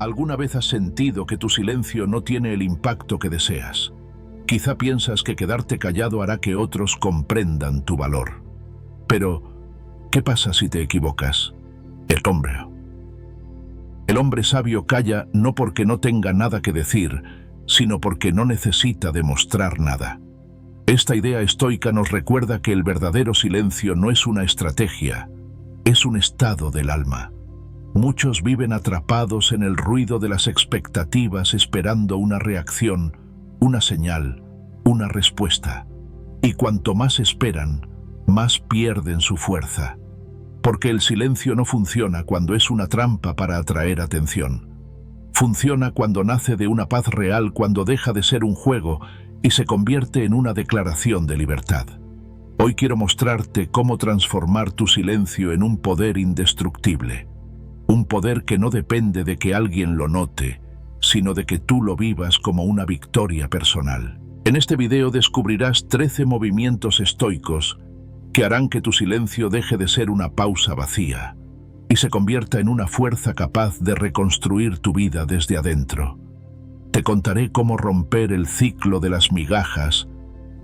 ¿Alguna vez has sentido que tu silencio no tiene el impacto que deseas? Quizá piensas que quedarte callado hará que otros comprendan tu valor. Pero, ¿qué pasa si te equivocas? El hombre sabio calla no porque no tenga nada que decir, sino porque no necesita demostrar nada. Esta idea estoica nos recuerda que el verdadero silencio no es una estrategia, es un estado del alma. Muchos viven atrapados en el ruido de las expectativas esperando una reacción, una señal, una respuesta. Y cuanto más esperan, más pierden su fuerza. Porque el silencio no funciona cuando es una trampa para atraer atención. Funciona cuando nace de una paz real, cuando deja de ser un juego y se convierte en una declaración de libertad. Hoy quiero mostrarte cómo transformar tu silencio en un poder indestructible. Un poder que no depende de que alguien lo note, sino de que tú lo vivas como una victoria personal. En este video descubrirás 13 movimientos estoicos que harán que tu silencio deje de ser una pausa vacía y se convierta en una fuerza capaz de reconstruir tu vida desde adentro. Te contaré cómo romper el ciclo de las migajas,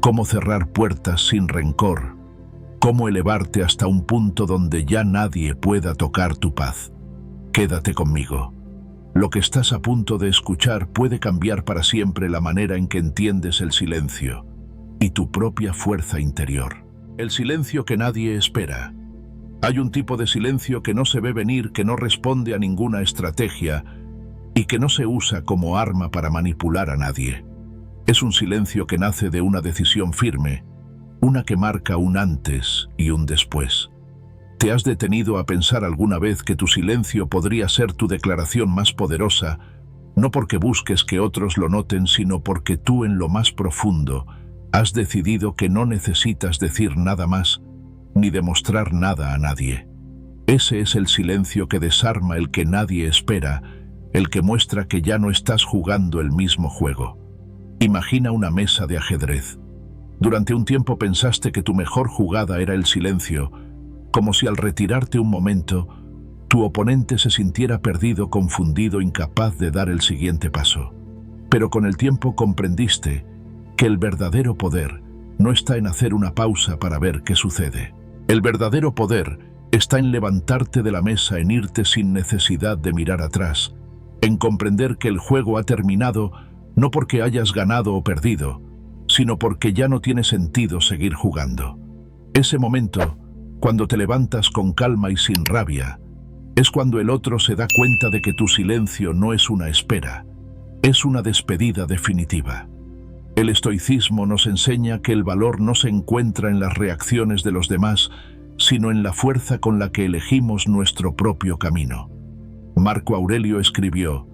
cómo cerrar puertas sin rencor, cómo elevarte hasta un punto donde ya nadie pueda tocar tu paz. Quédate conmigo. Lo que estás a punto de escuchar puede cambiar para siempre la manera en que entiendes el silencio y tu propia fuerza interior. El silencio que nadie espera. Hay un tipo de silencio que no se ve venir, que no responde a ninguna estrategia y que no se usa como arma para manipular a nadie. Es un silencio que nace de una decisión firme, una que marca un antes y un después. ¿Te has detenido a pensar alguna vez que tu silencio podría ser tu declaración más poderosa, no porque busques que otros lo noten, sino porque tú en lo más profundo has decidido que no necesitas decir nada más, ni demostrar nada a nadie? Ese es el silencio que desarma, el que nadie espera, el que muestra que ya no estás jugando el mismo juego. Imagina una mesa de ajedrez. Durante un tiempo pensaste que tu mejor jugada era el silencio, como si al retirarte un momento, tu oponente se sintiera perdido, confundido, incapaz de dar el siguiente paso. Pero con el tiempo comprendiste que el verdadero poder no está en hacer una pausa para ver qué sucede. El verdadero poder está en levantarte de la mesa, en irte sin necesidad de mirar atrás, en comprender que el juego ha terminado no porque hayas ganado o perdido, sino porque ya no tiene sentido seguir jugando. Ese momento, cuando te levantas con calma y sin rabia, es cuando el otro se da cuenta de que tu silencio no es una espera, es una despedida definitiva. El estoicismo nos enseña que el valor no se encuentra en las reacciones de los demás, sino en la fuerza con la que elegimos nuestro propio camino. Marco Aurelio escribió: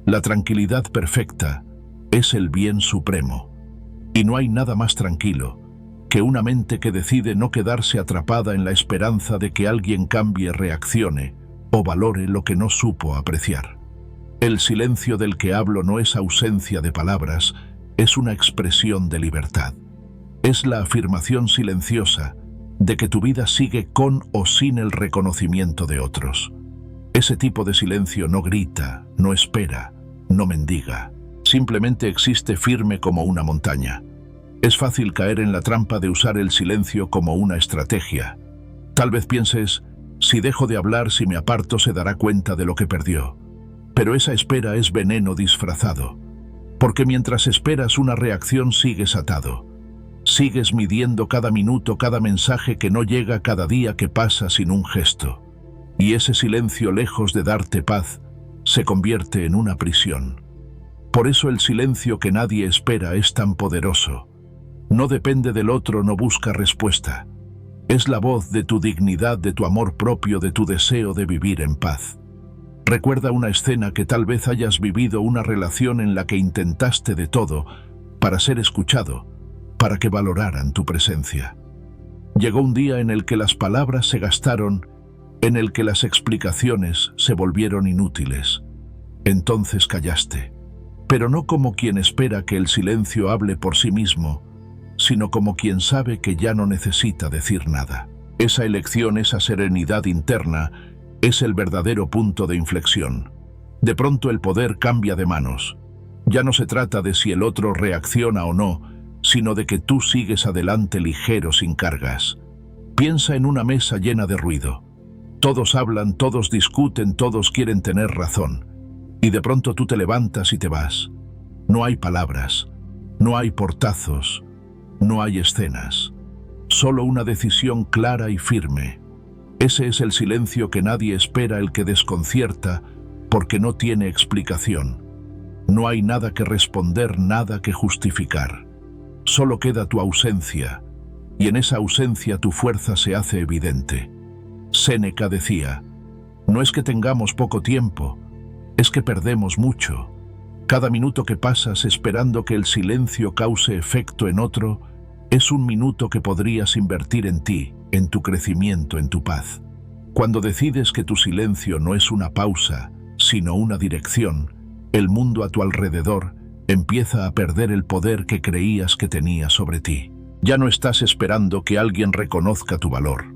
«La tranquilidad perfecta es el bien supremo». Y no hay nada más tranquilo que una mente que decide no quedarse atrapada en la esperanza de que alguien cambie, reaccione o valore lo que no supo apreciar. El silencio del que hablo no es ausencia de palabras, es una expresión de libertad. Es la afirmación silenciosa de que tu vida sigue con o sin el reconocimiento de otros. Ese tipo de silencio no grita, no espera, no mendiga, simplemente existe firme como una montaña. Es fácil caer en la trampa de usar el silencio como una estrategia. Tal vez pienses, si dejo de hablar, si me aparto, se dará cuenta de lo que perdió. Pero esa espera es veneno disfrazado. Porque mientras esperas una reacción sigues atado. Sigues midiendo cada minuto, cada mensaje que no llega, cada día que pasa sin un gesto. Y ese silencio, lejos de darte paz, se convierte en una prisión. Por eso el silencio que nadie espera es tan poderoso. No depende del otro, no busca respuesta. Es la voz de tu dignidad, de tu amor propio, de tu deseo de vivir en paz. Recuerda una escena que tal vez hayas vivido, una relación en la que intentaste de todo para ser escuchado, para que valoraran tu presencia. Llegó un día en el que las palabras se gastaron, en el que las explicaciones se volvieron inútiles. Entonces callaste, pero no como quien espera que el silencio hable por sí mismo, sino como quien sabe que ya no necesita decir nada. Esa elección, esa serenidad interna, es el verdadero punto de inflexión. De pronto el poder cambia de manos. Ya no se trata de si el otro reacciona o no, sino de que tú sigues adelante ligero sin cargas. Piensa en una mesa llena de ruido. Todos hablan, todos discuten, todos quieren tener razón. Y de pronto tú te levantas y te vas. No hay palabras, no hay portazos, no hay escenas. Solo una decisión clara y firme. Ese es el silencio que nadie espera, el que desconcierta, porque no tiene explicación. No hay nada que responder, nada que justificar. Solo queda tu ausencia, y en esa ausencia tu fuerza se hace evidente. Séneca decía, no es que tengamos poco tiempo, es que perdemos mucho. Cada minuto que pasas esperando que el silencio cause efecto en otro, es un minuto que podrías invertir en ti, en tu crecimiento, en tu paz. Cuando decides que tu silencio no es una pausa, sino una dirección, el mundo a tu alrededor empieza a perder el poder que creías que tenía sobre ti. Ya no estás esperando que alguien reconozca tu valor.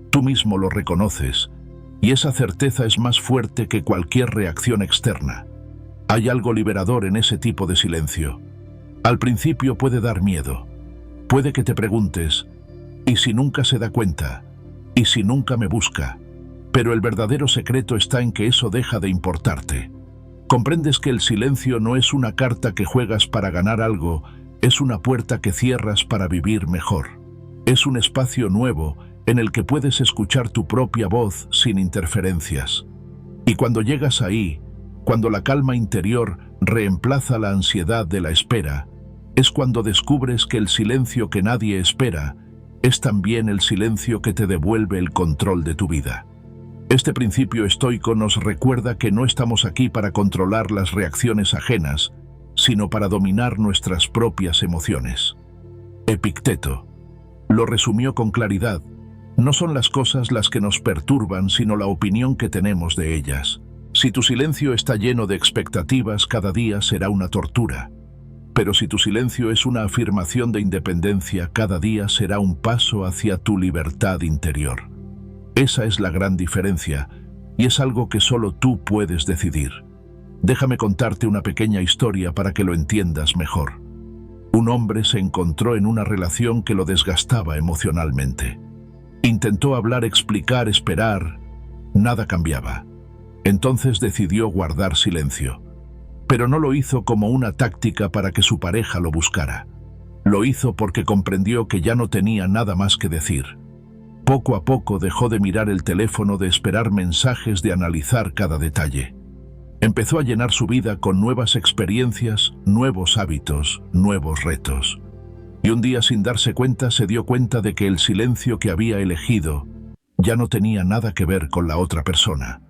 Tú mismo lo reconoces, y esa certeza es más fuerte que cualquier reacción externa. Hay algo liberador en ese tipo de silencio. Al principio puede dar miedo. Puede que te preguntes, ¿y si nunca se da cuenta? ¿Y si nunca me busca? Pero el verdadero secreto está en que eso deja de importarte. Comprendes que el silencio no es una carta que juegas para ganar algo, es una puerta que cierras para vivir mejor. Es un espacio nuevo en el que puedes escuchar tu propia voz sin interferencias. Y cuando llegas ahí, cuando la calma interior reemplaza la ansiedad de la espera, es cuando descubres que el silencio que nadie espera es también el silencio que te devuelve el control de tu vida. Este principio estoico nos recuerda que no estamos aquí para controlar las reacciones ajenas, sino para dominar nuestras propias emociones. Epicteto lo resumió con claridad: no son las cosas las que nos perturban, sino la opinión que tenemos de ellas. Si tu silencio está lleno de expectativas, cada día será una tortura. Pero si tu silencio es una afirmación de independencia, cada día será un paso hacia tu libertad interior. Esa es la gran diferencia, y es algo que solo tú puedes decidir. Déjame contarte una pequeña historia para que lo entiendas mejor. Un hombre se encontró en una relación que lo desgastaba emocionalmente. Intentó hablar, explicar, esperar. Nada cambiaba. Entonces decidió guardar silencio. Pero no lo hizo como una táctica para que su pareja lo buscara. Lo hizo porque comprendió que ya no tenía nada más que decir. Poco a poco dejó de mirar el teléfono, de esperar mensajes, de analizar cada detalle. Empezó a llenar su vida con nuevas experiencias, nuevos hábitos, nuevos retos. Y un día, sin darse cuenta, se dio cuenta de que el silencio que había elegido ya no tenía nada que ver con la otra persona.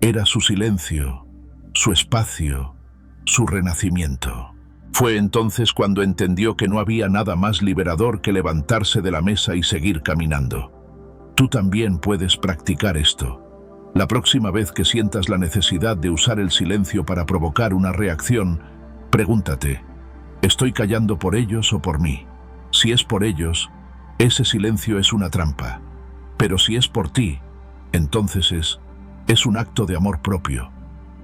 Era su silencio, su espacio, su renacimiento. Fue entonces cuando entendió que no había nada más liberador que levantarse de la mesa y seguir caminando. Tú también puedes practicar esto. La próxima vez que sientas la necesidad de usar el silencio para provocar una reacción, pregúntate, ¿estoy callando por ellos o por mí? Si es por ellos, ese silencio es una trampa. Pero si es por ti, entonces es un acto de amor propio.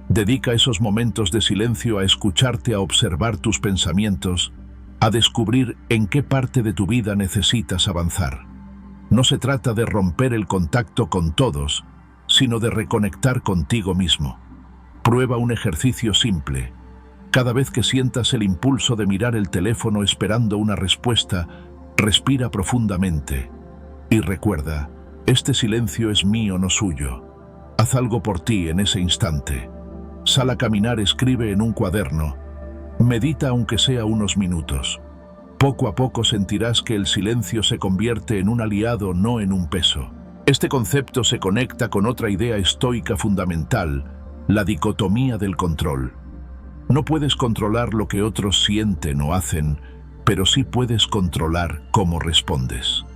Dedica esos momentos de silencio a escucharte, a observar tus pensamientos, a descubrir en qué parte de tu vida necesitas avanzar. No se trata de romper el contacto con todos, sino de reconectar contigo mismo. Prueba un ejercicio simple. Cada vez que sientas el impulso de mirar el teléfono esperando una respuesta, respira profundamente. Y recuerda, este silencio es mío, no suyo. Haz algo por ti en ese instante. Sal a caminar, escribe en un cuaderno. Medita aunque sea unos minutos. Poco a poco sentirás que el silencio se convierte en un aliado, no en un peso. Este concepto se conecta con otra idea estoica fundamental, la dicotomía del control. No puedes controlar lo que otros sienten o hacen, pero sí puedes controlar cómo respondes.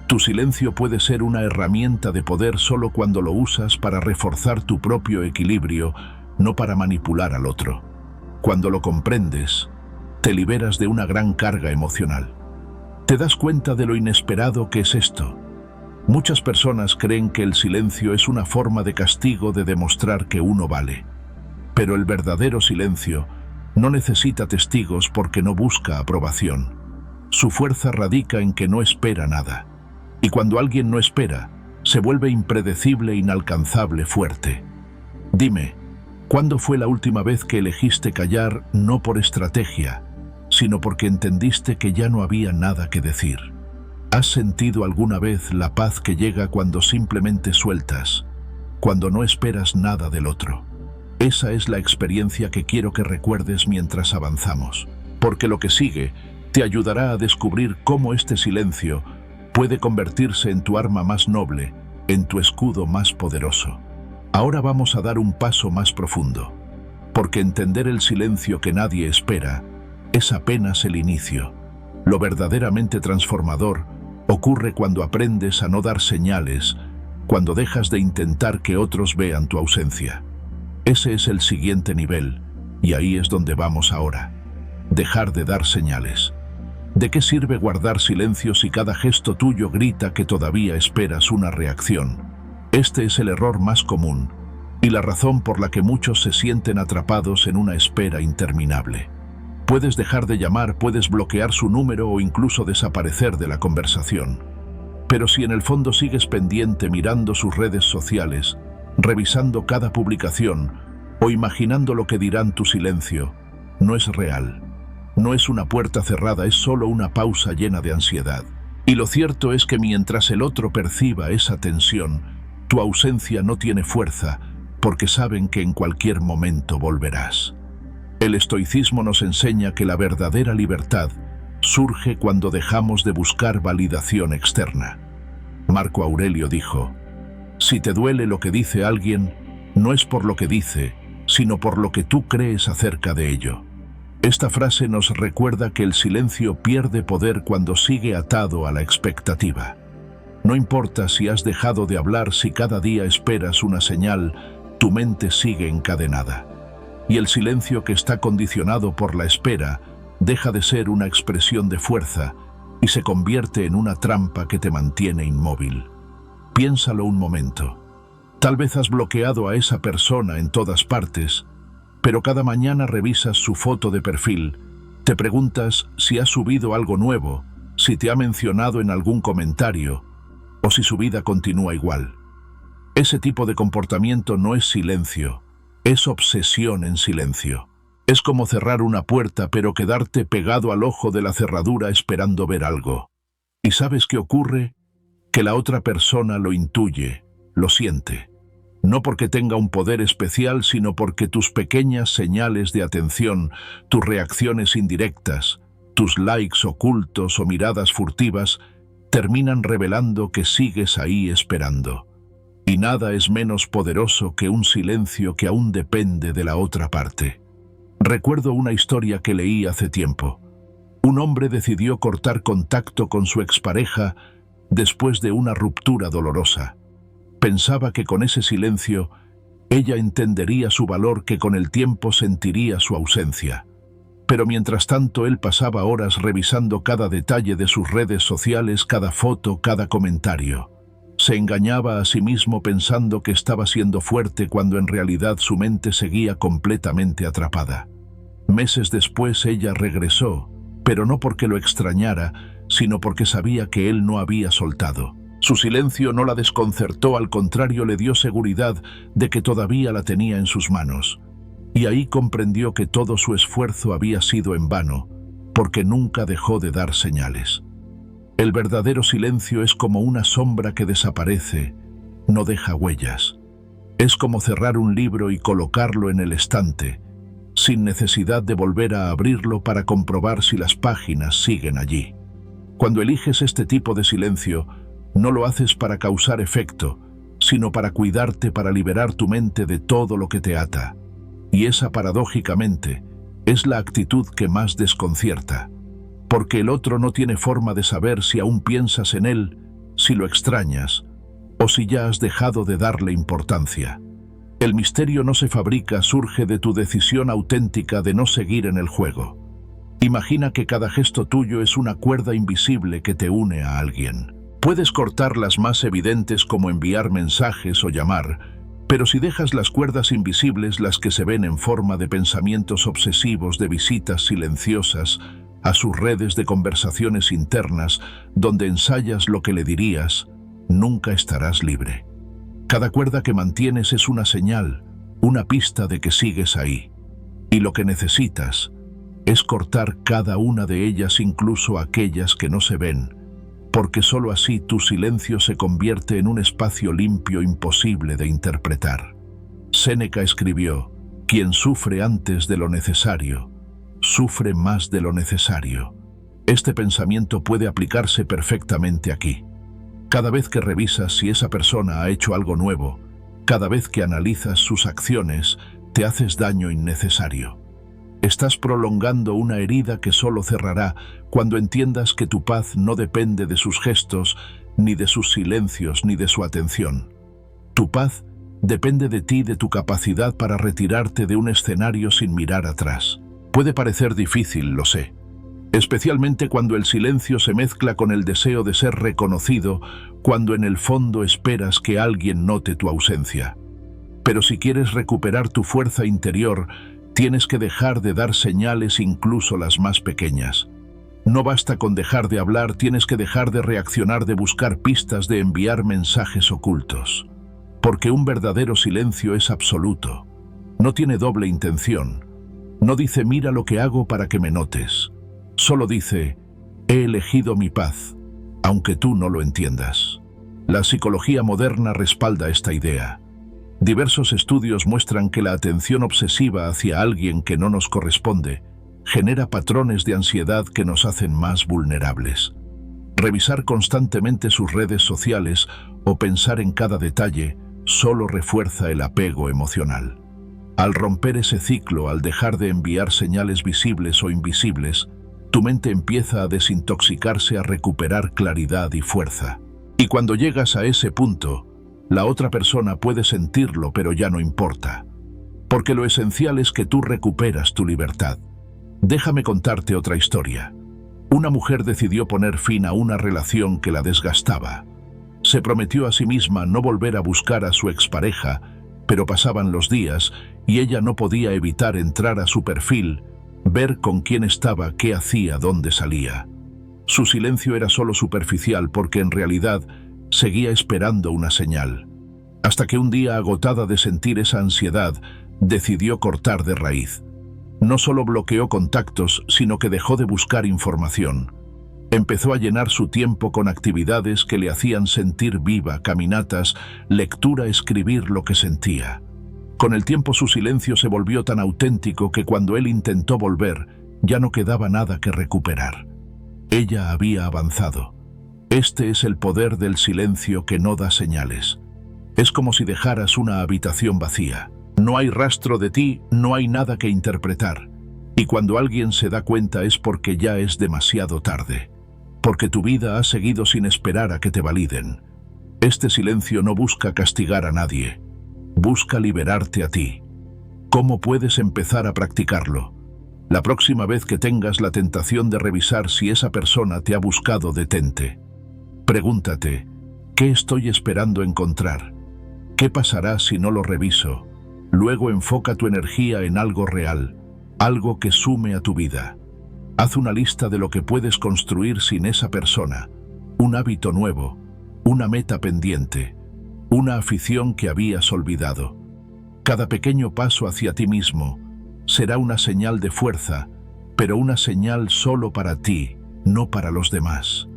Tu silencio puede ser una herramienta de poder solo cuando lo usas para reforzar tu propio equilibrio, no para manipular al otro. Cuando lo comprendes, te liberas de una gran carga emocional. Te das cuenta de lo inesperado que es esto. Muchas personas creen que el silencio es una forma de castigo, de demostrar que uno vale. Pero el verdadero silencio no necesita testigos porque no busca aprobación. Su fuerza radica en que no espera nada. Y cuando alguien no espera, se vuelve impredecible, inalcanzable, fuerte. Dime, ¿cuándo fue la última vez que elegiste callar no por estrategia, sino porque entendiste que ya no había nada que decir? ¿Has sentido alguna vez la paz que llega cuando simplemente sueltas, cuando no esperas nada del otro? Esa es la experiencia que quiero que recuerdes mientras avanzamos, porque lo que sigue te ayudará a descubrir cómo este silencio puede convertirse en tu arma más noble, en tu escudo más poderoso. Ahora vamos a dar un paso más profundo, porque entender el silencio que nadie espera es apenas el inicio. Lo verdaderamente transformador ocurre cuando aprendes a no dar señales, cuando dejas de intentar que otros vean tu ausencia. Ese es el siguiente nivel, y ahí es donde vamos ahora. Dejar de dar señales. ¿De qué sirve guardar silencio si cada gesto tuyo grita que todavía esperas una reacción? Este es el error más común, y la razón por la que muchos se sienten atrapados en una espera interminable. Puedes dejar de llamar, puedes bloquear su número o incluso desaparecer de la conversación. Pero si en el fondo sigues pendiente mirando sus redes sociales, revisando cada publicación o imaginando lo que dirán tu silencio, no es real. No es una puerta cerrada, es solo una pausa llena de ansiedad. Y lo cierto es que mientras el otro perciba esa tensión, tu ausencia no tiene fuerza, porque saben que en cualquier momento volverás. El estoicismo nos enseña que la verdadera libertad surge cuando dejamos de buscar validación externa. Marco Aurelio dijo: si te duele lo que dice alguien, no es por lo que dice, sino por lo que tú crees acerca de ello. Esta frase nos recuerda que el silencio pierde poder cuando sigue atado a la expectativa. No importa si has dejado de hablar, si cada día esperas una señal, tu mente sigue encadenada. Y el silencio que está condicionado por la espera deja de ser una expresión de fuerza y se convierte en una trampa que te mantiene inmóvil. Piénsalo un momento. Tal vez has bloqueado a esa persona en todas partes, pero cada mañana revisas su foto de perfil, te preguntas si ha subido algo nuevo, si te ha mencionado en algún comentario, o si su vida continúa igual. Ese tipo de comportamiento no es silencio, es obsesión en silencio. Es como cerrar una puerta pero quedarte pegado al ojo de la cerradura esperando ver algo. ¿Y sabes qué ocurre? Que la otra persona lo intuye, lo siente. No porque tenga un poder especial, sino porque tus pequeñas señales de atención, tus reacciones indirectas, tus likes ocultos o miradas furtivas, terminan revelando que sigues ahí esperando. Y nada es menos poderoso que un silencio que aún depende de la otra parte. Recuerdo una historia que leí hace tiempo. Un hombre decidió cortar contacto con su expareja después de una ruptura dolorosa. Pensaba que con ese silencio ella entendería su valor, que con el tiempo sentiría su ausencia. Pero mientras tanto él pasaba horas revisando cada detalle de sus redes sociales, cada foto, cada comentario. Se engañaba a sí mismo pensando que estaba siendo fuerte cuando en realidad su mente seguía completamente atrapada. Meses después ella regresó, pero no porque lo extrañara, sino porque sabía que él no había soltado. Su silencio no la desconcertó, al contrario, le dio seguridad de que todavía la tenía en sus manos. Y ahí comprendió que todo su esfuerzo había sido en vano, porque nunca dejó de dar señales. El verdadero silencio es como una sombra que desaparece, no deja huellas. Es como cerrar un libro y colocarlo en el estante, sin necesidad de volver a abrirlo para comprobar si las páginas siguen allí. Cuando eliges este tipo de silencio, no lo haces para causar efecto, sino para cuidarte, para liberar tu mente de todo lo que te ata. Y esa, paradójicamente, es la actitud que más desconcierta, porque el otro no tiene forma de saber si aún piensas en él, si lo extrañas, o si ya has dejado de darle importancia. El misterio no se fabrica, surge de tu decisión auténtica de no seguir en el juego. Imagina que cada gesto tuyo es una cuerda invisible que te une a alguien. Puedes cortar las más evidentes, como enviar mensajes o llamar, Pero si dejas las cuerdas invisibles, las que se ven en forma de pensamientos obsesivos, de visitas silenciosas a sus redes de conversaciones internas, donde ensayas lo que le dirías, nunca estarás libre. Cada cuerda que mantienes es una señal, una pista de que sigues ahí. Y lo que necesitas es cortar cada una de ellas, incluso aquellas que no se ven, porque sólo así tu silencio se convierte en un espacio limpio imposible de interpretar. Séneca escribió: quien sufre antes de lo necesario, sufre más de lo necesario. Este pensamiento puede aplicarse perfectamente aquí. Cada vez que revisas si esa persona ha hecho algo nuevo, cada vez que analizas sus acciones, te haces daño innecesario. Estás prolongando una herida que solo cerrará cuando entiendas que tu paz no depende de sus gestos, ni de sus silencios, ni de su atención. Tu paz depende de ti, de tu capacidad para retirarte de un escenario sin mirar atrás. Puede parecer difícil, lo sé, especialmente cuando el silencio se mezcla con el deseo de ser reconocido, cuando en el fondo esperas que alguien note tu ausencia. Pero si quieres recuperar tu fuerza interior, tienes que dejar de dar señales, incluso las más pequeñas. No basta con dejar de hablar, tienes que dejar de reaccionar, de buscar pistas, de enviar mensajes ocultos. Porque un verdadero silencio es absoluto. No tiene doble intención. No dice mira lo que hago para que me notes. Solo dice he elegido mi paz, aunque tú no lo entiendas. La psicología moderna respalda esta idea. Diversos estudios muestran que la atención obsesiva hacia alguien que no nos corresponde genera patrones de ansiedad que nos hacen más vulnerables. Revisar constantemente sus redes sociales o pensar en cada detalle solo refuerza el apego emocional. Al romper ese ciclo, al dejar de enviar señales visibles o invisibles, tu mente empieza a desintoxicarse, a recuperar claridad y fuerza. Y cuando llegas a ese punto, la otra persona puede sentirlo, pero ya no importa. Porque lo esencial es que tú recuperas tu libertad. Déjame contarte otra historia. Una mujer decidió poner fin a una relación que la desgastaba. Se prometió a sí misma no volver a buscar a su expareja, pero pasaban los días y ella no podía evitar entrar a su perfil, ver con quién estaba, qué hacía, dónde salía. Su silencio era solo superficial porque en realidad seguía esperando una señal. Hasta que un día, agotada de sentir esa ansiedad, decidió cortar de raíz. No solo bloqueó contactos, sino que dejó de buscar información. Empezó a llenar su tiempo con actividades que le hacían sentir viva: caminatas, lectura, escribir lo que sentía. Con el tiempo su silencio se volvió tan auténtico que cuando él intentó volver, ya no quedaba nada que recuperar. Ella había avanzado. Este es el poder del silencio que no da señales. Es como si dejaras una habitación vacía. No hay rastro de ti, no hay nada que interpretar. Y cuando alguien se da cuenta es porque ya es demasiado tarde. Porque tu vida ha seguido sin esperar a que te validen. Este silencio no busca castigar a nadie. Busca liberarte a ti. ¿Cómo puedes empezar a practicarlo? La próxima vez que tengas la tentación de revisar si esa persona te ha buscado, detente. Pregúntate, ¿qué estoy esperando encontrar? ¿Qué pasará si no lo reviso? Luego enfoca tu energía en algo real, algo que sume a tu vida. Haz una lista de lo que puedes construir sin esa persona, un hábito nuevo, una meta pendiente, una afición que habías olvidado. Cada pequeño paso hacia ti mismo será una señal de fuerza, pero una señal solo para ti, no para los demás.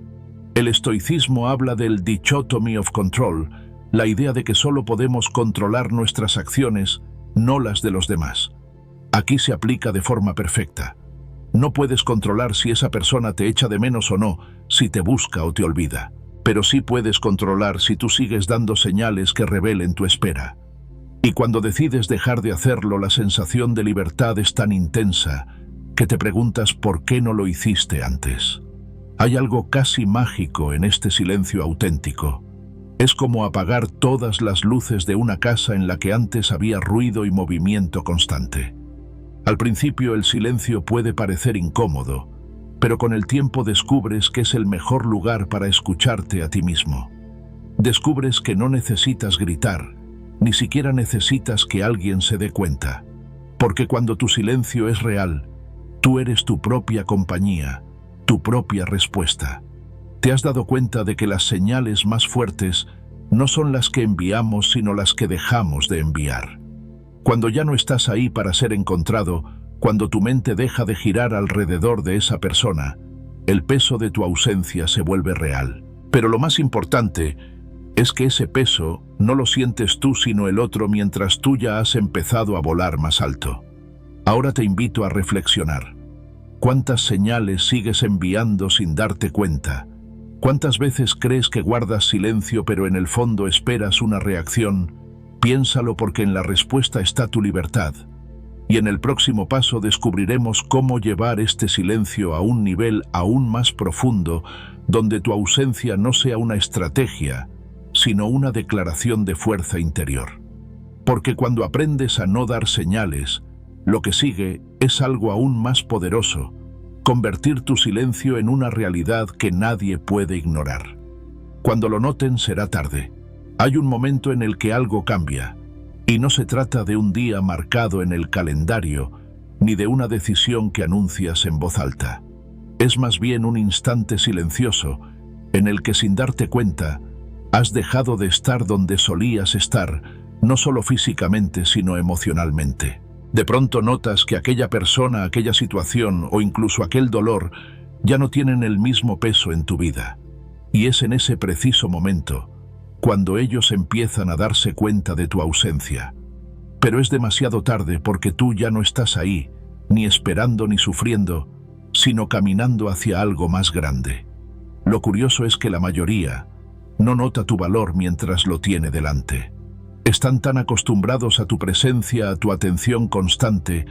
El estoicismo habla del dichotomy of control, la idea de que solo podemos controlar nuestras acciones, no las de los demás. Aquí se aplica de forma perfecta. No puedes controlar si esa persona te echa de menos o no, si te busca o te olvida. Pero sí puedes controlar si tú sigues dando señales que revelen tu espera. Y cuando decides dejar de hacerlo, la sensación de libertad es tan intensa que te preguntas por qué no lo hiciste antes. Hay algo casi mágico en este silencio auténtico. Es como apagar todas las luces de una casa en la que antes había ruido y movimiento constante. Al principio el silencio puede parecer incómodo, pero con el tiempo descubres que es el mejor lugar para escucharte a ti mismo. Descubres que no necesitas gritar, Ni siquiera necesitas que alguien se dé cuenta, porque cuando tu silencio es real, tú eres tu propia compañía, tu propia respuesta. ¿Te has dado cuenta de que las señales más fuertes no son las que enviamos, sino las que dejamos de enviar? Cuando ya no estás ahí para ser encontrado, cuando tu mente deja de girar alrededor de esa persona, el peso de tu ausencia se vuelve real. Pero lo más importante es que ese peso no lo sientes tú sino el otro mientras tú ya has empezado a volar más alto. Ahora te invito a reflexionar. ¿Cuántas señales sigues enviando sin darte cuenta? ¿Cuántas veces crees que guardas silencio pero en el fondo esperas una reacción? Piénsalo, porque en la respuesta está tu libertad. Y en el próximo paso descubriremos cómo llevar este silencio a un nivel aún más profundo, donde tu ausencia no sea una estrategia, sino una declaración de fuerza interior. Porque cuando aprendes a no dar señales, lo que sigue es algo aún más poderoso: convertir tu silencio en una realidad que nadie puede ignorar. Cuando lo noten será tarde. Hay un momento en el que algo cambia, y no se trata de un día marcado en el calendario, ni de una decisión que anuncias en voz alta. Es más bien un instante silencioso, en el que sin darte cuenta, has dejado de estar donde solías estar, no solo físicamente, sino emocionalmente. De pronto notas que aquella persona, aquella situación o incluso aquel dolor ya no tienen el mismo peso en tu vida. Y es en ese preciso momento cuando ellos empiezan a darse cuenta de tu ausencia. Pero es demasiado tarde, porque tú ya no estás ahí, ni esperando ni sufriendo, sino caminando hacia algo más grande. Lo curioso es que la mayoría no nota tu valor mientras lo tiene delante. Están tan acostumbrados a tu presencia, a tu atención constante,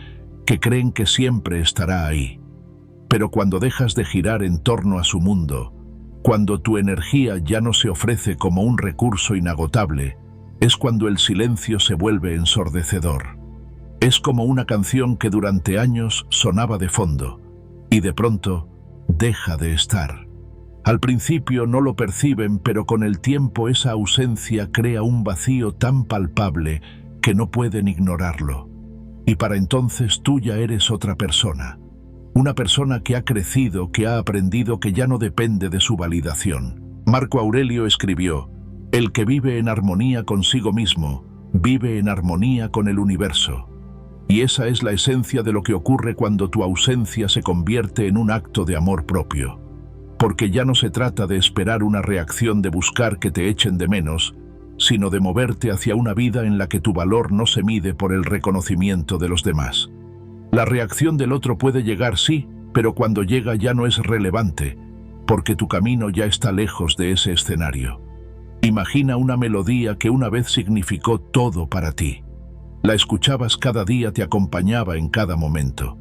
que creen que siempre estará ahí. Pero cuando dejas de girar en torno a su mundo, cuando tu energía ya no se ofrece como un recurso inagotable, es cuando el silencio se vuelve ensordecedor. Es como una canción que durante años sonaba de fondo, y de pronto deja de estar. Al principio no lo perciben, pero con el tiempo esa ausencia crea un vacío tan palpable que no pueden ignorarlo. Y para entonces tú ya eres otra persona. Una persona que ha crecido, que ha aprendido, que ya no depende de su validación. Marco Aurelio escribió: «El que vive en armonía consigo mismo, vive en armonía con el universo». Y esa es la esencia de lo que ocurre cuando tu ausencia se convierte en un acto de amor propio. Porque ya no se trata de esperar una reacción, de buscar que te echen de menos, sino de moverte hacia una vida en la que tu valor no se mide por el reconocimiento de los demás. La reacción del otro puede llegar, sí, pero cuando llega ya no es relevante, porque tu camino ya está lejos de ese escenario. Imagina una melodía que una vez significó todo para ti. La escuchabas cada día, te acompañaba en cada momento.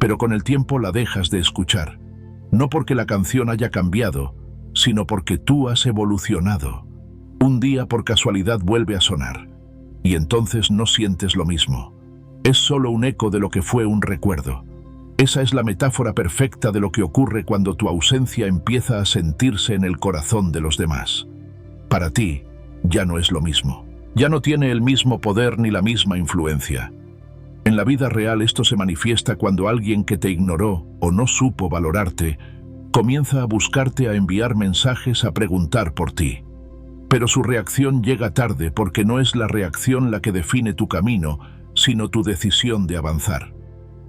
Pero con el tiempo la dejas de escuchar, no porque la canción haya cambiado, sino porque tú has evolucionado. Un día por casualidad vuelve a sonar, y entonces no sientes lo mismo. Es solo un eco de lo que fue un recuerdo. Esa es la metáfora perfecta de lo que ocurre cuando tu ausencia empieza a sentirse en el corazón de los demás. Para ti, ya no es lo mismo. Ya no tiene el mismo poder ni la misma influencia. En la vida real esto se manifiesta cuando alguien que te ignoró o no supo valorarte comienza a buscarte, a enviar mensajes, a preguntar por ti. Pero su reacción llega tarde, porque no es la reacción la que define tu camino, sino tu decisión de avanzar.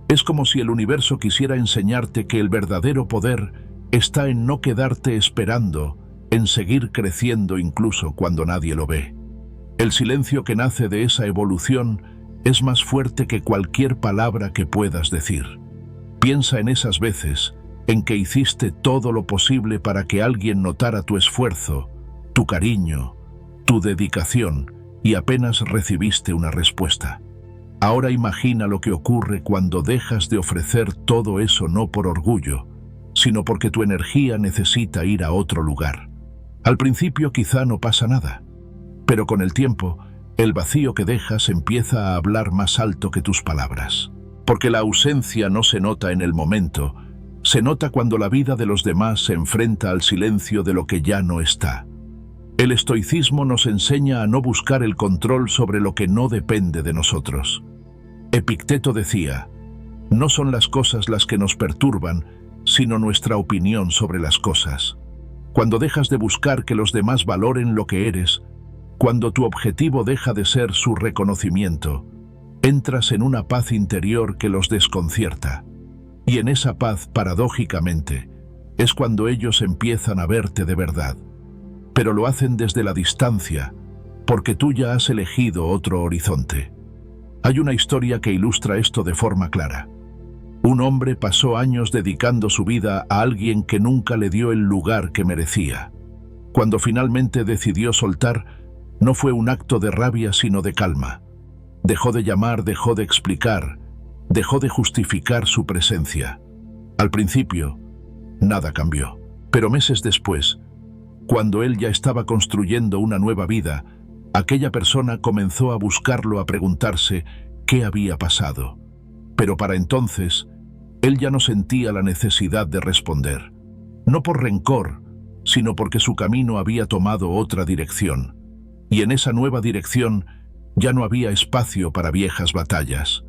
Es como si el universo quisiera enseñarte que el verdadero poder está en no quedarte esperando, en seguir creciendo incluso cuando nadie lo ve. El silencio que nace de esa evolución es más fuerte que cualquier palabra que puedas decir. Piensa en esas veces en que hiciste todo lo posible para que alguien notara tu esfuerzo, tu cariño, tu dedicación, y apenas recibiste una respuesta. Ahora imagina lo que ocurre cuando dejas de ofrecer todo eso, no por orgullo, sino porque tu energía necesita ir a otro lugar. Al principio quizá no pasa nada, pero con el tiempo, el vacío que dejas empieza a hablar más alto que tus palabras. Porque la ausencia no se nota en el momento, se nota cuando la vida de los demás se enfrenta al silencio de lo que ya no está. El estoicismo nos enseña a no buscar el control sobre lo que no depende de nosotros. Epicteto decía, no son las cosas las que nos perturban, sino nuestra opinión sobre las cosas. Cuando dejas de buscar que los demás valoren lo que eres, cuando tu objetivo deja de ser su reconocimiento, entras en una paz interior que los desconcierta. Y en esa paz, paradójicamente, es cuando ellos empiezan a verte de verdad. Pero lo hacen desde la distancia, porque tú ya has elegido otro horizonte. Hay una historia que ilustra esto de forma clara. Un hombre pasó años dedicando su vida a alguien que nunca le dio el lugar que merecía. Cuando finalmente decidió soltar, no fue un acto de rabia sino de calma. Dejó de llamar, dejó de explicar, dejó de justificar su presencia. Al principio, nada cambió. Pero meses después, cuando él ya estaba construyendo una nueva vida, aquella persona comenzó a buscarlo, a preguntarse qué había pasado. Pero para entonces, él ya no sentía la necesidad de responder. No por rencor, sino porque su camino había tomado otra dirección. Y en esa nueva dirección ya no había espacio para viejas batallas.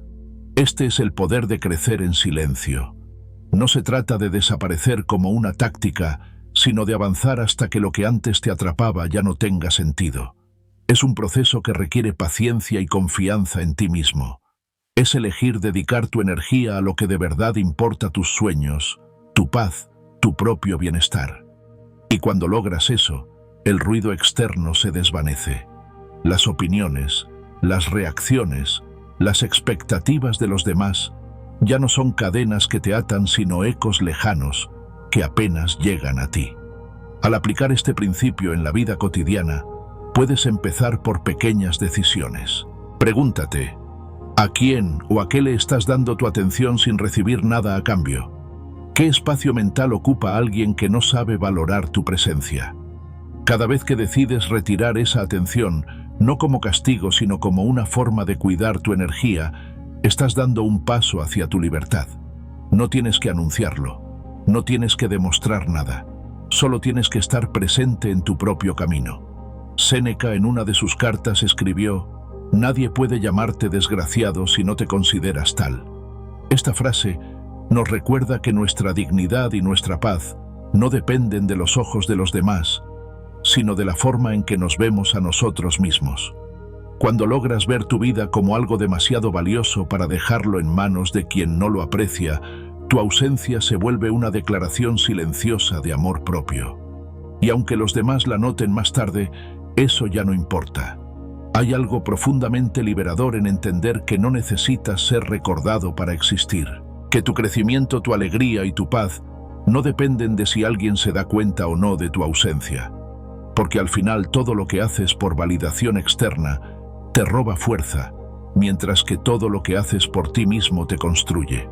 Este es el poder de crecer en silencio. No se trata de desaparecer como una táctica, sino de avanzar hasta que lo que antes te atrapaba ya no tenga sentido. Es un proceso que requiere paciencia y confianza en ti mismo. Es elegir dedicar tu energía a lo que de verdad importa: tus sueños, tu paz, tu propio bienestar. Y cuando logras eso, el ruido externo se desvanece. Las opiniones, las reacciones, las expectativas de los demás ya no son cadenas que te atan, sino ecos lejanos que apenas llegan a ti. Al aplicar este principio en la vida cotidiana, puedes empezar por pequeñas decisiones. Pregúntate, ¿a quién o a qué le estás dando tu atención sin recibir nada a cambio? ¿Qué espacio mental ocupa alguien que no sabe valorar tu presencia? Cada vez que decides retirar esa atención, no como castigo, sino como una forma de cuidar tu energía, estás dando un paso hacia tu libertad. No tienes que anunciarlo. No tienes que demostrar nada, solo tienes que estar presente en tu propio camino. Séneca en una de sus cartas escribió, «Nadie puede llamarte desgraciado si no te consideras tal». Esta frase nos recuerda que nuestra dignidad y nuestra paz no dependen de los ojos de los demás, sino de la forma en que nos vemos a nosotros mismos. Cuando logras ver tu vida como algo demasiado valioso para dejarlo en manos de quien no lo aprecia, tu ausencia se vuelve una declaración silenciosa de amor propio. Y aunque los demás la noten más tarde, eso ya no importa. Hay algo profundamente liberador en entender que no necesitas ser recordado para existir, que tu crecimiento, tu alegría y tu paz no dependen de si alguien se da cuenta o no de tu ausencia. Porque al final todo lo que haces por validación externa te roba fuerza, mientras que todo lo que haces por ti mismo te construye.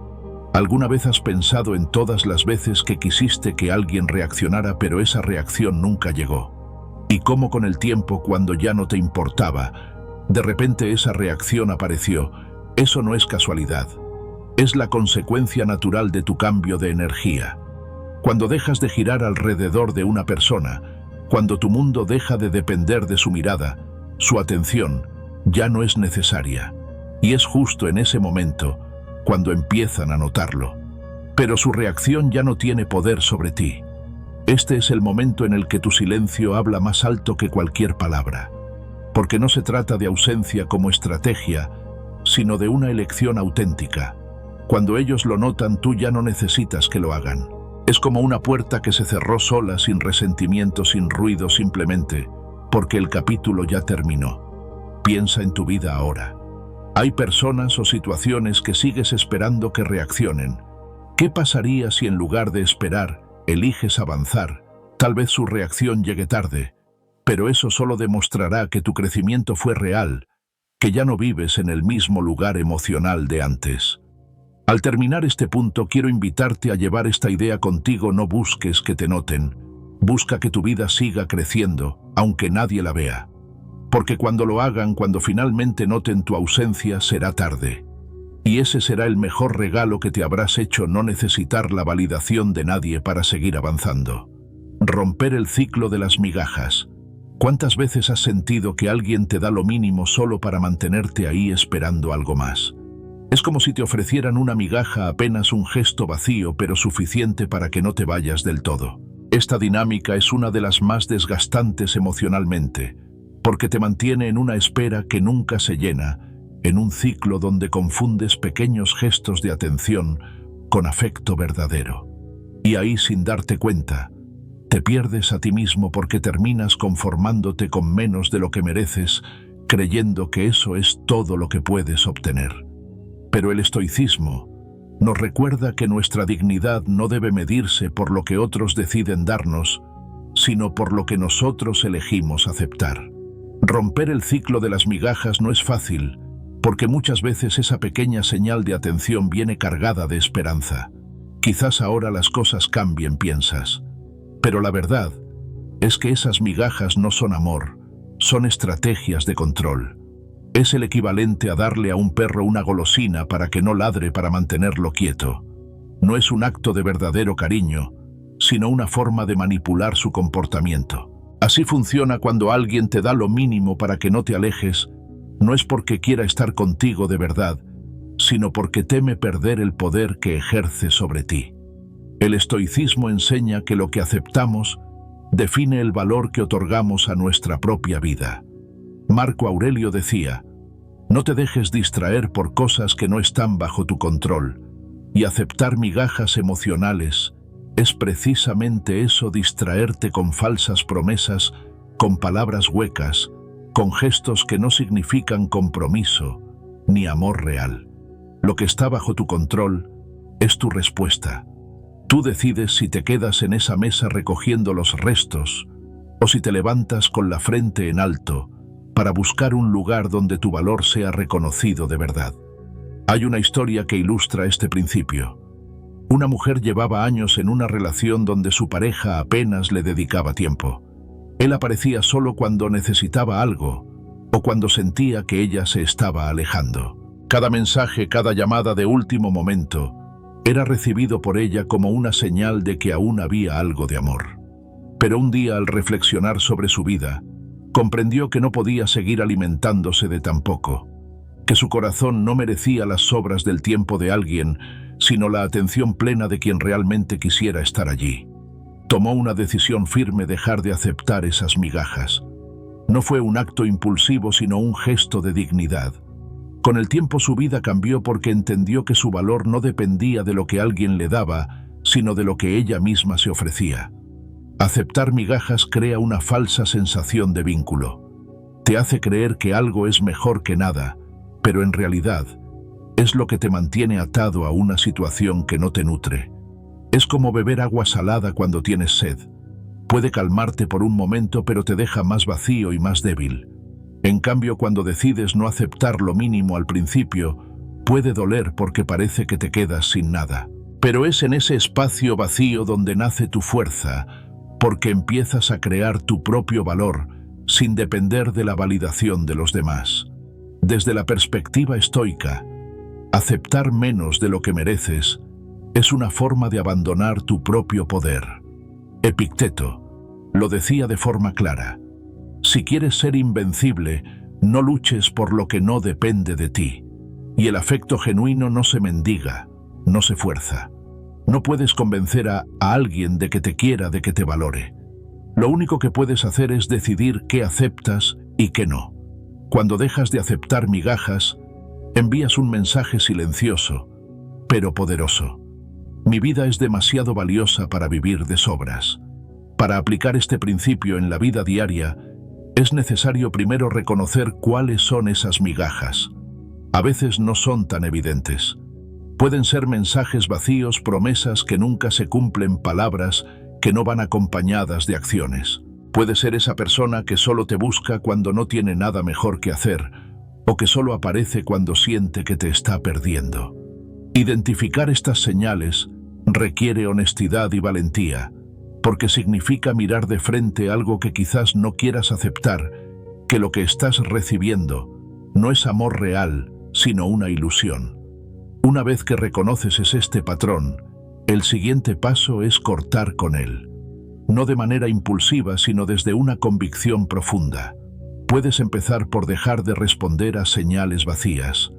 ¿Alguna vez has pensado en todas las veces que quisiste que alguien reaccionara, pero esa reacción nunca llegó? Y cómo con el tiempo, cuando ya no te importaba, de repente esa reacción apareció. Eso no es casualidad. Es la consecuencia natural de tu cambio de energía. Cuando dejas de girar alrededor de una persona, cuando tu mundo deja de depender de su mirada, su atención ya no es necesaria. Y es justo en ese momento cuando empiezan a notarlo. Pero su reacción ya no tiene poder sobre ti. Este es el momento en el que tu silencio habla más alto que cualquier palabra. Porque no se trata de ausencia como estrategia, sino de una elección auténtica. Cuando ellos lo notan, tú ya no necesitas que lo hagan. Es como una puerta que se cerró sola, sin resentimiento, sin ruido, simplemente porque el capítulo ya terminó. Piensa en tu vida ahora. Hay personas o situaciones que sigues esperando que reaccionen. ¿Qué pasaría si en lugar de esperar, eliges avanzar? Tal vez su reacción llegue tarde, pero eso solo demostrará que tu crecimiento fue real, que ya no vives en el mismo lugar emocional de antes. Al terminar este punto, quiero invitarte a llevar esta idea contigo. No busques que te noten. Busca que tu vida siga creciendo, aunque nadie la vea. Porque cuando lo hagan, cuando finalmente noten tu ausencia, será tarde. Y ese será el mejor regalo que te habrás hecho: no necesitar la validación de nadie para seguir avanzando. Romper el ciclo de las migajas. ¿Cuántas veces has sentido que alguien te da lo mínimo solo para mantenerte ahí esperando algo más? Es como si te ofrecieran una migaja, apenas un gesto vacío, pero suficiente para que no te vayas del todo. Esta dinámica es una de las más desgastantes emocionalmente, porque te mantiene en una espera que nunca se llena, en un ciclo donde confundes pequeños gestos de atención con afecto verdadero. Y ahí, sin darte cuenta, te pierdes a ti mismo porque terminas conformándote con menos de lo que mereces, creyendo que eso es todo lo que puedes obtener. Pero el estoicismo nos recuerda que nuestra dignidad no debe medirse por lo que otros deciden darnos, sino por lo que nosotros elegimos aceptar. Romper el ciclo de las migajas no es fácil, porque muchas veces esa pequeña señal de atención viene cargada de esperanza. Quizás ahora las cosas cambien, piensas. Pero la verdad es que esas migajas no son amor, son estrategias de control. Es el equivalente a darle a un perro una golosina para que no ladre para mantenerlo quieto. No es un acto de verdadero cariño, sino una forma de manipular su comportamiento. Así funciona cuando alguien te da lo mínimo para que no te alejes. No es porque quiera estar contigo de verdad, sino porque teme perder el poder que ejerce sobre ti. El estoicismo enseña que lo que aceptamos define el valor que otorgamos a nuestra propia vida. Marco Aurelio decía: no te dejes distraer por cosas que no están bajo tu control, y aceptar migajas emocionales es precisamente eso, distraerte con falsas promesas, con palabras huecas, con gestos que no significan compromiso ni amor real. Lo que está bajo tu control es tu respuesta. Tú decides si te quedas en esa mesa recogiendo los restos o si te levantas con la frente en alto para buscar un lugar donde tu valor sea reconocido de verdad. Hay una historia que ilustra este principio. Una mujer llevaba años en una relación donde su pareja apenas le dedicaba tiempo. Él aparecía solo cuando necesitaba algo o cuando sentía que ella se estaba alejando. Cada mensaje, cada llamada de último momento era recibido por ella como una señal de que aún había algo de amor. Pero un día, al reflexionar sobre su vida, comprendió que no podía seguir alimentándose de tan poco, que su corazón no merecía las sobras del tiempo de alguien, sino la atención plena de quien realmente quisiera estar allí. Tomó una decisión firme: dejar de aceptar esas migajas. No fue un acto impulsivo, sino un gesto de dignidad. Con el tiempo su vida cambió porque entendió que su valor no dependía de lo que alguien le daba, sino de lo que ella misma se ofrecía. Aceptar migajas crea una falsa sensación de vínculo. Te hace creer que algo es mejor que nada, pero en realidad es lo que te mantiene atado a una situación que no te nutre. Es como beber agua salada cuando tienes sed. Puede calmarte por un momento, pero te deja más vacío y más débil. En cambio, cuando decides no aceptar lo mínimo al principio, puede doler porque parece que te quedas sin nada. Pero es en ese espacio vacío donde nace tu fuerza, porque empiezas a crear tu propio valor sin depender de la validación de los demás. Desde la perspectiva estoica, aceptar menos de lo que mereces es una forma de abandonar tu propio poder. Epicteto lo decía de forma clara: si quieres ser invencible, no luches por lo que no depende de ti. Y el afecto genuino no se mendiga, no se fuerza. No puedes convencer a alguien de que te quiera, de que te valore. Lo único que puedes hacer es decidir qué aceptas y qué no. Cuando dejas de aceptar migajas, envías un mensaje silencioso, pero poderoso. Mi vida es demasiado valiosa para vivir de sobras. Para aplicar este principio en la vida diaria, es necesario primero reconocer cuáles son esas migajas. A veces no son tan evidentes. Pueden ser mensajes vacíos, promesas que nunca se cumplen, palabras que no van acompañadas de acciones. Puede ser esa persona que solo te busca cuando no tiene nada mejor que hacer, o que solo aparece cuando siente que te está perdiendo. Identificar estas señales requiere honestidad y valentía, porque significa mirar de frente algo que quizás no quieras aceptar, que lo que estás recibiendo no es amor real, sino una ilusión. Una vez que reconoces este patrón, el siguiente paso es cortar con él. no de manera impulsiva, sino desde una convicción profunda. Puedes empezar por dejar de responder a señales vacías.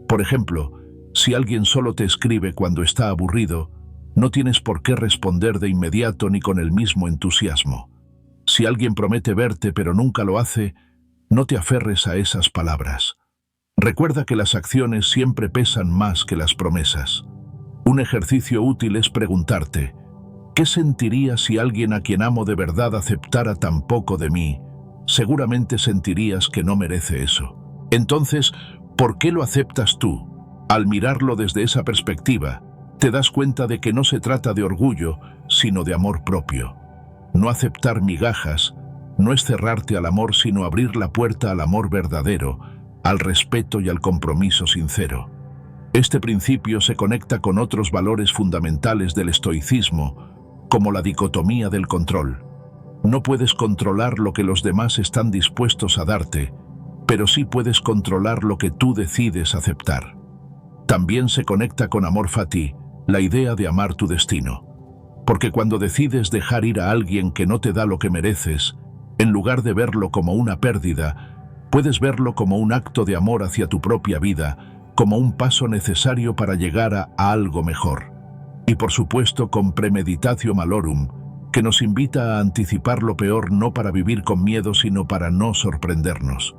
Por ejemplo, si alguien solo te escribe cuando está aburrido, no tienes por qué responder de inmediato ni con el mismo entusiasmo. Si alguien promete verte pero nunca lo hace, no te aferres a esas palabras. Recuerda que las acciones siempre pesan más que las promesas. Un ejercicio útil es preguntarte, ¿qué sentiría si alguien a quien amo de verdad aceptara tan poco de mí? Seguramente sentirías que no merece eso. Entonces, ¿por qué lo aceptas tú? Al mirarlo desde esa perspectiva, te das cuenta de que no se trata de orgullo, sino de amor propio. No aceptar migajas no es cerrarte al amor, sino abrir la puerta al amor verdadero, al respeto y al compromiso sincero. Este principio se conecta con otros valores fundamentales del estoicismo, como la dicotomía del control. No puedes controlar lo que los demás están dispuestos a darte, pero sí puedes controlar lo que tú decides aceptar. También se conecta con amor fati, la idea de amar tu destino. Porque cuando decides dejar ir a alguien que no te da lo que mereces, en lugar de verlo como una pérdida, puedes verlo como un acto de amor hacia tu propia vida, como un paso necesario para llegar a algo mejor. Y por supuesto con premeditatio malorum, que nos invita a anticipar lo peor, no para vivir con miedo, sino para no sorprendernos.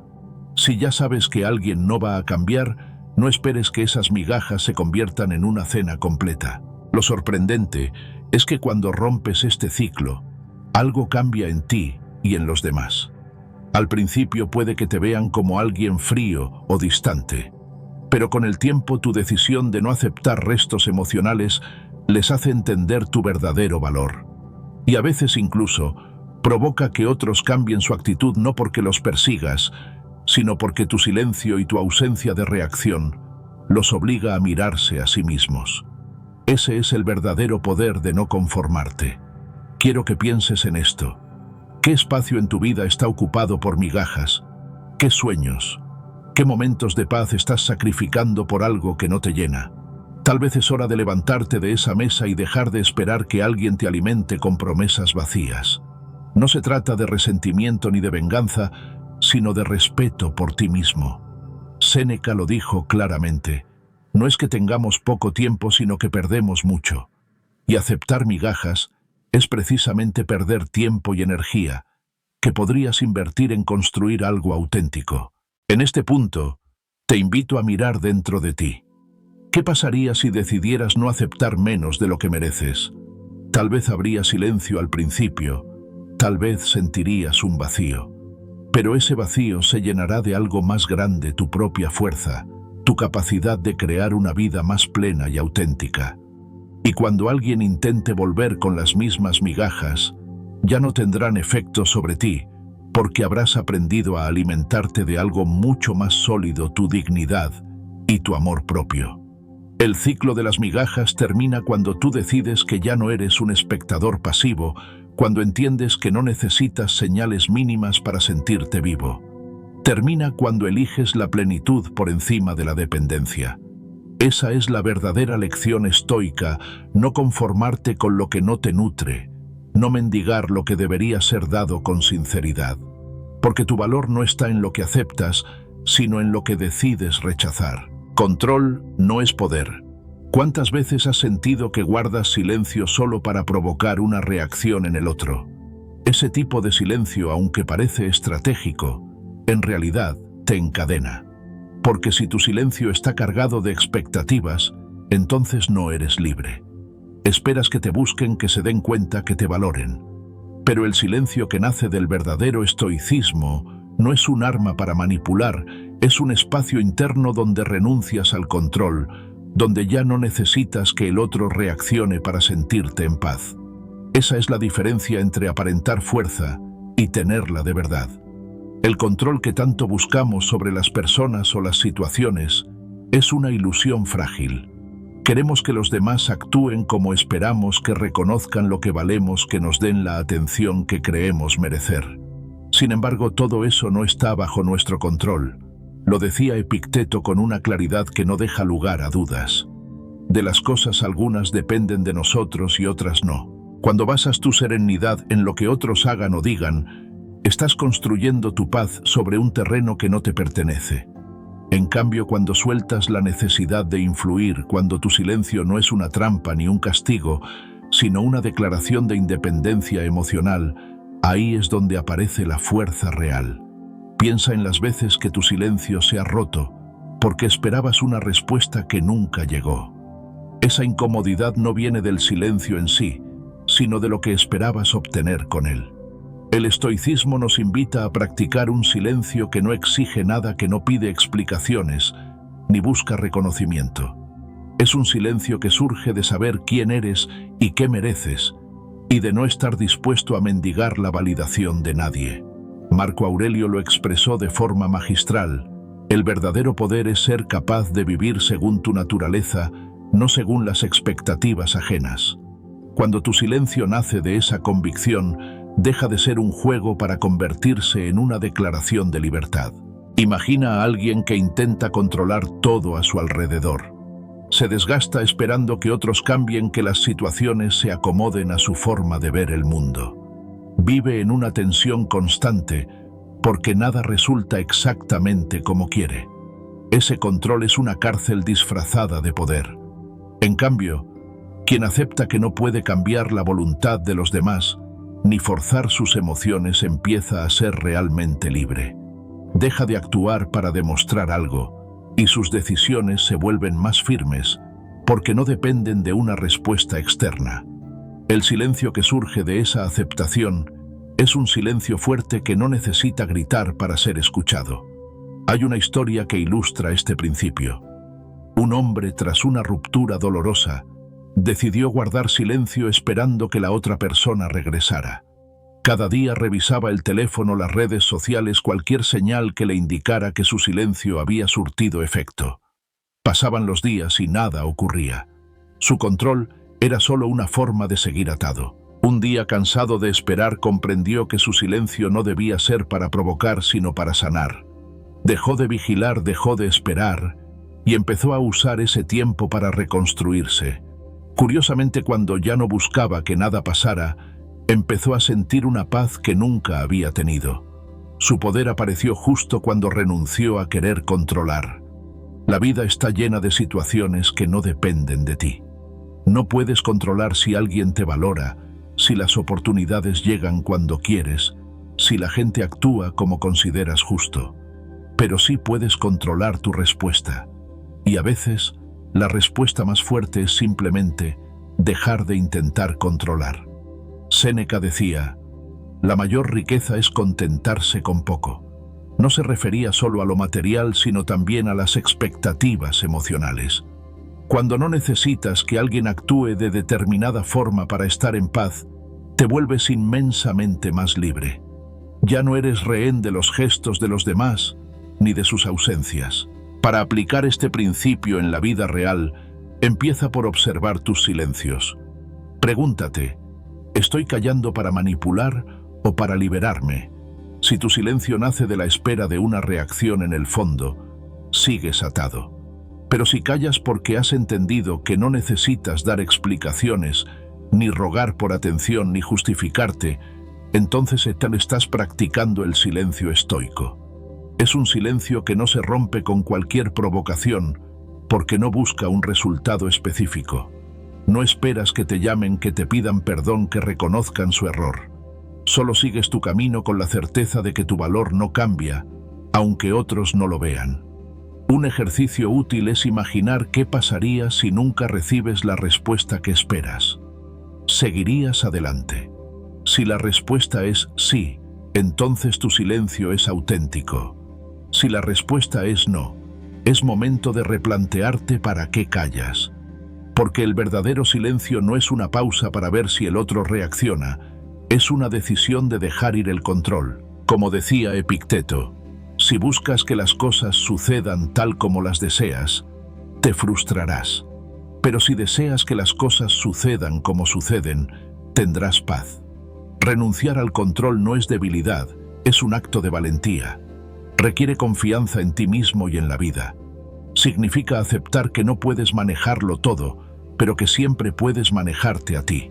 Si ya sabes que alguien no va a cambiar, no esperes que esas migajas se conviertan en una cena completa. Lo sorprendente es que cuando rompes este ciclo, algo cambia en ti y en los demás. Al principio puede que te vean como alguien frío o distante, pero con el tiempo tu decisión de no aceptar restos emocionales les hace entender tu verdadero valor. Y a veces incluso provoca que otros cambien su actitud, no porque los persigas, sino porque tu silencio y tu ausencia de reacción los obliga a mirarse a sí mismos. Ese es el verdadero poder de no conformarte. Quiero que pienses en esto. ¿Qué espacio en tu vida está ocupado por migajas? ¿Qué sueños? ¿Qué momentos de paz estás sacrificando por algo que no te llena? Tal vez es hora de levantarte de esa mesa y dejar de esperar que alguien te alimente con promesas vacías. No se trata de resentimiento ni de venganza, sino de respeto por ti mismo. Séneca lo dijo claramente. No es que tengamos poco tiempo, sino que perdemos mucho. Y aceptar migajas es precisamente perder tiempo y energía, que podrías invertir en construir algo auténtico. En este punto, te invito a mirar dentro de ti. ¿Qué pasaría si decidieras no aceptar menos de lo que mereces? Tal vez habría silencio al principio, tal vez sentirías un vacío. Pero ese vacío se llenará de algo más grande, tu propia fuerza, tu capacidad de crear una vida más plena y auténtica. Y cuando alguien intente volver con las mismas migajas, ya no tendrán efecto sobre ti, porque habrás aprendido a alimentarte de algo mucho más sólido, tu dignidad y tu amor propio. El ciclo de las migajas termina cuando tú decides que ya no eres un espectador pasivo, cuando entiendes que no necesitas señales mínimas para sentirte vivo. Termina cuando eliges la plenitud por encima de la dependencia. Esa es la verdadera lección estoica, no conformarte con lo que no te nutre, no mendigar lo que debería ser dado con sinceridad. Porque tu valor no está en lo que aceptas, sino en lo que decides rechazar. Control no es poder. ¿Cuántas veces has sentido que guardas silencio solo para provocar una reacción en el otro? Ese tipo de silencio, aunque parece estratégico, en realidad te encadena. Porque si tu silencio está cargado de expectativas, entonces no eres libre. Esperas que te busquen, que se den cuenta, que te valoren. Pero el silencio que nace del verdadero estoicismo no es un arma para manipular, es un espacio interno donde renuncias al control, donde ya no necesitas que el otro reaccione para sentirte en paz. Esa es la diferencia entre aparentar fuerza y tenerla de verdad. El control que tanto buscamos sobre las personas o las situaciones es una ilusión frágil. Queremos que los demás actúen como esperamos, que reconozcan lo que valemos, que nos den la atención que creemos merecer. Sin embargo, todo eso no está bajo nuestro control. Lo decía Epicteto con una claridad que no deja lugar a dudas. De las cosas algunas dependen de nosotros y otras no. Cuando basas tu serenidad en lo que otros hagan o digan, estás construyendo tu paz sobre un terreno que no te pertenece. En cambio, cuando sueltas la necesidad de influir, cuando tu silencio no es una trampa ni un castigo, sino una declaración de independencia emocional, ahí es donde aparece la fuerza real. Piensa en las veces que tu silencio se ha roto, porque esperabas una respuesta que nunca llegó. Esa incomodidad no viene del silencio en sí, sino de lo que esperabas obtener con él. El estoicismo nos invita a practicar un silencio que no exige nada, que no pide explicaciones, ni busca reconocimiento. Es un silencio que surge de saber quién eres y qué mereces, y de no estar dispuesto a mendigar la validación de nadie. Marco Aurelio lo expresó de forma magistral: el verdadero poder es ser capaz de vivir según tu naturaleza, no según las expectativas ajenas. Cuando tu silencio nace de esa convicción, deja de ser un juego para convertirse en una declaración de libertad. Imagina a alguien que intenta controlar todo a su alrededor. Se desgasta esperando que otros cambien, que las situaciones se acomoden a su forma de ver el mundo. Vive en una tensión constante porque nada resulta exactamente como quiere. Ese control es una cárcel disfrazada de poder. En cambio, quien acepta que no puede cambiar la voluntad de los demás, ni forzar sus emociones, empieza a ser realmente libre. Deja de actuar para demostrar algo, y sus decisiones se vuelven más firmes, porque no dependen de una respuesta externa. El silencio que surge de esa aceptación es un silencio fuerte que no necesita gritar para ser escuchado. Hay una historia que ilustra este principio. Un hombre, tras una ruptura dolorosa, decidió guardar silencio esperando que la otra persona regresara. Cada día revisaba el teléfono, las redes sociales, cualquier señal que le indicara que su silencio había surtido efecto. Pasaban los días y nada ocurría. Su control era solo una forma de seguir atado. Un día, cansado de esperar, comprendió que su silencio no debía ser para provocar, sino para sanar. Dejó de vigilar, dejó de esperar, y empezó a usar ese tiempo para reconstruirse. Curiosamente, cuando ya no buscaba que nada pasara, empezó a sentir una paz que nunca había tenido. Su poder apareció justo cuando renunció a querer controlar. La vida está llena de situaciones que no dependen de ti. No puedes controlar si alguien te valora, si las oportunidades llegan cuando quieres, si la gente actúa como consideras justo. Pero sí puedes controlar tu respuesta. Y a veces, la respuesta más fuerte es simplemente dejar de intentar controlar. Séneca decía: la mayor riqueza es contentarse con poco. No se refería solo a lo material, sino también a las expectativas emocionales. Cuando no necesitas que alguien actúe de determinada forma para estar en paz, te vuelves inmensamente más libre. Ya no eres rehén de los gestos de los demás, ni de sus ausencias. Para aplicar este principio en la vida real, empieza por observar tus silencios. Pregúntate: ¿estoy callando para manipular o para liberarme? Si tu silencio nace de la espera de una reacción, en el fondo, sigues atado. Pero si callas porque has entendido que no necesitas dar explicaciones, ni rogar por atención, ni justificarte, entonces estás practicando el silencio estoico. Es un silencio que no se rompe con cualquier provocación, porque no busca un resultado específico. No esperas que te llamen, que te pidan perdón, que reconozcan su error. Solo sigues tu camino con la certeza de que tu valor no cambia, aunque otros no lo vean. Un ejercicio útil es imaginar qué pasaría si nunca recibes la respuesta que esperas. ¿Seguirías adelante? Si la respuesta es sí, entonces tu silencio es auténtico. Si la respuesta es no, es momento de replantearte para qué callas. Porque el verdadero silencio no es una pausa para ver si el otro reacciona, es una decisión de dejar ir el control. Como decía Epicteto, si buscas que las cosas sucedan tal como las deseas, te frustrarás. Pero si deseas que las cosas sucedan como suceden, tendrás paz. Renunciar al control no es debilidad, es un acto de valentía. Requiere confianza en ti mismo y en la vida. Significa aceptar que no puedes manejarlo todo, pero que siempre puedes manejarte a ti.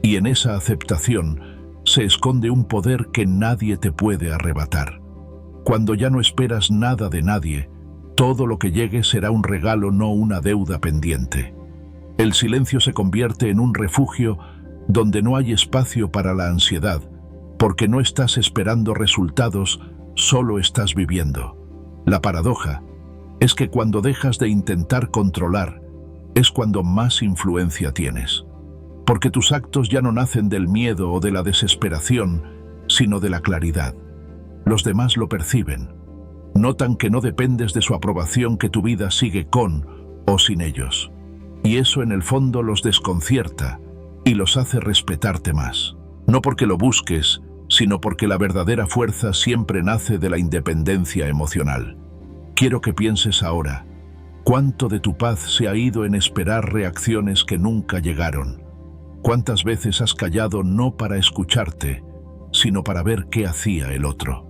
Y en esa aceptación se esconde un poder que nadie te puede arrebatar. Cuando ya no esperas nada de nadie, todo lo que llegue será un regalo, no una deuda pendiente. El silencio se convierte en un refugio donde no hay espacio para la ansiedad, porque no estás esperando resultados, solo estás viviendo. La paradoja es que cuando dejas de intentar controlar, es cuando más influencia tienes. Porque tus actos ya no nacen del miedo o de la desesperación, sino de la claridad. Los demás lo perciben. Notan que no dependes de su aprobación, que tu vida sigue con o sin ellos. Y eso en el fondo los desconcierta y los hace respetarte más. No porque lo busques, sino porque la verdadera fuerza siempre nace de la independencia emocional. Quiero que pienses ahora, ¿cuánto de tu paz se ha ido en esperar reacciones que nunca llegaron? ¿Cuántas veces has callado no para escucharte, sino para ver qué hacía el otro?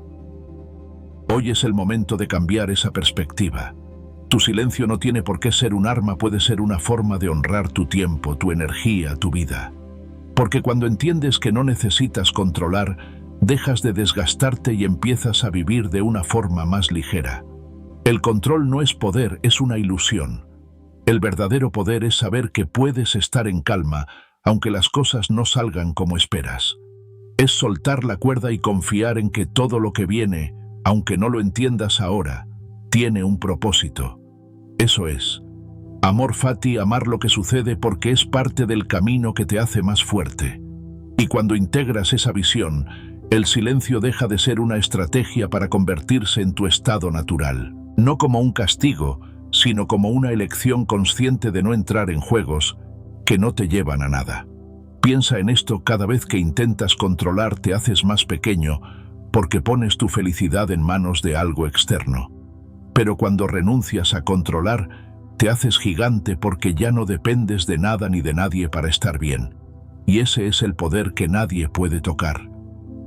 Hoy es el momento de cambiar esa perspectiva. Tu silencio no tiene por qué ser un arma, puede ser una forma de honrar tu tiempo, tu energía, tu vida. Porque cuando entiendes que no necesitas controlar, dejas de desgastarte y empiezas a vivir de una forma más ligera. El control no es poder, es una ilusión. El verdadero poder es saber que puedes estar en calma, aunque las cosas no salgan como esperas. Es soltar la cuerda y confiar en que todo lo que viene, aunque no lo entiendas ahora, tiene un propósito. Eso es amor fati, amar lo que sucede porque es parte del camino que te hace más fuerte. Y cuando integras esa visión, el silencio deja de ser una estrategia para convertirse en tu estado natural. No como un castigo, sino como una elección consciente de no entrar en juegos que no te llevan a nada. Piensa en esto: cada vez que intentas controlar te haces más pequeño porque pones tu felicidad en manos de algo externo. Pero cuando renuncias a controlar, te haces gigante porque ya no dependes de nada ni de nadie para estar bien. Y ese es el poder que nadie puede tocar.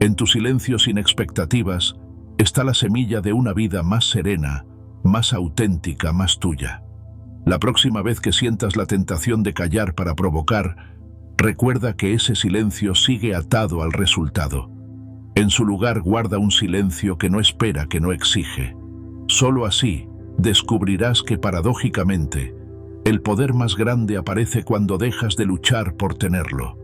En tu silencio sin expectativas está la semilla de una vida más serena, más auténtica, más tuya. La próxima vez que sientas la tentación de callar para provocar, recuerda que ese silencio sigue atado al resultado. En su lugar guarda un silencio que no espera, que no exige. Solo así descubrirás que paradójicamente el poder más grande aparece cuando dejas de luchar por tenerlo.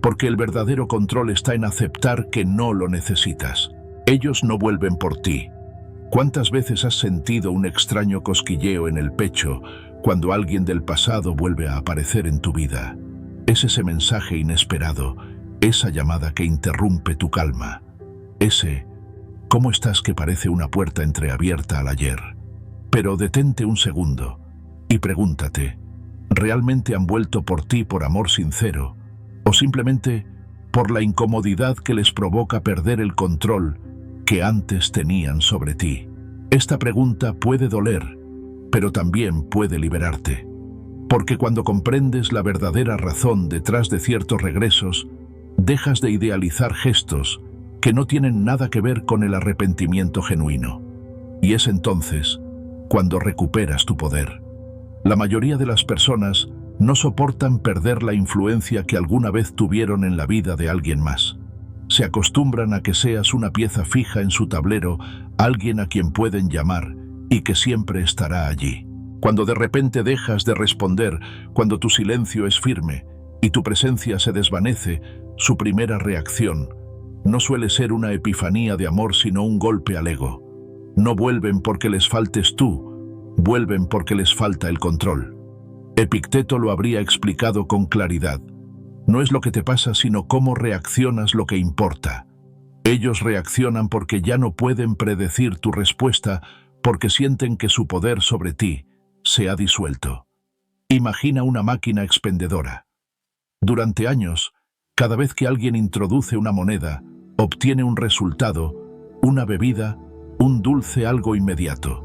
Porque el verdadero control está en aceptar que no lo necesitas. Ellos no vuelven por ti. ¿Cuántas veces has sentido un extraño cosquilleo en el pecho cuando alguien del pasado vuelve a aparecer en tu vida? Es ese mensaje inesperado, esa llamada que interrumpe tu calma. Ese ¿cómo estás? Que parece una puerta entreabierta al ayer. Pero detente un segundo y pregúntate, ¿realmente han vuelto por ti por amor sincero o simplemente por la incomodidad que les provoca perder el control que antes tenían sobre ti? Esta pregunta puede doler, pero también puede liberarte. Porque cuando comprendes la verdadera razón detrás de ciertos regresos, dejas de idealizar gestos que no tienen nada que ver con el arrepentimiento genuino. Y es entonces cuando recuperas tu poder. La mayoría de las personas no soportan perder la influencia que alguna vez tuvieron en la vida de alguien más. Se acostumbran a que seas una pieza fija en su tablero, alguien a quien pueden llamar y que siempre estará allí. Cuando de repente dejas de responder, cuando tu silencio es firme y tu presencia se desvanece, su primera reacción no suele ser una epifanía de amor, sino un golpe al ego. No vuelven porque les faltes tú, vuelven porque les falta el control. Epicteto lo habría explicado con claridad. No es lo que te pasa, sino cómo reaccionas lo que importa. Ellos reaccionan porque ya no pueden predecir tu respuesta, porque sienten que su poder sobre ti se ha disuelto. Imagina una máquina expendedora. Durante años, cada vez que alguien introduce una moneda, obtiene un resultado, una bebida, un dulce, algo inmediato.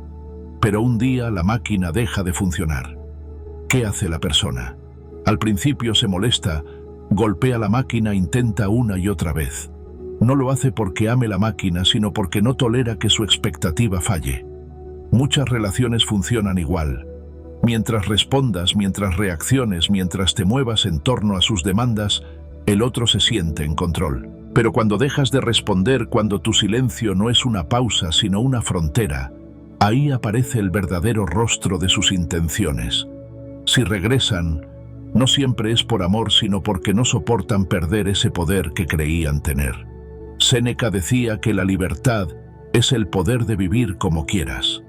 Pero un día la máquina deja de funcionar. ¿Qué hace la persona? Al principio se molesta, golpea la máquina, intenta una y otra vez. No lo hace porque ame la máquina, sino porque no tolera que su expectativa falle. Muchas relaciones funcionan igual. Mientras respondas, mientras reacciones, mientras te muevas en torno a sus demandas, el otro se siente en control. Pero cuando dejas de responder, cuando tu silencio no es una pausa sino una frontera, ahí aparece el verdadero rostro de sus intenciones. Si regresan, no siempre es por amor, sino porque no soportan perder ese poder que creían tener. Séneca decía que la libertad es el poder de vivir como quieras.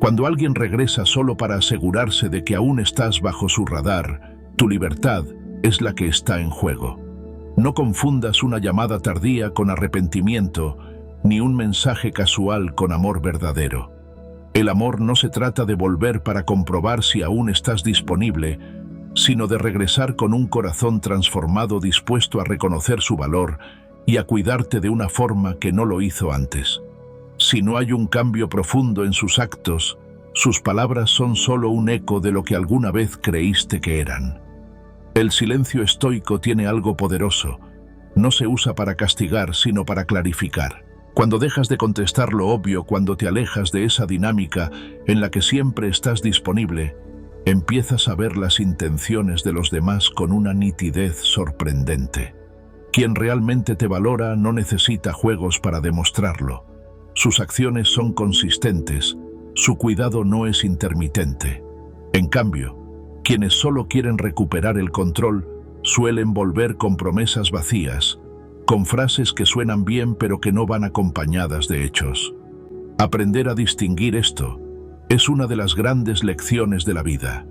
Cuando alguien regresa solo para asegurarse de que aún estás bajo su radar, tu libertad es la que está en juego. No confundas una llamada tardía con arrepentimiento, ni un mensaje casual con amor verdadero. El amor no se trata de volver para comprobar si aún estás disponible, sino de regresar con un corazón transformado, dispuesto a reconocer su valor y a cuidarte de una forma que no lo hizo antes. Si no hay un cambio profundo en sus actos, sus palabras son solo un eco de lo que alguna vez creíste que eran. El silencio estoico tiene algo poderoso. No se usa para castigar, sino para clarificar. Cuando dejas de contestar lo obvio, cuando te alejas de esa dinámica en la que siempre estás disponible, empiezas a ver las intenciones de los demás con una nitidez sorprendente. Quien realmente te valora no necesita juegos para demostrarlo. Sus acciones son consistentes, su cuidado no es intermitente. En cambio, quienes solo quieren recuperar el control suelen volver con promesas vacías, con frases que suenan bien pero que no van acompañadas de hechos. Aprender a distinguir esto es una de las grandes lecciones de la vida.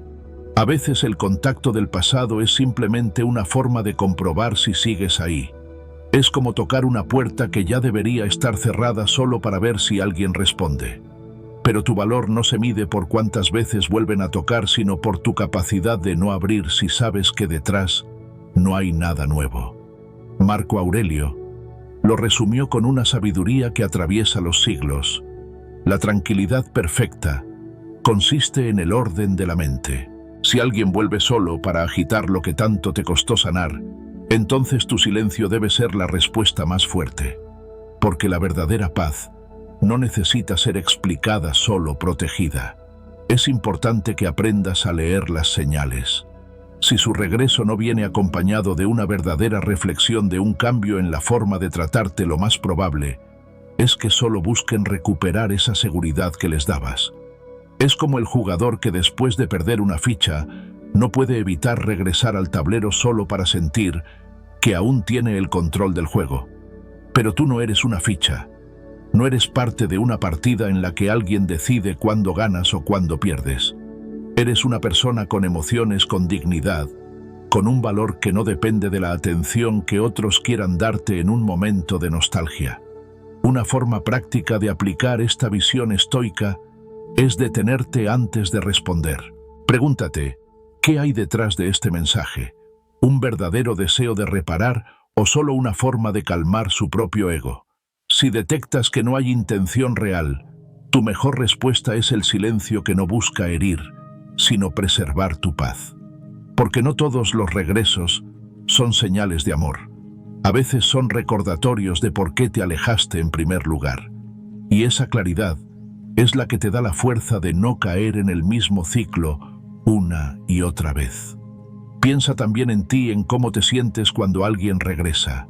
A veces el contacto del pasado es simplemente una forma de comprobar si sigues ahí. Es como tocar una puerta que ya debería estar cerrada solo para ver si alguien responde. Pero tu valor no se mide por cuántas veces vuelven a tocar, sino por tu capacidad de no abrir si sabes que detrás no hay nada nuevo. Marco Aurelio lo resumió con una sabiduría que atraviesa los siglos. La tranquilidad perfecta consiste en el orden de la mente. Si alguien vuelve solo para agitar lo que tanto te costó sanar, entonces tu silencio debe ser la respuesta más fuerte. Porque la verdadera paz no necesita ser explicada, solo protegida. Es importante que aprendas a leer las señales. Si su regreso no viene acompañado de una verdadera reflexión, de un cambio en la forma de tratarte, lo más probable es que solo busquen recuperar esa seguridad que les dabas. Es como el jugador que después de perder una ficha no puede evitar regresar al tablero solo para sentir que aún tiene el control del juego. Pero tú no eres una ficha. No eres parte de una partida en la que alguien decide cuándo ganas o cuándo pierdes. Eres una persona con emociones, con dignidad, con un valor que no depende de la atención que otros quieran darte en un momento de nostalgia. Una forma práctica de aplicar esta visión estoica es detenerte antes de responder. Pregúntate, ¿qué hay detrás de este mensaje? ¿Un verdadero deseo de reparar o solo una forma de calmar su propio ego? Si detectas que no hay intención real, tu mejor respuesta es el silencio, que no busca herir, sino preservar tu paz. Porque no todos los regresos son señales de amor. A veces son recordatorios de por qué te alejaste en primer lugar. Y esa claridad es la que te da la fuerza de no caer en el mismo ciclo una y otra vez. Piensa también en ti, en cómo te sientes cuando alguien regresa.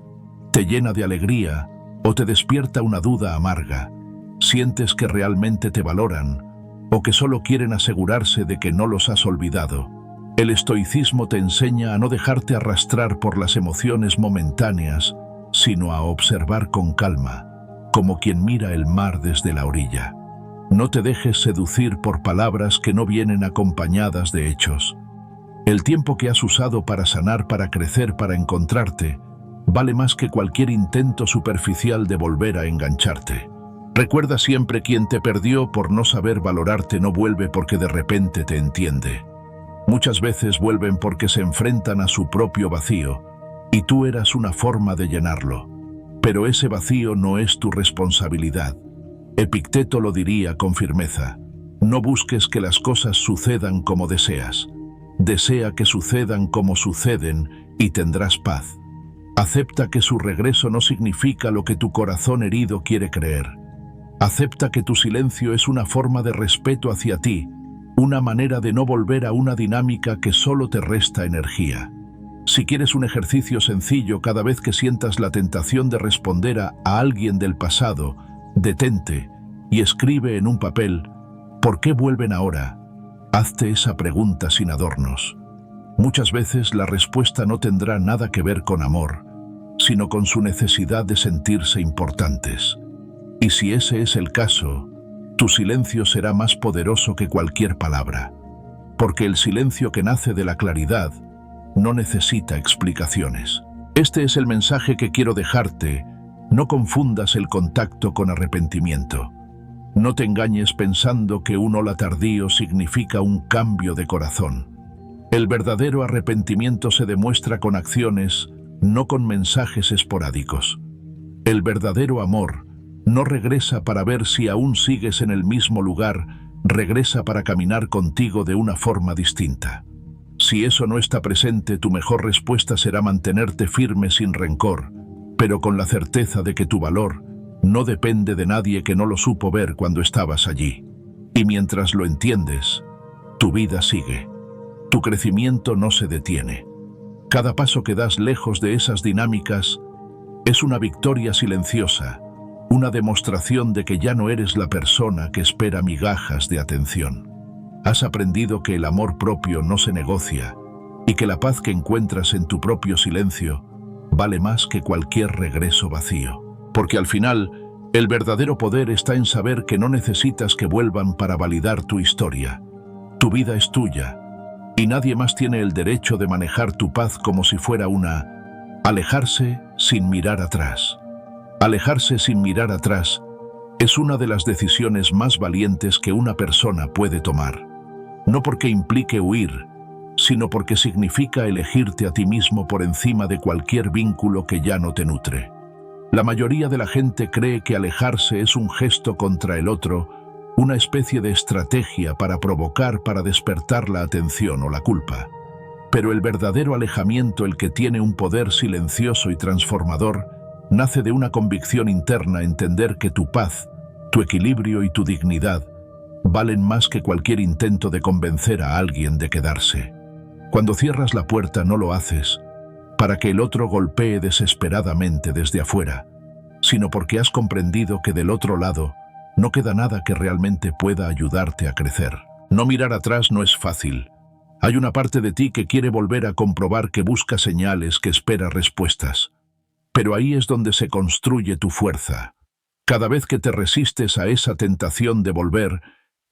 ¿Te llena de alegría o te despierta una duda amarga? ¿Sientes que realmente te valoran o que solo quieren asegurarse de que no los has olvidado? El estoicismo te enseña a no dejarte arrastrar por las emociones momentáneas, sino a observar con calma, como quien mira el mar desde la orilla. No te dejes seducir por palabras que no vienen acompañadas de hechos. El tiempo que has usado para sanar, para crecer, para encontrarte, vale más que cualquier intento superficial de volver a engancharte. Recuerda siempre, quien te perdió por no saber valorarte no vuelve porque de repente te entiende. Muchas veces vuelven porque se enfrentan a su propio vacío, y tú eras una forma de llenarlo. Pero ese vacío no es tu responsabilidad. Epicteto lo diría con firmeza: no busques que las cosas sucedan como deseas. Desea que sucedan como suceden y tendrás paz. Acepta que su regreso no significa lo que tu corazón herido quiere creer. Acepta que tu silencio es una forma de respeto hacia ti, una manera de no volver a una dinámica que solo te resta energía. Si quieres un ejercicio sencillo, cada vez que sientas la tentación de responder a alguien del pasado, detente y escribe en un papel: ¿por qué vuelven ahora? Hazte esa pregunta sin adornos. Muchas veces la respuesta no tendrá nada que ver con amor, sino con su necesidad de sentirse importantes. Y si ese es el caso, tu silencio será más poderoso que cualquier palabra, porque el silencio que nace de la claridad no necesita explicaciones. Este es el mensaje que quiero dejarte: no confundas el contacto con arrepentimiento. No te engañes pensando que un hola tardío significa un cambio de corazón. El verdadero arrepentimiento se demuestra con acciones, no con mensajes esporádicos. El verdadero amor no regresa para ver si aún sigues en el mismo lugar, regresa para caminar contigo de una forma distinta. Si eso no está presente, tu mejor respuesta será mantenerte firme sin rencor, pero con la certeza de que tu valor no depende de nadie que no lo supo ver cuando estabas allí. Y mientras lo entiendes, tu vida sigue. Tu crecimiento no se detiene. Cada paso que das lejos de esas dinámicas es una victoria silenciosa, una demostración de que ya no eres la persona que espera migajas de atención. Has aprendido que el amor propio no se negocia y que la paz que encuentras en tu propio silencio vale más que cualquier regreso vacío. Porque al final, el verdadero poder está en saber que no necesitas que vuelvan para validar tu historia. Tu vida es tuya, y nadie más tiene el derecho de manejar tu paz como si fuera una. Alejarse sin mirar atrás. Alejarse sin mirar atrás es una de las decisiones más valientes que una persona puede tomar. No porque implique huir, sino porque significa elegirte a ti mismo por encima de cualquier vínculo que ya no te nutre. La mayoría de la gente cree que alejarse es un gesto contra el otro, una especie de estrategia para provocar, para despertar la atención o la culpa. Pero el verdadero alejamiento, el que tiene un poder silencioso y transformador, nace de una convicción interna: entender que tu paz, tu equilibrio y tu dignidad valen más que cualquier intento de convencer a alguien de quedarse. Cuando cierras la puerta, no lo haces para que el otro golpee desesperadamente desde afuera, sino porque has comprendido que del otro lado no queda nada que realmente pueda ayudarte a crecer. No mirar atrás no es fácil. Hay una parte de ti que quiere volver a comprobar, que busca señales, que espera respuestas. Pero ahí es donde se construye tu fuerza. Cada vez que te resistes a esa tentación de volver,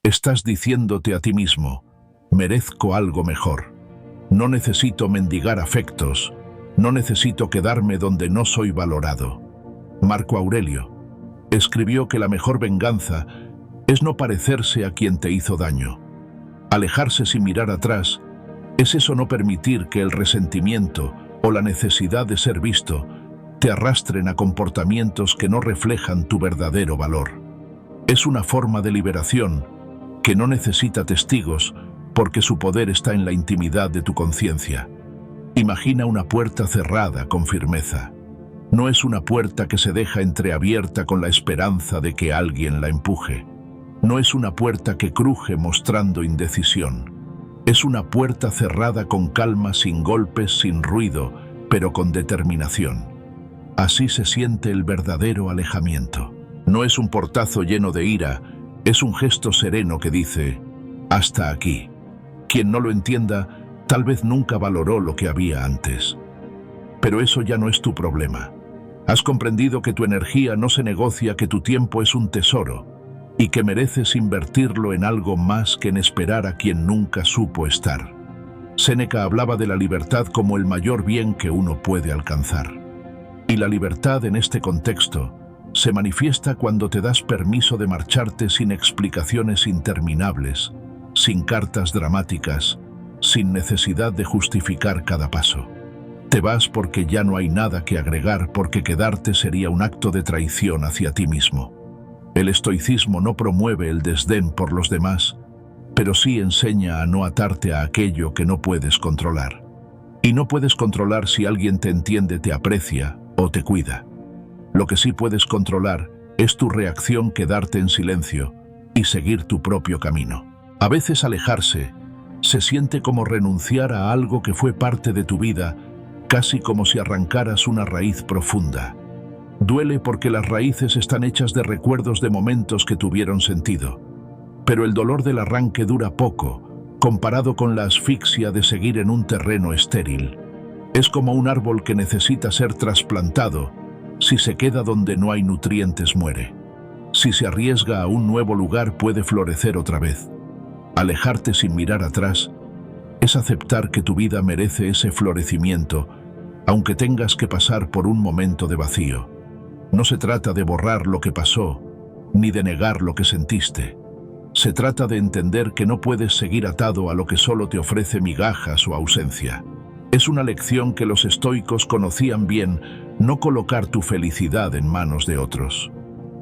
estás diciéndote a ti mismo: merezco algo mejor. No necesito mendigar afectos. No necesito quedarme donde no soy valorado. Marco Aurelio escribió que la mejor venganza es no parecerse a quien te hizo daño. Alejarse sin mirar atrás es eso, no permitir que el resentimiento o la necesidad de ser visto te arrastren a comportamientos que no reflejan tu verdadero valor. Es una forma de liberación que no necesita testigos, porque su poder está en la intimidad de tu conciencia. Imagina una puerta cerrada con firmeza. No es una puerta que se deja entreabierta con la esperanza de que alguien la empuje. No es una puerta que cruje mostrando indecisión. Es una puerta cerrada con calma, sin golpes, sin ruido, pero con determinación. Así se siente el verdadero alejamiento. No es un portazo lleno de ira, es un gesto sereno que dice: hasta aquí. Quien no lo entienda, tal vez nunca valoró lo que había antes. Pero eso ya no es tu problema. Has comprendido que tu energía no se negocia, que tu tiempo es un tesoro y que mereces invertirlo en algo más que en esperar a quien nunca supo estar. Séneca hablaba de la libertad como el mayor bien que uno puede alcanzar. Y la libertad en este contexto se manifiesta cuando te das permiso de marcharte sin explicaciones interminables, sin cartas dramáticas, sin necesidad de justificar cada paso. Te vas porque ya no hay nada que agregar, porque quedarte sería un acto de traición hacia ti mismo. El estoicismo no promueve el desdén por los demás, pero sí enseña a no atarte a aquello que no puedes controlar. Y no puedes controlar si alguien te entiende, te aprecia o te cuida. Lo que sí puedes controlar es tu reacción, quedarte en silencio y seguir tu propio camino. A veces alejarse se siente como renunciar a algo que fue parte de tu vida casi como si arrancaras una raíz profunda. Duele porque las raíces están hechas de recuerdos de momentos que tuvieron sentido. Pero el dolor del arranque dura poco, comparado con la asfixia de seguir en un terreno estéril. Es como un árbol que necesita ser trasplantado. Si se queda donde no hay nutrientes, muere. Si se arriesga a un nuevo lugar, puede florecer otra vez. Alejarte sin mirar atrás es aceptar que tu vida merece ese florecimiento, aunque tengas que pasar por un momento de vacío. No se trata de borrar lo que pasó, ni de negar lo que sentiste. Se trata de entender que no puedes seguir atado a lo que solo te ofrece migajas o ausencia. Es una lección que los estoicos conocían bien, no colocar tu felicidad en manos de otros.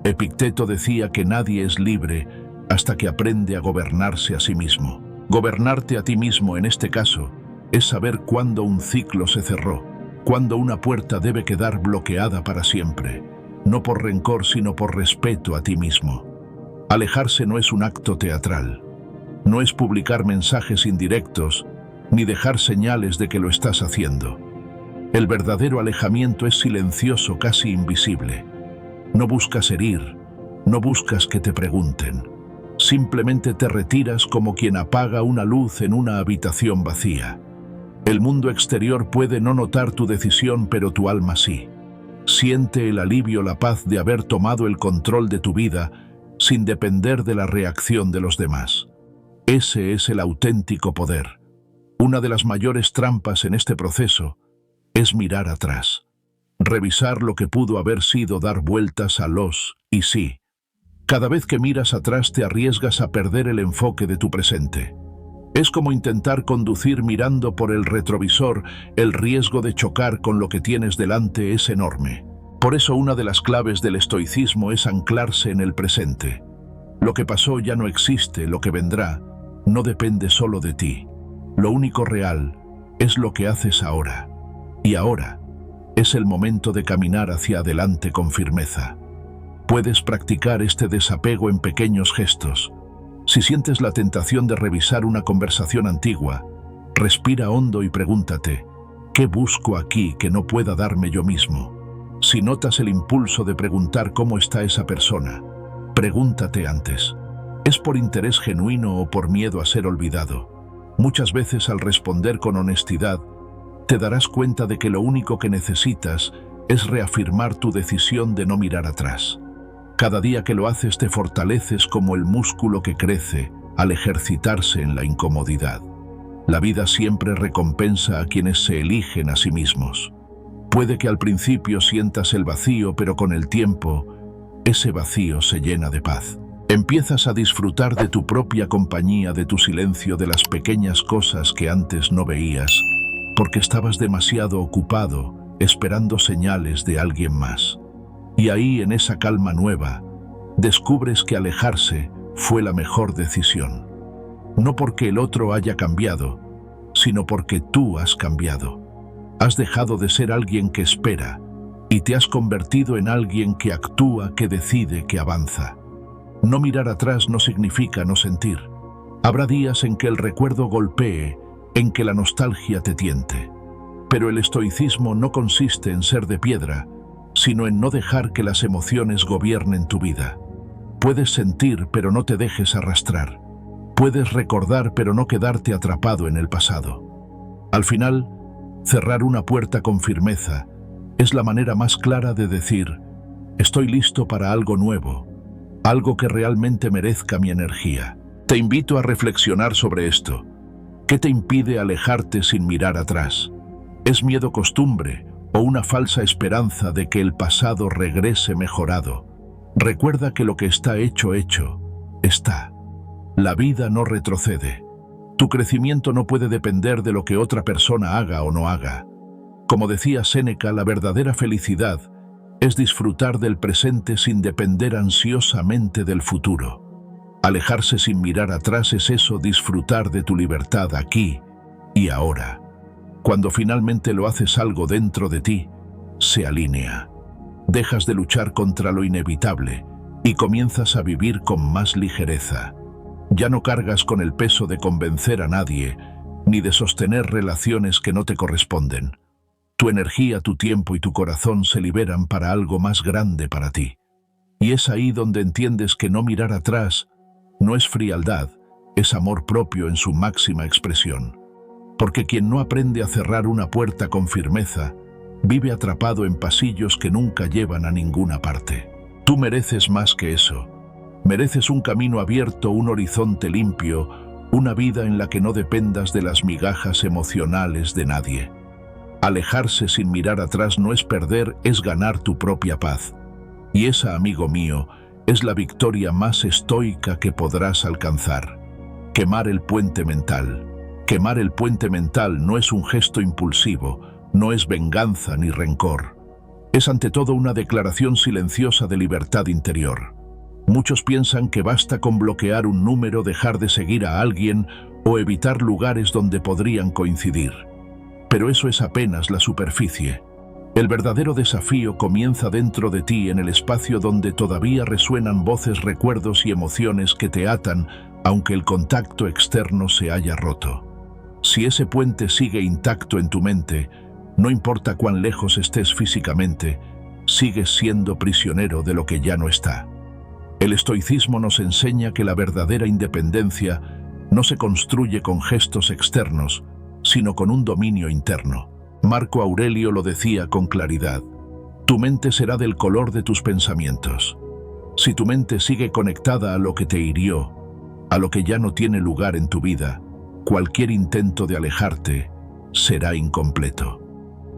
Epicteto decía que nadie es libre hasta que aprende a gobernarse a sí mismo. Gobernarte a ti mismo, en este caso, es saber cuándo un ciclo se cerró, cuándo una puerta debe quedar bloqueada para siempre, no por rencor sino por respeto a ti mismo. Alejarse no es un acto teatral, no es publicar mensajes indirectos, ni dejar señales de que lo estás haciendo. El verdadero alejamiento es silencioso, casi invisible. No buscas herir, no buscas que te pregunten. Simplemente te retiras como quien apaga una luz en una habitación vacía. El mundo exterior puede no notar tu decisión, pero tu alma sí. Siente el alivio, la paz de haber tomado el control de tu vida sin depender de la reacción de los demás. Ese es el auténtico poder. Una de las mayores trampas en este proceso es mirar atrás. Revisar lo que pudo haber sido, dar vueltas a los y sí. Cada vez que miras atrás te arriesgas a perder el enfoque de tu presente. Es como intentar conducir mirando por el retrovisor. El riesgo de chocar con lo que tienes delante es enorme. Por eso una de las claves del estoicismo es anclarse en el presente. Lo que pasó ya no existe, lo que vendrá no depende solo de ti. Lo único real es lo que haces ahora. Y ahora es el momento de caminar hacia adelante con firmeza. Puedes practicar este desapego en pequeños gestos. Si sientes la tentación de revisar una conversación antigua, respira hondo y pregúntate, ¿qué busco aquí que no pueda darme yo mismo? Si notas el impulso de preguntar cómo está esa persona, pregúntate antes, ¿es por interés genuino o por miedo a ser olvidado? Muchas veces al responder con honestidad, te darás cuenta de que lo único que necesitas es reafirmar tu decisión de no mirar atrás. Cada día que lo haces te fortaleces como el músculo que crece al ejercitarse en la incomodidad. La vida siempre recompensa a quienes se eligen a sí mismos. Puede que al principio sientas el vacío, pero con el tiempo, ese vacío se llena de paz. Empiezas a disfrutar de tu propia compañía, de tu silencio, de las pequeñas cosas que antes no veías, porque estabas demasiado ocupado, esperando señales de alguien más. Y ahí, en esa calma nueva, descubres que alejarse fue la mejor decisión. No porque el otro haya cambiado, sino porque tú has cambiado. Has dejado de ser alguien que espera y te has convertido en alguien que actúa, que decide, que avanza. No mirar atrás no significa no sentir. Habrá días en que el recuerdo golpee, en que la nostalgia te tiente. Pero el estoicismo no consiste en ser de piedra, sino en no dejar que las emociones gobiernen tu vida. Puedes sentir, pero no te dejes arrastrar. Puedes recordar, pero no quedarte atrapado en el pasado. Al final, cerrar una puerta con firmeza es la manera más clara de decir, estoy listo para algo nuevo, algo que realmente merezca mi energía. Te invito a reflexionar sobre esto. ¿Qué te impide alejarte sin mirar atrás? ¿Es miedo, costumbre o una falsa esperanza de que el pasado regrese mejorado? Recuerda que lo que está hecho, está. La vida no retrocede. Tu crecimiento no puede depender de lo que otra persona haga o no haga. Como decía Séneca, la verdadera felicidad es disfrutar del presente sin depender ansiosamente del futuro. Alejarse sin mirar atrás es eso, disfrutar de tu libertad aquí y ahora. Cuando finalmente lo haces, algo dentro de ti se alinea. Dejas de luchar contra lo inevitable y comienzas a vivir con más ligereza. Ya no cargas con el peso de convencer a nadie, ni de sostener relaciones que no te corresponden. Tu energía, tu tiempo y tu corazón se liberan para algo más grande para ti. Y es ahí donde entiendes que no mirar atrás no es frialdad, es amor propio en su máxima expresión. Porque quien no aprende a cerrar una puerta con firmeza, vive atrapado en pasillos que nunca llevan a ninguna parte. Tú mereces más que eso. Mereces un camino abierto, un horizonte limpio, una vida en la que no dependas de las migajas emocionales de nadie. Alejarse sin mirar atrás no es perder, es ganar tu propia paz. Y esa, amigo mío, es la victoria más estoica que podrás alcanzar. Quemar el puente mental. Quemar el puente mental no es un gesto impulsivo, no es venganza ni rencor. Es ante todo una declaración silenciosa de libertad interior. Muchos piensan que basta con bloquear un número, dejar de seguir a alguien o evitar lugares donde podrían coincidir. Pero eso es apenas la superficie. El verdadero desafío comienza dentro de ti, en el espacio donde todavía resuenan voces, recuerdos y emociones que te atan, aunque el contacto externo se haya roto. Si ese puente sigue intacto en tu mente, no importa cuán lejos estés físicamente, sigues siendo prisionero de lo que ya no está. El estoicismo nos enseña que la verdadera independencia no se construye con gestos externos, sino con un dominio interno. Marco Aurelio lo decía con claridad: tu mente será del color de tus pensamientos. Si tu mente sigue conectada a lo que te hirió, a lo que ya no tiene lugar en tu vida, cualquier intento de alejarte será incompleto.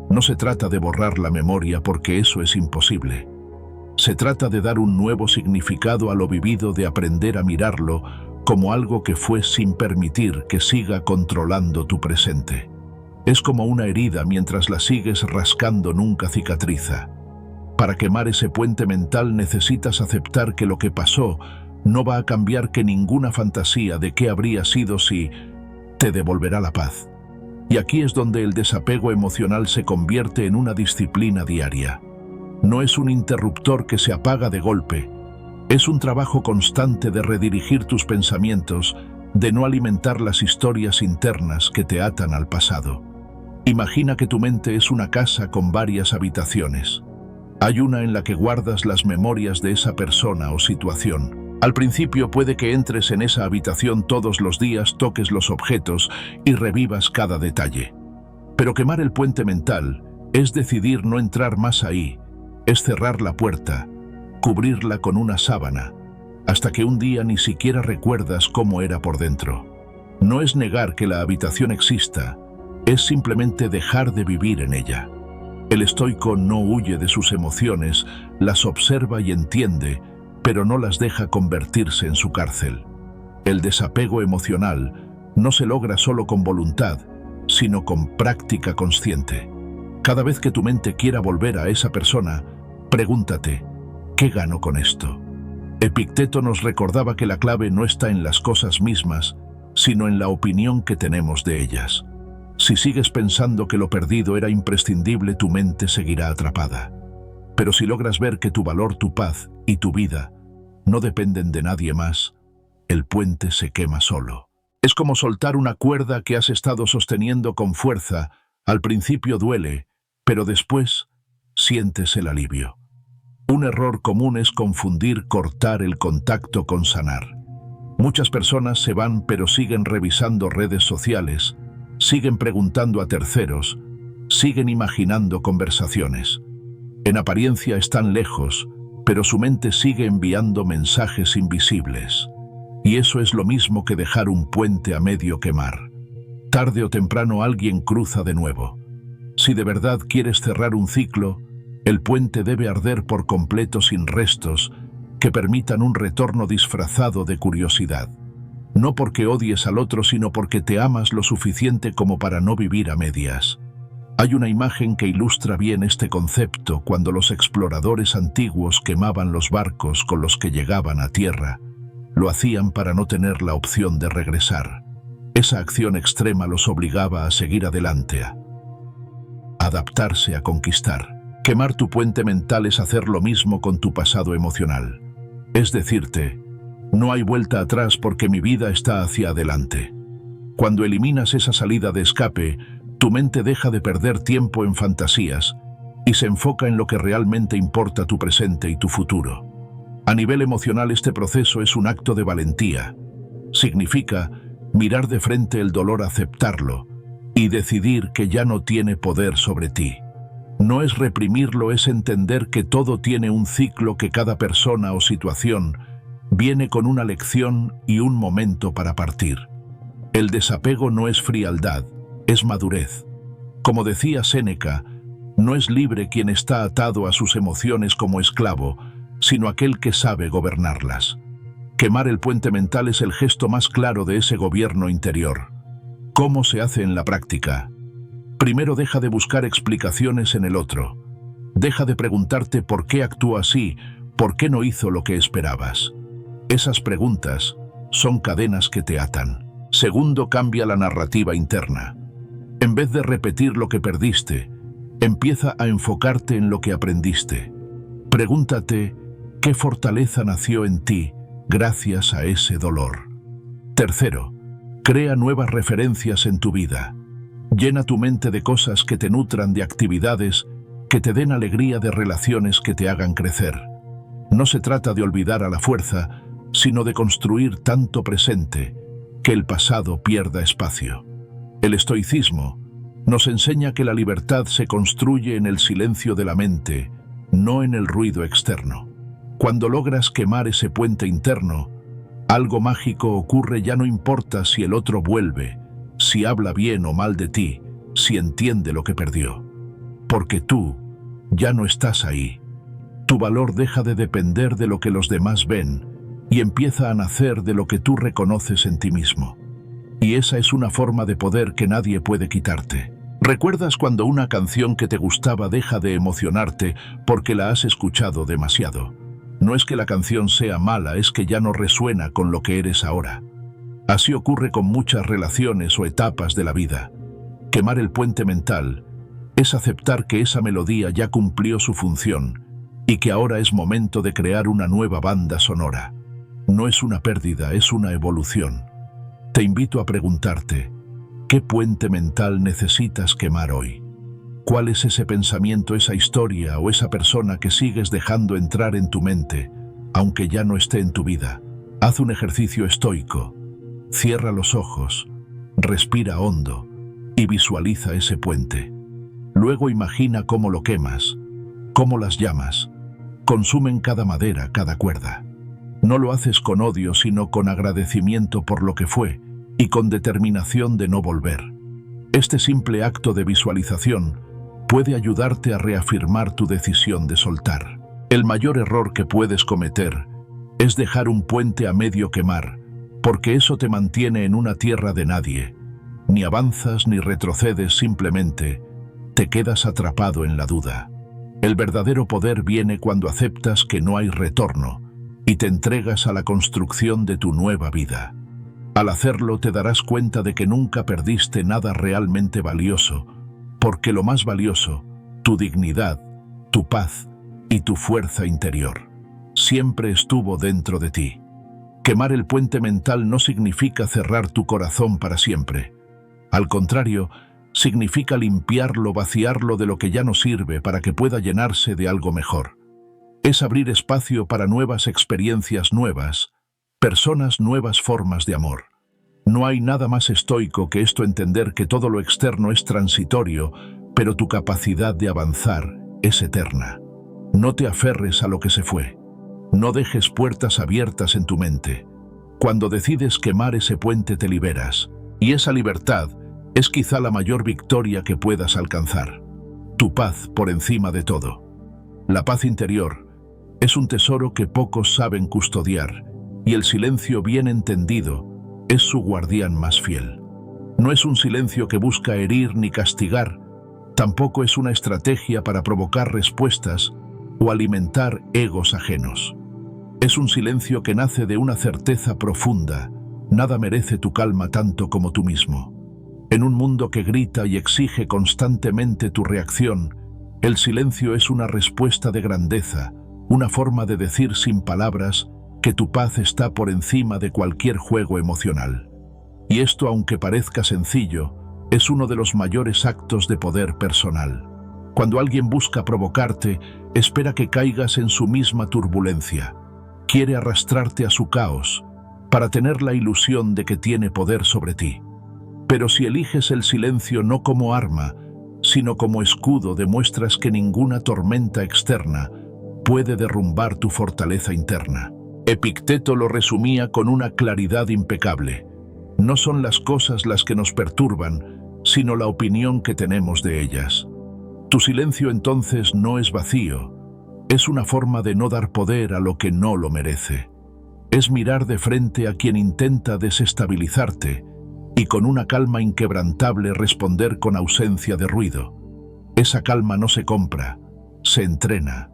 No se trata de borrar la memoria, porque eso es imposible. Se trata de dar un nuevo significado a lo vivido, de aprender a mirarlo como algo que fue sin permitir que siga controlando tu presente. Es como una herida, mientras la sigues rascando nunca cicatriza. Para quemar ese puente mental necesitas aceptar que lo que pasó no va a cambiar, que ninguna fantasía de qué habría sido si te devolverá la paz. Y aquí es donde el desapego emocional se convierte en una disciplina diaria. No es un interruptor que se apaga de golpe. Es un trabajo constante de redirigir tus pensamientos, de no alimentar las historias internas que te atan al pasado. Imagina que tu mente es una casa con varias habitaciones. Hay una en la que guardas las memorias de esa persona o situación. Al principio puede que entres en esa habitación todos los días, toques los objetos y revivas cada detalle. Pero quemar el puente mental es decidir no entrar más ahí, es cerrar la puerta, cubrirla con una sábana, hasta que un día ni siquiera recuerdas cómo era por dentro. No es negar que la habitación exista, es simplemente dejar de vivir en ella. El estoico no huye de sus emociones, las observa y entiende, pero no las deja convertirse en su cárcel. El desapego emocional no se logra solo con voluntad, sino con práctica consciente. Cada vez que tu mente quiera volver a esa persona, pregúntate: ¿qué gano con esto? Epicteto nos recordaba que la clave no está en las cosas mismas, sino en la opinión que tenemos de ellas. Si sigues pensando que lo perdido era imprescindible, tu mente seguirá atrapada. Pero si logras ver que tu valor, tu paz y tu vida no dependen de nadie más, el puente se quema solo. Es como soltar una cuerda que has estado sosteniendo con fuerza. Al principio duele, pero después sientes el alivio. Un error común es confundir cortar el contacto con sanar. Muchas personas se van, pero siguen revisando redes sociales, siguen preguntando a terceros, siguen imaginando conversaciones. En apariencia están lejos, pero su mente sigue enviando mensajes invisibles. Y eso es lo mismo que dejar un puente a medio quemar. Tarde o temprano alguien cruza de nuevo. Si de verdad quieres cerrar un ciclo, el puente debe arder por completo, sin restos que permitan un retorno disfrazado de curiosidad. No porque odies al otro, sino porque te amas lo suficiente como para no vivir a medias. Hay una imagen que ilustra bien este concepto: cuando los exploradores antiguos quemaban los barcos con los que llegaban a tierra, lo hacían para no tener la opción de regresar. Esa acción extrema los obligaba a seguir adelante, a adaptarse, a conquistar. Quemar tu puente mental es hacer lo mismo con tu pasado emocional. Es decirte: no hay vuelta atrás porque mi vida está hacia adelante. Cuando eliminas esa salida de escape, Tu mente deja de perder tiempo en fantasías y se enfoca en lo que realmente importa: tu presente y tu futuro. A nivel emocional, este proceso es un acto de valentía. Significa mirar de frente el dolor, aceptarlo y decidir que ya no tiene poder sobre ti. No es reprimirlo, es entender que todo tiene un ciclo, que cada persona o situación viene con una lección y un momento para partir. El desapego no es frialdad, es madurez. Como decía Séneca, no es libre quien está atado a sus emociones como esclavo, sino aquel que sabe gobernarlas. Quemar el puente mental es el gesto más claro de ese gobierno interior. ¿Cómo se hace en la práctica? Primero, deja de buscar explicaciones en el otro. Deja de preguntarte por qué actúa así, por qué no hizo lo que esperabas. Esas preguntas son cadenas que te atan. Segundo, cambia la narrativa interna. En vez de repetir lo que perdiste, empieza a enfocarte en lo que aprendiste. Pregúntate, ¿qué fortaleza nació en ti gracias a ese dolor? Tercero, crea nuevas referencias en tu vida. Llena tu mente de cosas que te nutran, de actividades que te den alegría, de relaciones que te hagan crecer. No se trata de olvidar a la fuerza, sino de construir tanto presente que el pasado pierda espacio. El estoicismo nos enseña que la libertad se construye en el silencio de la mente, no en el ruido externo. Cuando logras quemar ese puente interno, algo mágico ocurre. Ya no importa si el otro vuelve, si habla bien o mal de ti, si entiende lo que perdió. Porque tú ya no estás ahí. Tu valor deja de depender de lo que los demás ven y empieza a nacer de lo que tú reconoces en ti mismo. Y esa es una forma de poder que nadie puede quitarte. ¿Recuerdas cuando una canción que te gustaba deja de emocionarte porque la has escuchado demasiado? No es que la canción sea mala, es que ya no resuena con lo que eres ahora. Así ocurre con muchas relaciones o etapas de la vida. Quemar el puente mental es aceptar que esa melodía ya cumplió su función y que ahora es momento de crear una nueva banda sonora. No es una pérdida, es una evolución. Te invito a preguntarte, ¿qué puente mental necesitas quemar hoy? ¿Cuál es ese pensamiento, esa historia o esa persona que sigues dejando entrar en tu mente, aunque ya no esté en tu vida? Haz un ejercicio estoico. Cierra los ojos, respira hondo y visualiza ese puente. Luego imagina cómo lo quemas, cómo las llamas consumen cada madera, cada cuerda. No lo haces con odio, sino con agradecimiento por lo que fue y con determinación de no volver. Este simple acto de visualización puede ayudarte a reafirmar tu decisión de soltar. El mayor error que puedes cometer es dejar un puente a medio quemar, porque eso te mantiene en una tierra de nadie. Ni avanzas ni retrocedes, simplemente te quedas atrapado en la duda. El verdadero poder viene cuando aceptas que no hay retorno y te entregas a la construcción de tu nueva vida. Al hacerlo te darás cuenta de que nunca perdiste nada realmente valioso, porque lo más valioso, tu dignidad, tu paz y tu fuerza interior, siempre estuvo dentro de ti. Quemar el puente mental no significa cerrar tu corazón para siempre. Al contrario, significa limpiarlo, vaciarlo de lo que ya no sirve para que pueda llenarse de algo mejor. Es abrir espacio para nuevas experiencias, nuevas personas, nuevas formas de amor. No hay nada más estoico que esto: entender que todo lo externo es transitorio, pero tu capacidad de avanzar es eterna. No te aferres a lo que se fue. No dejes puertas abiertas en tu mente. Cuando decides quemar ese puente te liberas, y esa libertad es quizá la mayor victoria que puedas alcanzar. Tu paz por encima de todo. La paz interior es un tesoro que pocos saben custodiar, y el silencio bien entendido es su guardián más fiel. No es un silencio que busca herir ni castigar, tampoco es una estrategia para provocar respuestas o alimentar egos ajenos. Es un silencio que nace de una certeza profunda: nada merece tu calma tanto como tú mismo. En un mundo que grita y exige constantemente tu reacción, el silencio es una respuesta de grandeza, una forma de decir sin palabras que tu paz está por encima de cualquier juego emocional. Y esto, aunque parezca sencillo, es uno de los mayores actos de poder personal. Cuando alguien busca provocarte, espera que caigas en su misma turbulencia. Quiere arrastrarte a su caos, para tener la ilusión de que tiene poder sobre ti. Pero si eliges el silencio no como arma, sino como escudo, demuestras que ninguna tormenta externa puede derrumbar tu fortaleza interna. Epicteto lo resumía con una claridad impecable. No son las cosas las que nos perturban, sino la opinión que tenemos de ellas. Tu silencio entonces no es vacío, es una forma de no dar poder a lo que no lo merece. Es mirar de frente a quien intenta desestabilizarte y con una calma inquebrantable responder con ausencia de ruido. Esa calma no se compra, se entrena,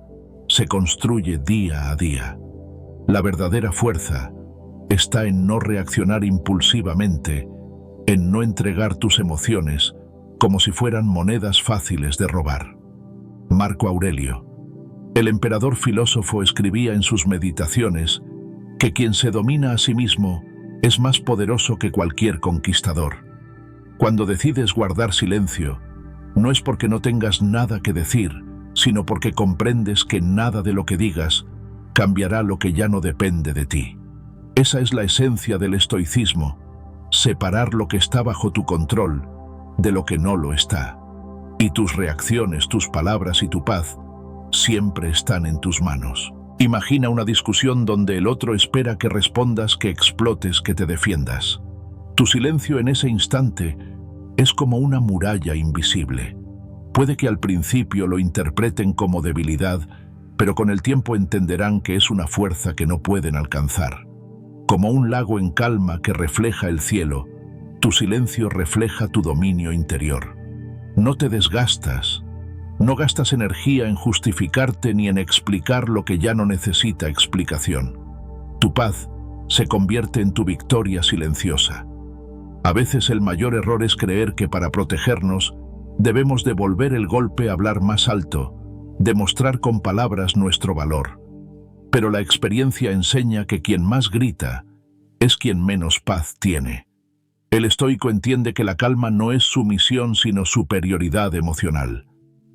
se construye día a día. La verdadera fuerza está en no reaccionar impulsivamente, en no entregar tus emociones como si fueran monedas fáciles de robar. Marco Aurelio, el emperador filósofo, escribía en sus meditaciones que quien se domina a sí mismo es más poderoso que cualquier conquistador. Cuando decides guardar silencio, no es porque no tengas nada que decir, sino porque comprendes que nada de lo que digas cambiará lo que ya no depende de ti. Esa es la esencia del estoicismo, separar lo que está bajo tu control de lo que no lo está. Y tus reacciones, tus palabras y tu paz siempre están en tus manos. Imagina una discusión donde el otro espera que respondas, que explotes, que te defiendas. Tu silencio en ese instante es como una muralla invisible. Puede que al principio lo interpreten como debilidad, pero con el tiempo entenderán que es una fuerza que no pueden alcanzar. Como un lago en calma que refleja el cielo, tu silencio refleja tu dominio interior. No te desgastas, no gastas energía en justificarte ni en explicar lo que ya no necesita explicación. Tu paz se convierte en tu victoria silenciosa. A veces el mayor error es creer que para protegernos debemos devolver el golpe, hablar más alto, demostrar con palabras nuestro valor. Pero la experiencia enseña que quien más grita es quien menos paz tiene. El estoico entiende que la calma no es sumisión sino superioridad emocional.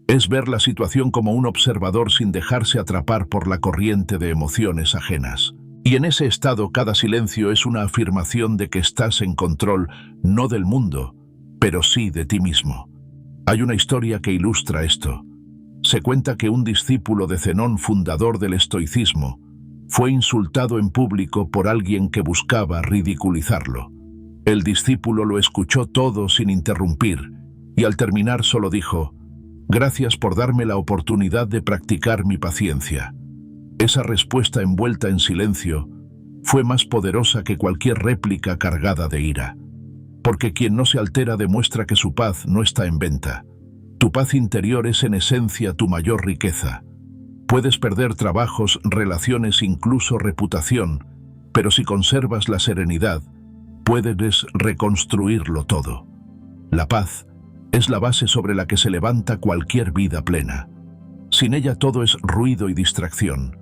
Es ver la situación como un observador sin dejarse atrapar por la corriente de emociones ajenas. Y en ese estado cada silencio es una afirmación de que estás en control, no del mundo, pero sí de ti mismo. Hay una historia que ilustra esto. Se cuenta que un discípulo de Zenón, fundador del estoicismo, fue insultado en público por alguien que buscaba ridiculizarlo. El discípulo lo escuchó todo sin interrumpir, y al terminar solo dijo: «Gracias por darme la oportunidad de practicar mi paciencia». Esa respuesta envuelta en silencio fue más poderosa que cualquier réplica cargada de ira. Porque quien no se altera demuestra que su paz no está en venta. Tu paz interior es en esencia tu mayor riqueza. Puedes perder trabajos, relaciones, incluso reputación, pero si conservas la serenidad, puedes reconstruirlo todo. La paz es la base sobre la que se levanta cualquier vida plena. Sin ella todo es ruido y distracción.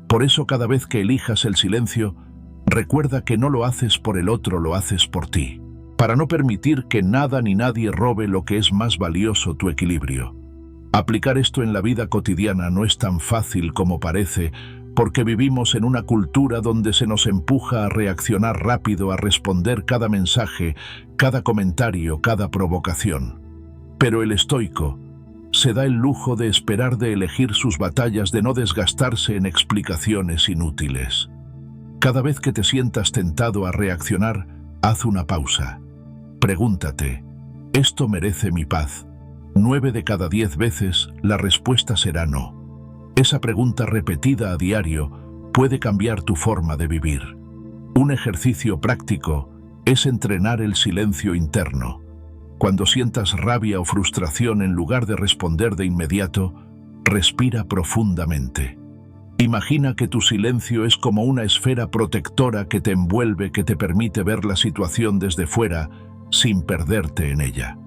Por eso cada vez que elijas el silencio, recuerda que no lo haces por el otro, lo haces por ti. Para no permitir que nada ni nadie robe lo que es más valioso, tu equilibrio. Aplicar esto en la vida cotidiana no es tan fácil como parece, porque vivimos en una cultura donde se nos empuja a reaccionar rápido, a responder cada mensaje, cada comentario, cada provocación. Pero el estoico se da el lujo de esperar, de elegir sus batallas, de no desgastarse en explicaciones inútiles. Cada vez que te sientas tentado a reaccionar, haz una pausa. Pregúntate: ¿esto merece mi paz? 9 de cada 10 veces la respuesta será no. Esa pregunta repetida a diario puede cambiar tu forma de vivir. Un ejercicio práctico es entrenar el silencio interno. Cuando sientas rabia o frustración, en lugar de responder de inmediato, respira profundamente. Imagina que tu silencio es como una esfera protectora que te envuelve, que te permite ver la situación desde fuera sin perderte en ella.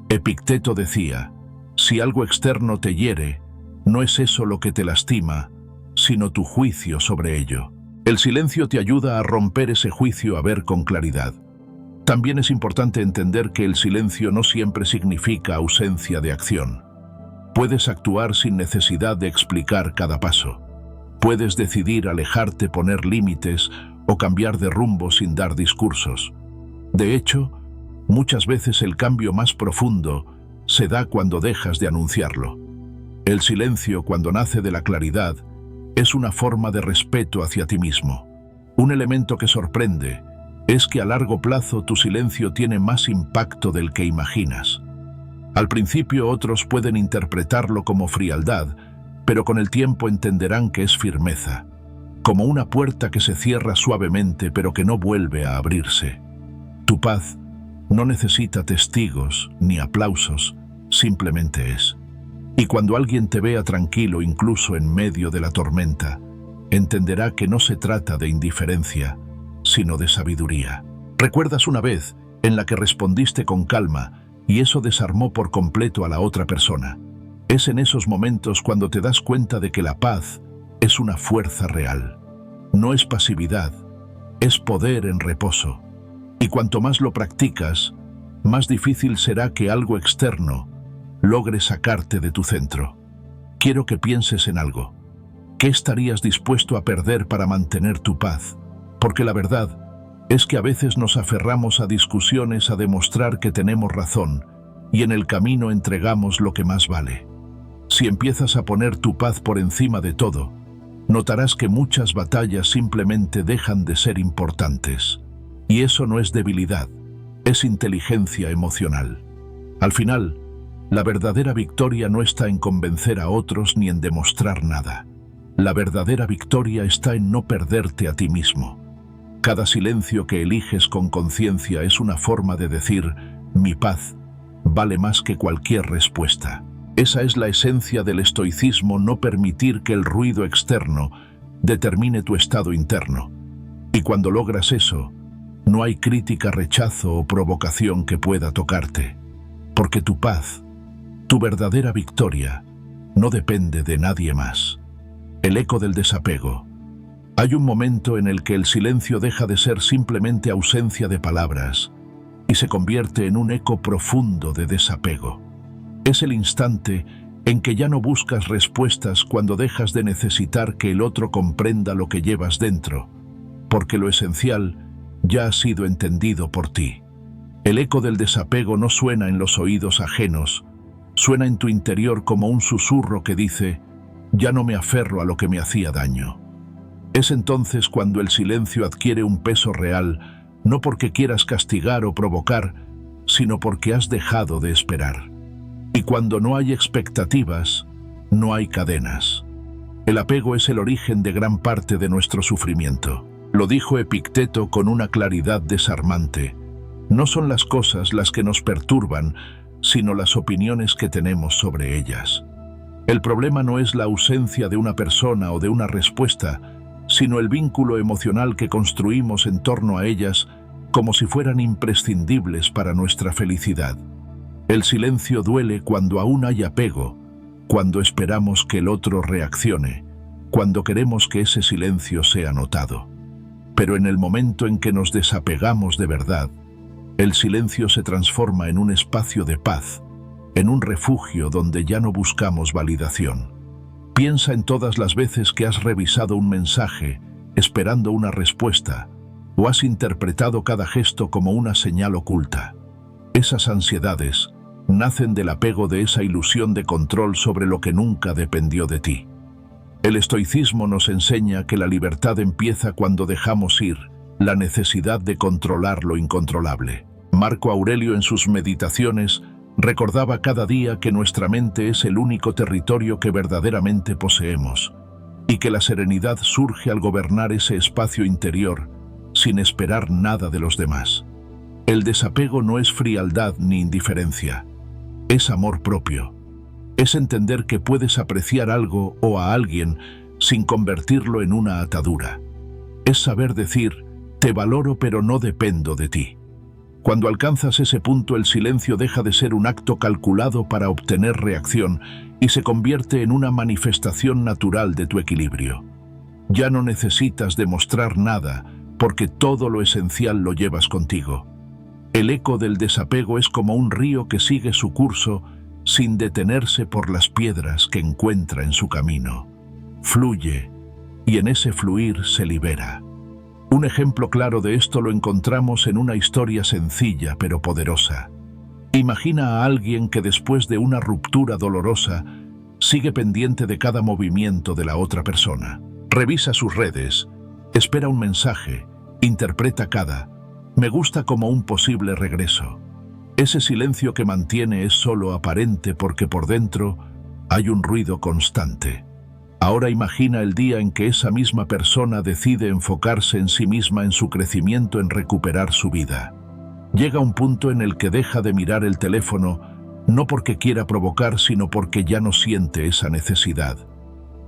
Epicteto decía: si algo externo te hiere, no es eso lo que te lastima, sino tu juicio sobre ello. El silencio te ayuda a romper ese juicio, a ver con claridad. También es importante entender que el silencio no siempre significa ausencia de acción. Puedes actuar sin necesidad de explicar cada paso. Puedes decidir alejarte, poner límites o cambiar de rumbo sin dar discursos. De hecho, muchas veces el cambio más profundo se da cuando dejas de anunciarlo. El silencio, cuando nace de la claridad, es una forma de respeto hacia ti mismo. Un elemento que sorprende es que a largo plazo tu silencio tiene más impacto del que imaginas. Al principio otros pueden interpretarlo como frialdad, pero con el tiempo entenderán que es firmeza, como una puerta que se cierra suavemente pero que no vuelve a abrirse. Tu paz no necesita testigos ni aplausos, simplemente es. Y cuando alguien te vea tranquilo incluso en medio de la tormenta, entenderá que no se trata de indiferencia, sino de sabiduría. ¿Recuerdas una vez en la que respondiste con calma y eso desarmó por completo a la otra persona? Es en esos momentos cuando te das cuenta de que la paz es una fuerza real. No es pasividad, es poder en reposo. Y cuanto más lo practicas, más difícil será que algo externo logre sacarte de tu centro. Quiero que pienses en algo. ¿Qué estarías dispuesto a perder para mantener tu paz? Porque la verdad es que a veces nos aferramos a discusiones a demostrar que tenemos razón y en el camino entregamos lo que más vale. Si empiezas a poner tu paz por encima de todo, notarás que muchas batallas simplemente dejan de ser importantes. Y eso no es debilidad, es inteligencia emocional. Al final, la verdadera victoria no está en convencer a otros ni en demostrar nada. La verdadera victoria está en no perderte a ti mismo. Cada silencio que eliges con conciencia es una forma de decir, mi paz vale más que cualquier respuesta. Esa es la esencia del estoicismo, no permitir que el ruido externo determine tu estado interno. Y cuando logras eso, no hay crítica, rechazo o provocación que pueda tocarte. Porque tu paz, tu verdadera victoria, no depende de nadie más. El eco del desapego. Hay un momento en el que el silencio deja de ser simplemente ausencia de palabras y se convierte en un eco profundo de desapego. Es el instante en que ya no buscas respuestas, cuando dejas de necesitar que el otro comprenda lo que llevas dentro, porque lo esencial ya ha sido entendido por ti. El eco del desapego no suena en los oídos ajenos, suena en tu interior como un susurro que dice, ya no me aferro a lo que me hacía daño. Es entonces cuando el silencio adquiere un peso real, no porque quieras castigar o provocar, sino porque has dejado de esperar. Y cuando no hay expectativas, no hay cadenas. El apego es el origen de gran parte de nuestro sufrimiento. Lo dijo Epicteto con una claridad desarmante. No son las cosas las que nos perturban, sino las opiniones que tenemos sobre ellas. El problema no es la ausencia de una persona o de una respuesta, sino el vínculo emocional que construimos en torno a ellas como si fueran imprescindibles para nuestra felicidad. El silencio duele cuando aún hay apego, cuando esperamos que el otro reaccione, cuando queremos que ese silencio sea notado. Pero en el momento en que nos desapegamos de verdad, el silencio se transforma en un espacio de paz, en un refugio donde ya no buscamos validación. Piensa en todas las veces que has revisado un mensaje, esperando una respuesta, o has interpretado cada gesto como una señal oculta. Esas ansiedades nacen del apego, de esa ilusión de control sobre lo que nunca dependió de ti. El estoicismo nos enseña que la libertad empieza cuando dejamos ir la necesidad de controlar lo incontrolable. Marco Aurelio, en sus meditaciones, recordaba cada día que nuestra mente es el único territorio que verdaderamente poseemos, y que la serenidad surge al gobernar ese espacio interior sin esperar nada de los demás. El desapego no es frialdad ni indiferencia, es amor propio. Es entender que puedes apreciar algo o a alguien sin convertirlo en una atadura. Es saber decir, te valoro pero no dependo de ti. Cuando alcanzas ese punto, el silencio deja de ser un acto calculado para obtener reacción y se convierte en una manifestación natural de tu equilibrio. Ya no necesitas demostrar nada porque todo lo esencial lo llevas contigo. El eco del desapego es como un río que sigue su curso sin detenerse por las piedras que encuentra en su camino. Fluye, y en ese fluir se libera. Un ejemplo claro de esto lo encontramos en una historia sencilla pero poderosa. Imagina a alguien que después de una ruptura dolorosa sigue pendiente de cada movimiento de la otra persona. Revisa sus redes, espera un mensaje, interpreta cada me gusta como un posible regreso. Ese silencio que mantiene es solo aparente porque por dentro hay un ruido constante. Ahora imagina el día en que esa misma persona decide enfocarse en sí misma, en su crecimiento, en recuperar su vida. Llega un punto en el que deja de mirar el teléfono, no porque quiera provocar, sino porque ya no siente esa necesidad.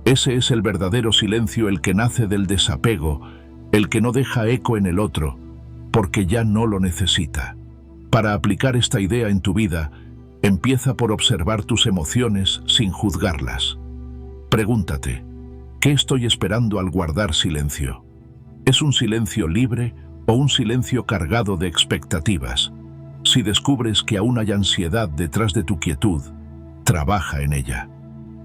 Ese es el verdadero silencio, el que nace del desapego, el que no deja eco en el otro, porque ya no lo necesita. Para aplicar esta idea en tu vida, empieza por observar tus emociones sin juzgarlas. Pregúntate, ¿qué estoy esperando al guardar silencio? ¿Es un silencio libre o un silencio cargado de expectativas? Si descubres que aún hay ansiedad detrás de tu quietud, trabaja en ella.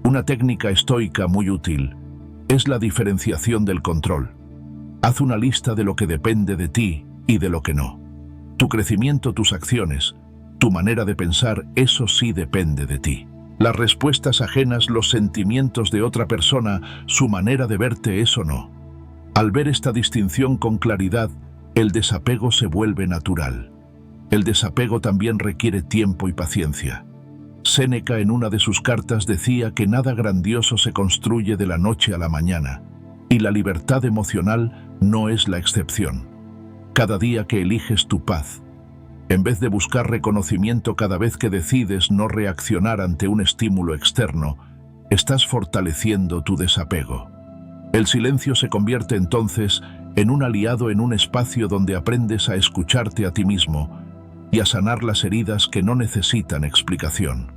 Una técnica estoica muy útil es la diferenciación del control. Haz una lista de lo que depende de ti y de lo que no. Tu crecimiento, tus acciones, tu manera de pensar, eso sí depende de ti. Las respuestas ajenas, los sentimientos de otra persona, su manera de verte, eso no. Al ver esta distinción con claridad, el desapego se vuelve natural. El desapego también requiere tiempo y paciencia. Séneca en una de sus cartas decía que nada grandioso se construye de la noche a la mañana, y la libertad emocional no es la excepción. Cada día que eliges tu paz, en vez de buscar reconocimiento cada vez que decides no reaccionar ante un estímulo externo, estás fortaleciendo tu desapego. El silencio se convierte entonces en un aliado, en un espacio donde aprendes a escucharte a ti mismo y a sanar las heridas que no necesitan explicación.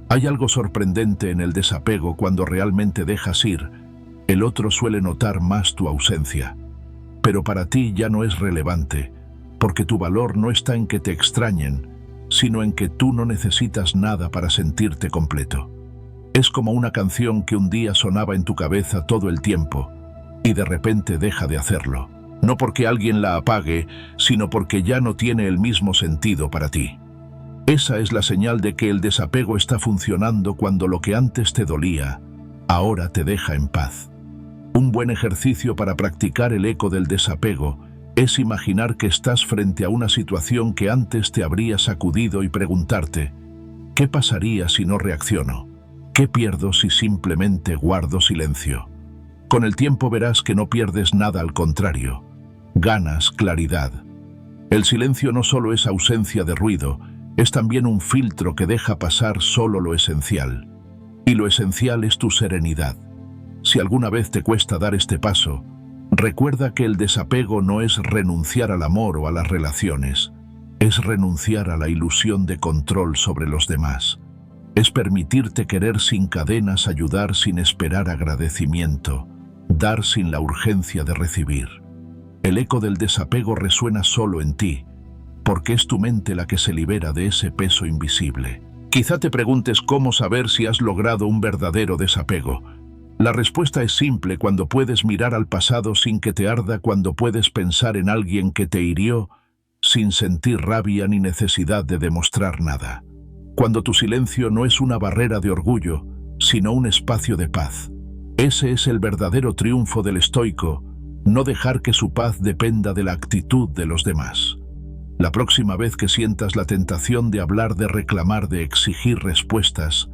Hay algo sorprendente en el desapego. Cuando realmente dejas ir, el otro suele notar más tu ausencia. Pero para ti ya no es relevante, porque tu valor no está en que te extrañen, sino en que tú no necesitas nada para sentirte completo. Es como una canción que un día sonaba en tu cabeza todo el tiempo, y de repente deja de hacerlo. No porque alguien la apague, sino porque ya no tiene el mismo sentido para ti. Esa es la señal de que el desapego está funcionando. Cuando lo que antes te dolía, ahora te deja en paz. Un buen ejercicio para practicar el eco del desapego es imaginar que estás frente a una situación que antes te habría sacudido y preguntarte, ¿qué pasaría si no reacciono? ¿Qué pierdo si simplemente guardo silencio? Con el tiempo verás que no pierdes nada, al contrario, ganas claridad. El silencio no solo es ausencia de ruido, es también un filtro que deja pasar solo lo esencial. Y lo esencial es tu serenidad. Si alguna vez te cuesta dar este paso, recuerda que el desapego no es renunciar al amor o a las relaciones, es renunciar a la ilusión de control sobre los demás. Es permitirte querer sin cadenas, ayudar sin esperar agradecimiento, dar sin la urgencia de recibir. El eco del desapego resuena solo en ti, porque es tu mente la que se libera de ese peso invisible. Quizá te preguntes cómo saber si has logrado un verdadero desapego. La respuesta es simple: cuando puedes mirar al pasado sin que te arda, cuando puedes pensar en alguien que te hirió sin sentir rabia ni necesidad de demostrar nada. Cuando tu silencio no es una barrera de orgullo, sino un espacio de paz. Ese es el verdadero triunfo del estoico, no dejar que su paz dependa de la actitud de los demás. La próxima vez que sientas la tentación de hablar, de reclamar, de exigir respuestas,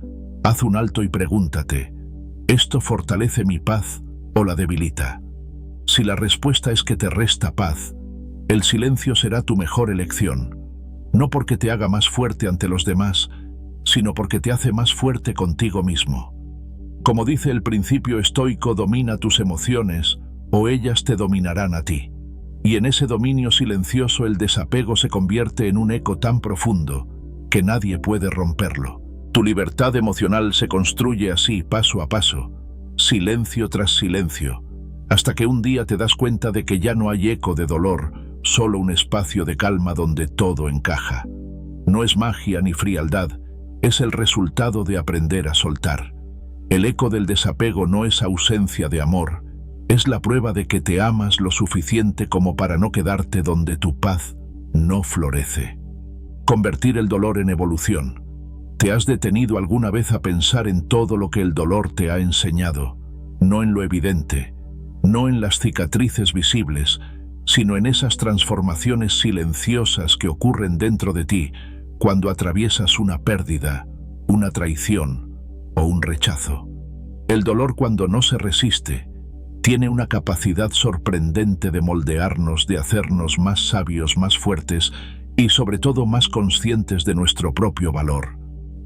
haz un alto y pregúntate, ¿esto fortalece mi paz o la debilita? Si la respuesta es que te resta paz, el silencio será tu mejor elección, no porque te haga más fuerte ante los demás, sino porque te hace más fuerte contigo mismo. Como dice el principio estoico, domina tus emociones o ellas te dominarán a ti. Y en ese dominio silencioso el desapego se convierte en un eco tan profundo que nadie puede romperlo. Tu libertad emocional se construye así, paso a paso, silencio tras silencio, hasta que un día te das cuenta de que ya no hay eco de dolor solo un espacio de calma donde todo encaja. No es magia ni frialdad, es el resultado de aprender a soltar. El eco del desapego no es ausencia de amor, es la prueba de que te amas lo suficiente como para no quedarte donde tu paz no florece. Convertir el dolor en evolución. ¿Te has detenido alguna vez a pensar en todo lo que el dolor te ha enseñado? No en lo evidente, no en las cicatrices visibles, sino en esas transformaciones silenciosas que ocurren dentro de ti cuando atraviesas una pérdida, una traición o un rechazo. El dolor, cuando no se resiste, tiene una capacidad sorprendente de moldearnos, de hacernos más sabios, más fuertes y sobre todo más conscientes de nuestro propio valor.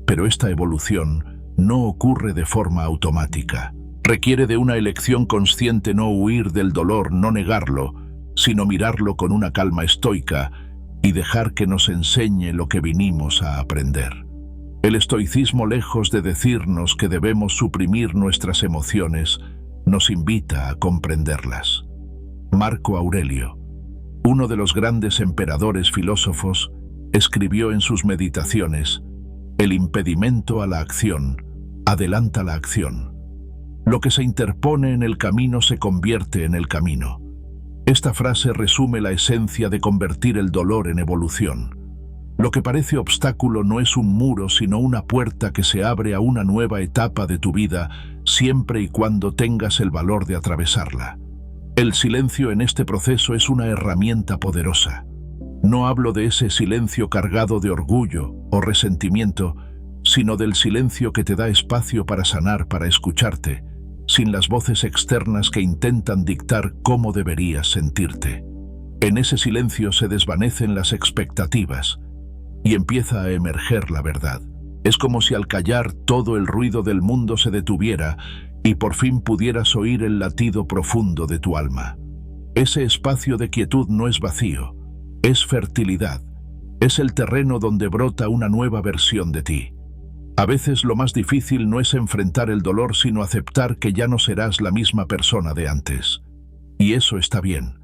Pero esta evolución no ocurre de forma automática. Requiere de una elección consciente: no huir del dolor, no negarlo, sino mirarlo con una calma estoica y dejar que nos enseñe lo que vinimos a aprender. El estoicismo, lejos de decirnos que debemos suprimir nuestras emociones, nos invita a comprenderlas. Marco Aurelio, uno de los grandes emperadores filósofos, escribió en sus meditaciones: el impedimento a la acción adelanta la acción. Lo que se interpone en el camino se convierte en el camino. Esta frase resume la esencia de convertir el dolor en evolución. Lo que parece obstáculo no es un muro, sino una puerta que se abre a una nueva etapa de tu vida, siempre y cuando tengas el valor de atravesarla. El silencio en este proceso es una herramienta poderosa. No hablo de ese silencio cargado de orgullo o resentimiento, sino del silencio que te da espacio para sanar, para escucharte, sin las voces externas que intentan dictar cómo deberías sentirte. En ese silencio se desvanecen las expectativas y empieza a emerger la verdad. Es como si al callar todo el ruido del mundo se detuviera y por fin pudieras oír el latido profundo de tu alma. Ese espacio de quietud no es vacío, es fertilidad, es el terreno donde brota una nueva versión de ti. A veces lo más difícil no es enfrentar el dolor, sino aceptar que ya no serás la misma persona de antes. Y eso está bien.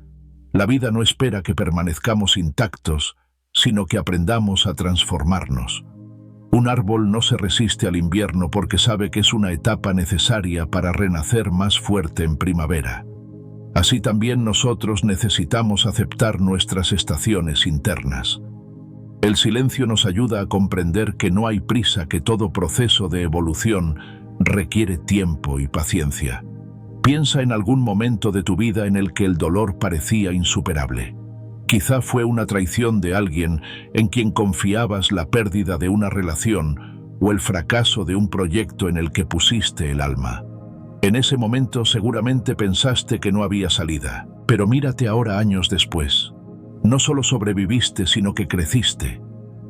La vida no espera que permanezcamos intactos, sino que aprendamos a transformarnos. Un árbol no se resiste al invierno porque sabe que es una etapa necesaria para renacer más fuerte en primavera. Así también nosotros necesitamos aceptar nuestras estaciones internas. El silencio nos ayuda a comprender que no hay prisa, que todo proceso de evolución requiere tiempo y paciencia. Piensa en algún momento de tu vida en el que el dolor parecía insuperable. Quizá fue una traición de alguien en quien confiabas, la pérdida de una relación o el fracaso de un proyecto en el que pusiste el alma. En ese momento seguramente pensaste que no había salida, pero mírate ahora, años después. No solo sobreviviste, sino que creciste.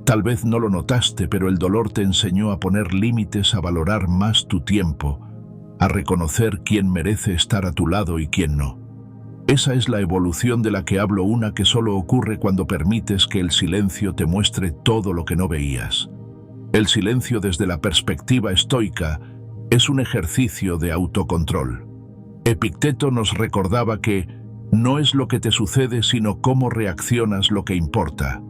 Tal vez no lo notaste, pero el dolor te enseñó a poner límites, a valorar más tu tiempo, a reconocer quién merece estar a tu lado y quién no. Esa es la evolución de la que hablo, una que solo ocurre cuando permites que el silencio te muestre todo lo que no veías. El silencio, desde la perspectiva estoica, es un ejercicio de autocontrol. Epicteto nos recordaba que no es lo que te sucede, sino cómo reaccionas lo que importa.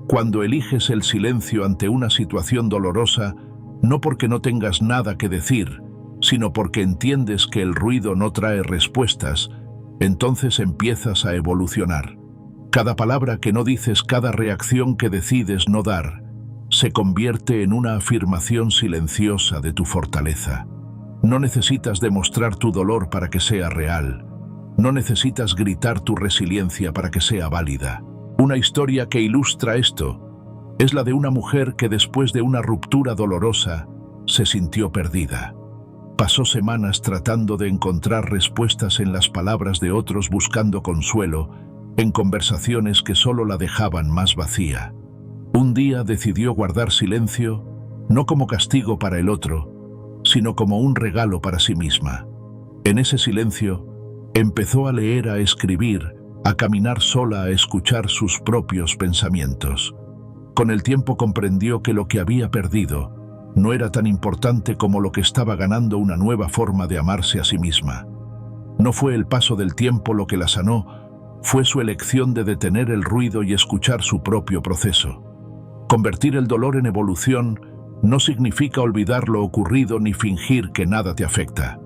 Cuando eliges el silencio ante una situación dolorosa, no porque no tengas nada que decir, sino porque entiendes que el ruido no trae respuestas, entonces empiezas a evolucionar. Cada palabra que no dices, cada reacción que decides no dar, se convierte en una afirmación silenciosa de tu fortaleza. No necesitas demostrar tu dolor para que sea real. No necesitas gritar tu resiliencia para que sea válida. Una historia que ilustra esto es la de una mujer que, después de una ruptura dolorosa, se sintió perdida. Pasó semanas tratando de encontrar respuestas en las palabras de otros, buscando consuelo en conversaciones que solo la dejaban más vacía. Un día decidió guardar silencio, no como castigo para el otro, sino como un regalo para sí misma. En ese silencio, empezó a leer, a escribir, a caminar sola, a escuchar sus propios pensamientos. Con el tiempo comprendió que lo que había perdido no era tan importante como lo que estaba ganando: una nueva forma de amarse a sí misma. No fue el paso del tiempo lo que la sanó, Fue su elección de detener el ruido y escuchar su propio proceso. Convertir el dolor en evolución no significa olvidar lo ocurrido ni fingir que nada te afecta.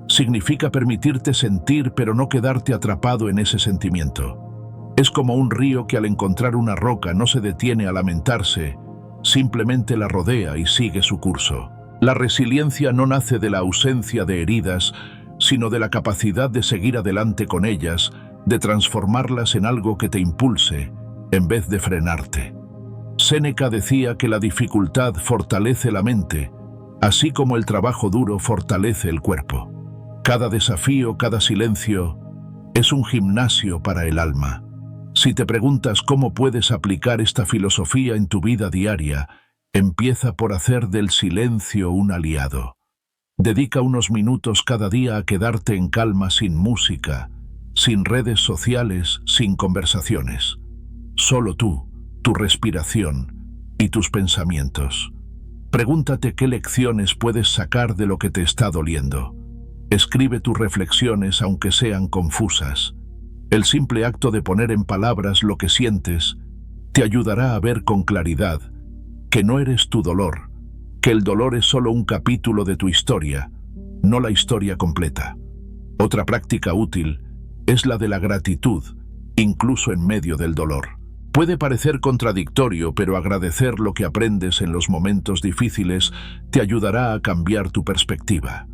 Significa permitirte sentir pero no quedarte atrapado en ese sentimiento. Es como un río que al encontrar una roca no se detiene a lamentarse, simplemente la rodea y sigue su curso. La resiliencia no nace de la ausencia de heridas, sino de la capacidad de seguir adelante con ellas, de transformarlas en algo que te impulse, en vez de frenarte. Séneca decía que la dificultad fortalece la mente, así como el trabajo duro fortalece el cuerpo. Cada desafío, cada silencio, es un gimnasio para el alma. Si te preguntas cómo puedes aplicar esta filosofía en tu vida diaria, empieza por hacer del silencio un aliado. Dedica unos minutos cada día a quedarte en calma sin música, sin redes sociales, sin conversaciones. Solo tú, tu respiración y tus pensamientos. Pregúntate qué lecciones puedes sacar de lo que te está doliendo. Escribe tus reflexiones aunque sean confusas. El simple acto de poner en palabras lo que sientes te ayudará a ver con claridad que no eres tu dolor, que el dolor es solo un capítulo de tu historia, no la historia completa. Otra práctica útil es la de la gratitud, incluso en medio del dolor. Puede parecer contradictorio, pero agradecer lo que aprendes en los momentos difíciles te ayudará a cambiar tu perspectiva.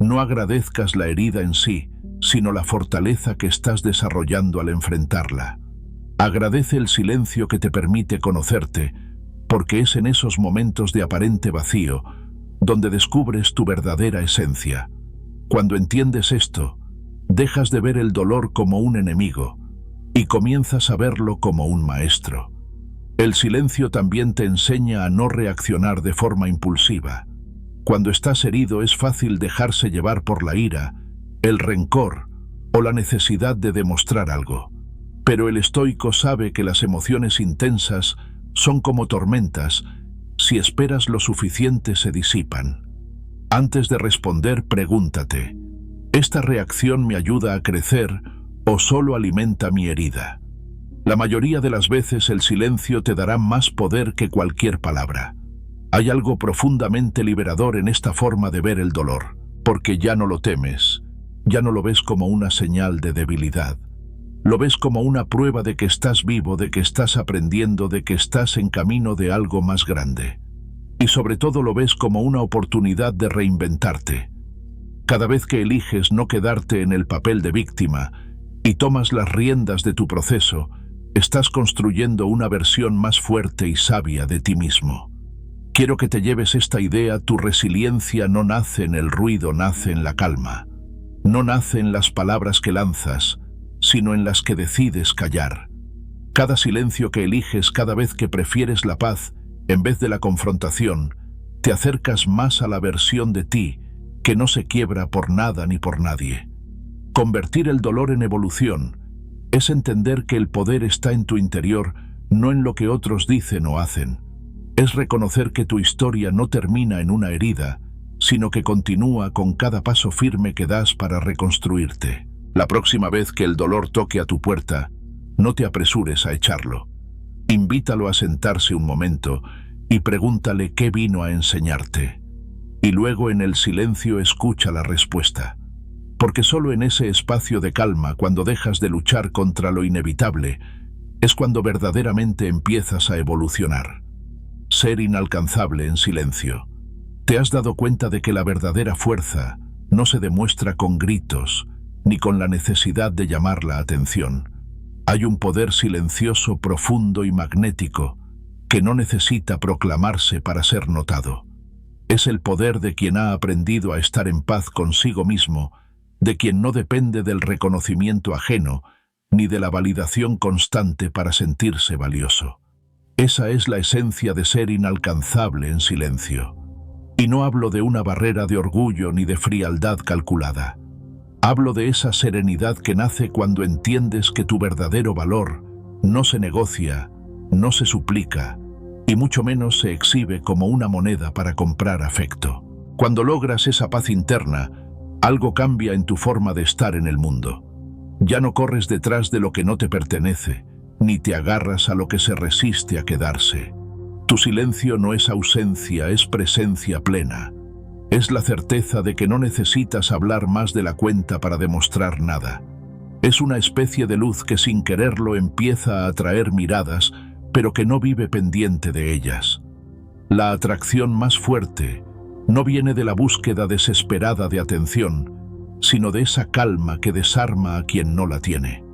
No agradezcas la herida en sí, sino la fortaleza que estás desarrollando al enfrentarla. Agradece el silencio que te permite conocerte, porque es en esos momentos de aparente vacío donde descubres tu verdadera esencia. Cuando entiendes esto, dejas de ver el dolor como un enemigo y comienzas a verlo como un maestro. El silencio también te enseña a no reaccionar de forma impulsiva. Cuando estás herido es fácil dejarse llevar por la ira, el rencor o la necesidad de demostrar algo. Pero el estoico sabe que las emociones intensas son como tormentas, si esperas lo suficiente se disipan. Antes de responder, pregúntate, ¿esta reacción me ayuda a crecer o solo alimenta mi herida? La mayoría de las veces el silencio te dará más poder que cualquier palabra. Hay algo profundamente liberador en esta forma de ver el dolor, porque ya no lo temes, ya no lo ves como una señal de debilidad. Lo ves como una prueba de que estás vivo, de que estás aprendiendo, de que estás en camino de algo más grande. Y sobre todo lo ves como una oportunidad de reinventarte. Cada vez que eliges no quedarte en el papel de víctima y tomas las riendas de tu proceso, estás construyendo una versión más fuerte y sabia de ti mismo. Quiero que te lleves esta idea: tu resiliencia no nace en el ruido, nace en la calma. No nace en las palabras que lanzas, sino en las que decides callar. Cada silencio que eliges, cada vez que prefieres la paz en vez de la confrontación, te acercas más a la versión de ti que no se quiebra por nada ni por nadie. Convertir el dolor en evolución es entender que el poder está en tu interior, no en lo que otros dicen o hacen. Es reconocer que tu historia no termina en una herida, sino que continúa con cada paso firme que das para reconstruirte. La próxima vez que el dolor toque a tu puerta, no te apresures a echarlo. Invítalo a sentarse un momento y pregúntale qué vino a enseñarte. Y luego en el silencio escucha la respuesta. Porque solo en ese espacio de calma, cuando dejas de luchar contra lo inevitable, es cuando verdaderamente empiezas a evolucionar. Ser inalcanzable en silencio. ¿Te has dado cuenta de que la verdadera fuerza no se demuestra con gritos, ni con la necesidad de llamar la atención? Hay un poder silencioso, profundo y magnético que no necesita proclamarse para ser notado. Es el poder de quien ha aprendido a estar en paz consigo mismo, de quien no depende del reconocimiento ajeno ni de la validación constante para sentirse valioso. Esa es la esencia de ser inalcanzable en silencio. Y no hablo de una barrera de orgullo ni de frialdad calculada. Hablo de esa serenidad que nace cuando entiendes que tu verdadero valor no se negocia, no se suplica, y mucho menos se exhibe como una moneda para comprar afecto. Cuando logras esa paz interna, algo cambia en tu forma de estar en el mundo. Ya no corres detrás de lo que no te pertenece, ni te agarras a lo que se resiste a quedarse. Tu silencio no es ausencia, es presencia plena. Es la certeza de que no necesitas hablar más de la cuenta para demostrar nada. Es una especie de luz que sin quererlo empieza a atraer miradas, pero que no vive pendiente de ellas. La atracción más fuerte no viene de la búsqueda desesperada de atención, sino de esa calma que desarma a quien no la tiene.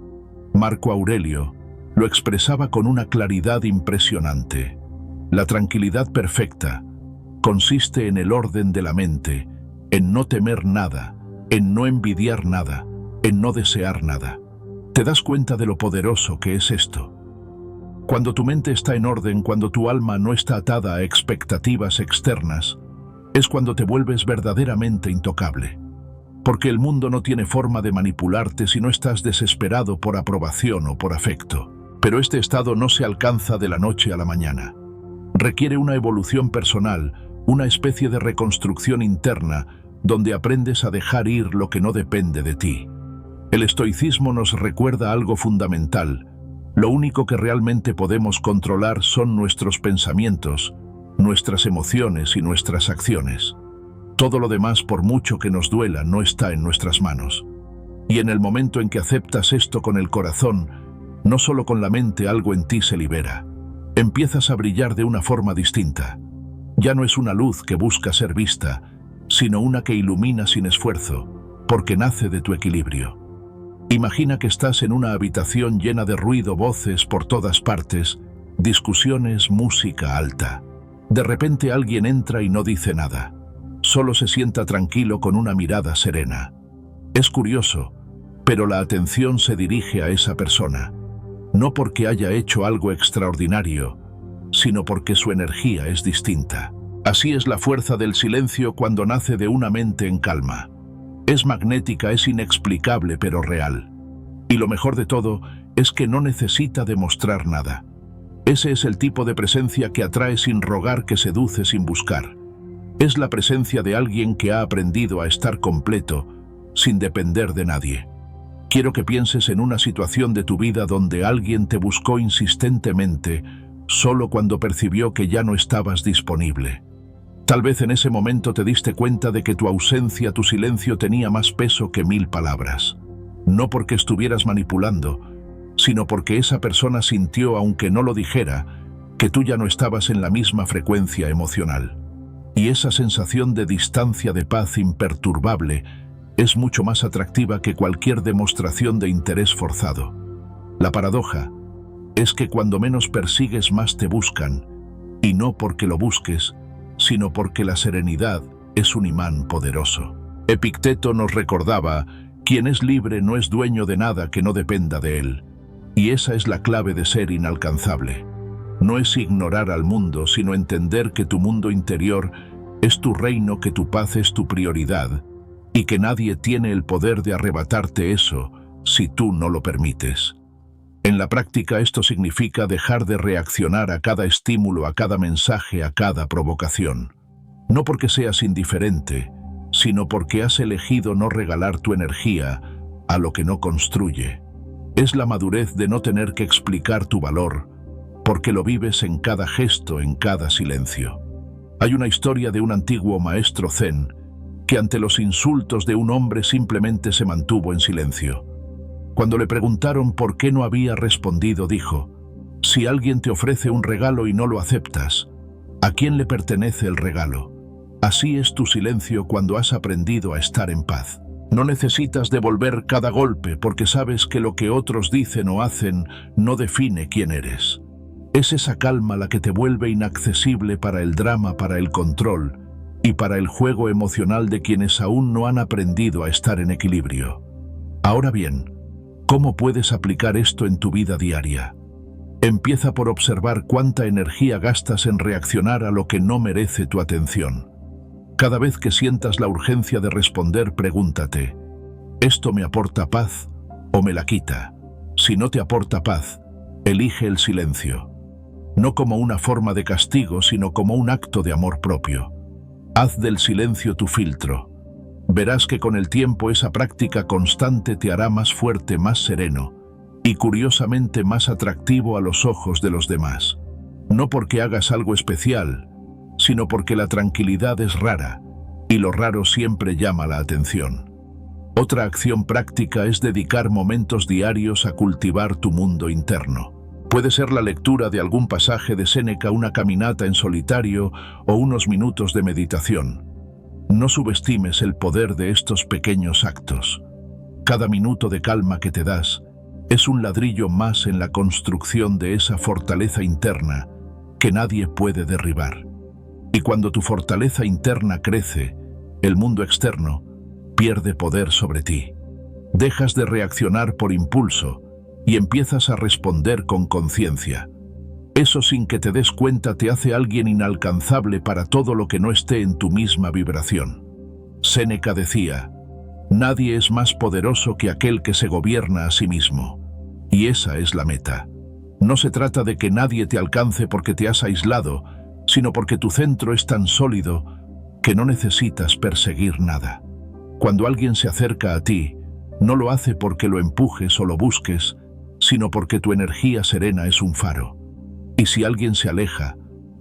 Marco Aurelio lo expresaba con una claridad impresionante. La tranquilidad perfecta consiste en el orden de la mente, en no temer nada, en no envidiar nada, en no desear nada. ¿Te das cuenta de lo poderoso que es esto? Cuando tu mente está en orden, cuando tu alma no está atada a expectativas externas, es cuando te vuelves verdaderamente intocable. Porque el mundo no tiene forma de manipularte si no estás desesperado por aprobación o por afecto. Pero este estado no se alcanza de la noche a la mañana. Requiere una evolución personal, una especie de reconstrucción interna, donde aprendes a dejar ir lo que no depende de ti. El estoicismo nos recuerda algo fundamental. Lo único que realmente podemos controlar son nuestros pensamientos, nuestras emociones y nuestras acciones. Todo lo demás, por mucho que nos duela, no está en nuestras manos. Y en el momento en que aceptas esto con el corazón, no solo con la mente, algo en ti se libera. Empiezas a brillar de una forma distinta. Ya no es una luz que busca ser vista, sino una que ilumina sin esfuerzo, porque nace de tu equilibrio. Imagina que estás en una habitación llena de ruido, voces por todas partes, discusiones, música alta. De repente alguien entra y no dice nada. Solo se sienta tranquilo con una mirada serena. Es curioso, pero la atención se dirige a esa persona, no porque haya hecho algo extraordinario, sino porque su energía es distinta. Así es la fuerza del silencio cuando nace de una mente en calma. Es magnética, es inexplicable pero real. Y lo mejor de todo es que no necesita demostrar nada. Ese es el tipo de presencia que atrae sin rogar, que seduce sin buscar. Es la presencia de alguien que ha aprendido a estar completo, sin depender de nadie. Quiero que pienses en una situación de tu vida donde alguien te buscó insistentemente, solo cuando percibió que ya no estabas disponible. Tal vez en ese momento te diste cuenta de que tu ausencia, tu silencio tenía más peso que 1000 palabras. No porque estuvieras manipulando, sino porque esa persona sintió, aunque no lo dijera, que tú ya no estabas en la misma frecuencia emocional. Y esa sensación de distancia, de paz imperturbable, es mucho más atractiva que cualquier demostración de interés forzado. La paradoja es que cuando menos persigues, más te buscan, y no porque lo busques, sino porque la serenidad es un imán poderoso. Epicteto nos recordaba: quien es libre no es dueño de nada que no dependa de él. Y esa es la clave de ser inalcanzable. No es ignorar al mundo, sino entender que tu mundo interior es tu reino, que tu paz es tu prioridad, y que nadie tiene el poder de arrebatarte eso si tú no lo permites. En la práctica esto significa dejar de reaccionar a cada estímulo, a cada mensaje, a cada provocación. No porque seas indiferente, sino porque has elegido no regalar tu energía a lo que no construye. Es la madurez de no tener que explicar tu valor, porque lo vives en cada gesto, en cada silencio. Hay una historia de un antiguo maestro zen que ante los insultos de un hombre simplemente se mantuvo en silencio. Cuando le preguntaron por qué no había respondido, dijo: si alguien te ofrece un regalo y no lo aceptas, ¿a quién le pertenece el regalo? Así es tu silencio cuando has aprendido a estar en paz. No necesitas devolver cada golpe porque sabes que lo que otros dicen o hacen no define quién eres. Es esa calma la que te vuelve inaccesible para el drama, para el control y para el juego emocional de quienes aún no han aprendido a estar en equilibrio. Ahora bien, ¿cómo puedes aplicar esto en tu vida diaria? Empieza por observar cuánta energía gastas en reaccionar a lo que no merece tu atención. Cada vez que sientas la urgencia de responder, pregúntate: ¿esto me aporta paz o me la quita? Si no te aporta paz, elige el silencio. No como una forma de castigo, sino como un acto de amor propio. Haz del silencio tu filtro. Verás que con el tiempo esa práctica constante te hará más fuerte, más sereno y curiosamente más atractivo a los ojos de los demás. No porque hagas algo especial, sino porque la tranquilidad es rara y lo raro siempre llama la atención. Otra acción práctica es dedicar momentos diarios a cultivar tu mundo interno. Puede ser la lectura de algún pasaje de Séneca, una caminata en solitario o unos minutos de meditación. No subestimes el poder de estos pequeños actos. Cada minuto de calma que te das es un ladrillo más en la construcción de esa fortaleza interna que nadie puede derribar. Y cuando tu fortaleza interna crece, el mundo externo pierde poder sobre ti. Dejas de reaccionar por impulso y empiezas a responder con conciencia. Eso, sin que te des cuenta, te hace alguien inalcanzable para todo lo que no esté en tu misma vibración. Séneca decía: nadie es más poderoso que aquel que se gobierna a sí mismo. Y esa es la meta. No se trata de que nadie te alcance porque te has aislado, sino porque tu centro es tan sólido que no necesitas perseguir nada. Cuando alguien se acerca a ti, no lo hace porque lo empujes o lo busques, sino porque tu energía serena es un faro. Y si alguien se aleja,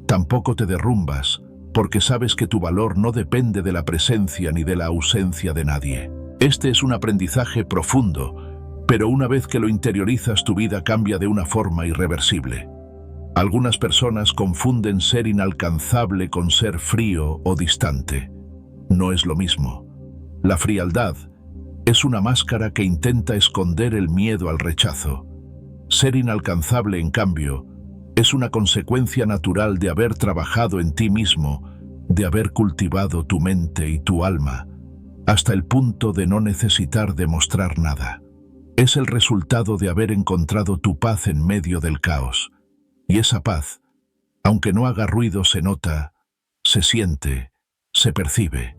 tampoco te derrumbas, porque sabes que tu valor no depende de la presencia ni de la ausencia de nadie. Este es un aprendizaje profundo, pero una vez que lo interiorizas, tu vida cambia de una forma irreversible. Algunas personas confunden ser inalcanzable con ser frío o distante. No es lo mismo. La frialdad es una máscara que intenta esconder el miedo al rechazo. Ser inalcanzable, en cambio, es una consecuencia natural de haber trabajado en ti mismo, de haber cultivado tu mente y tu alma, hasta el punto de no necesitar demostrar nada. Es el resultado de haber encontrado tu paz en medio del caos. Y esa paz, aunque no haga ruido, se nota, se siente, se percibe.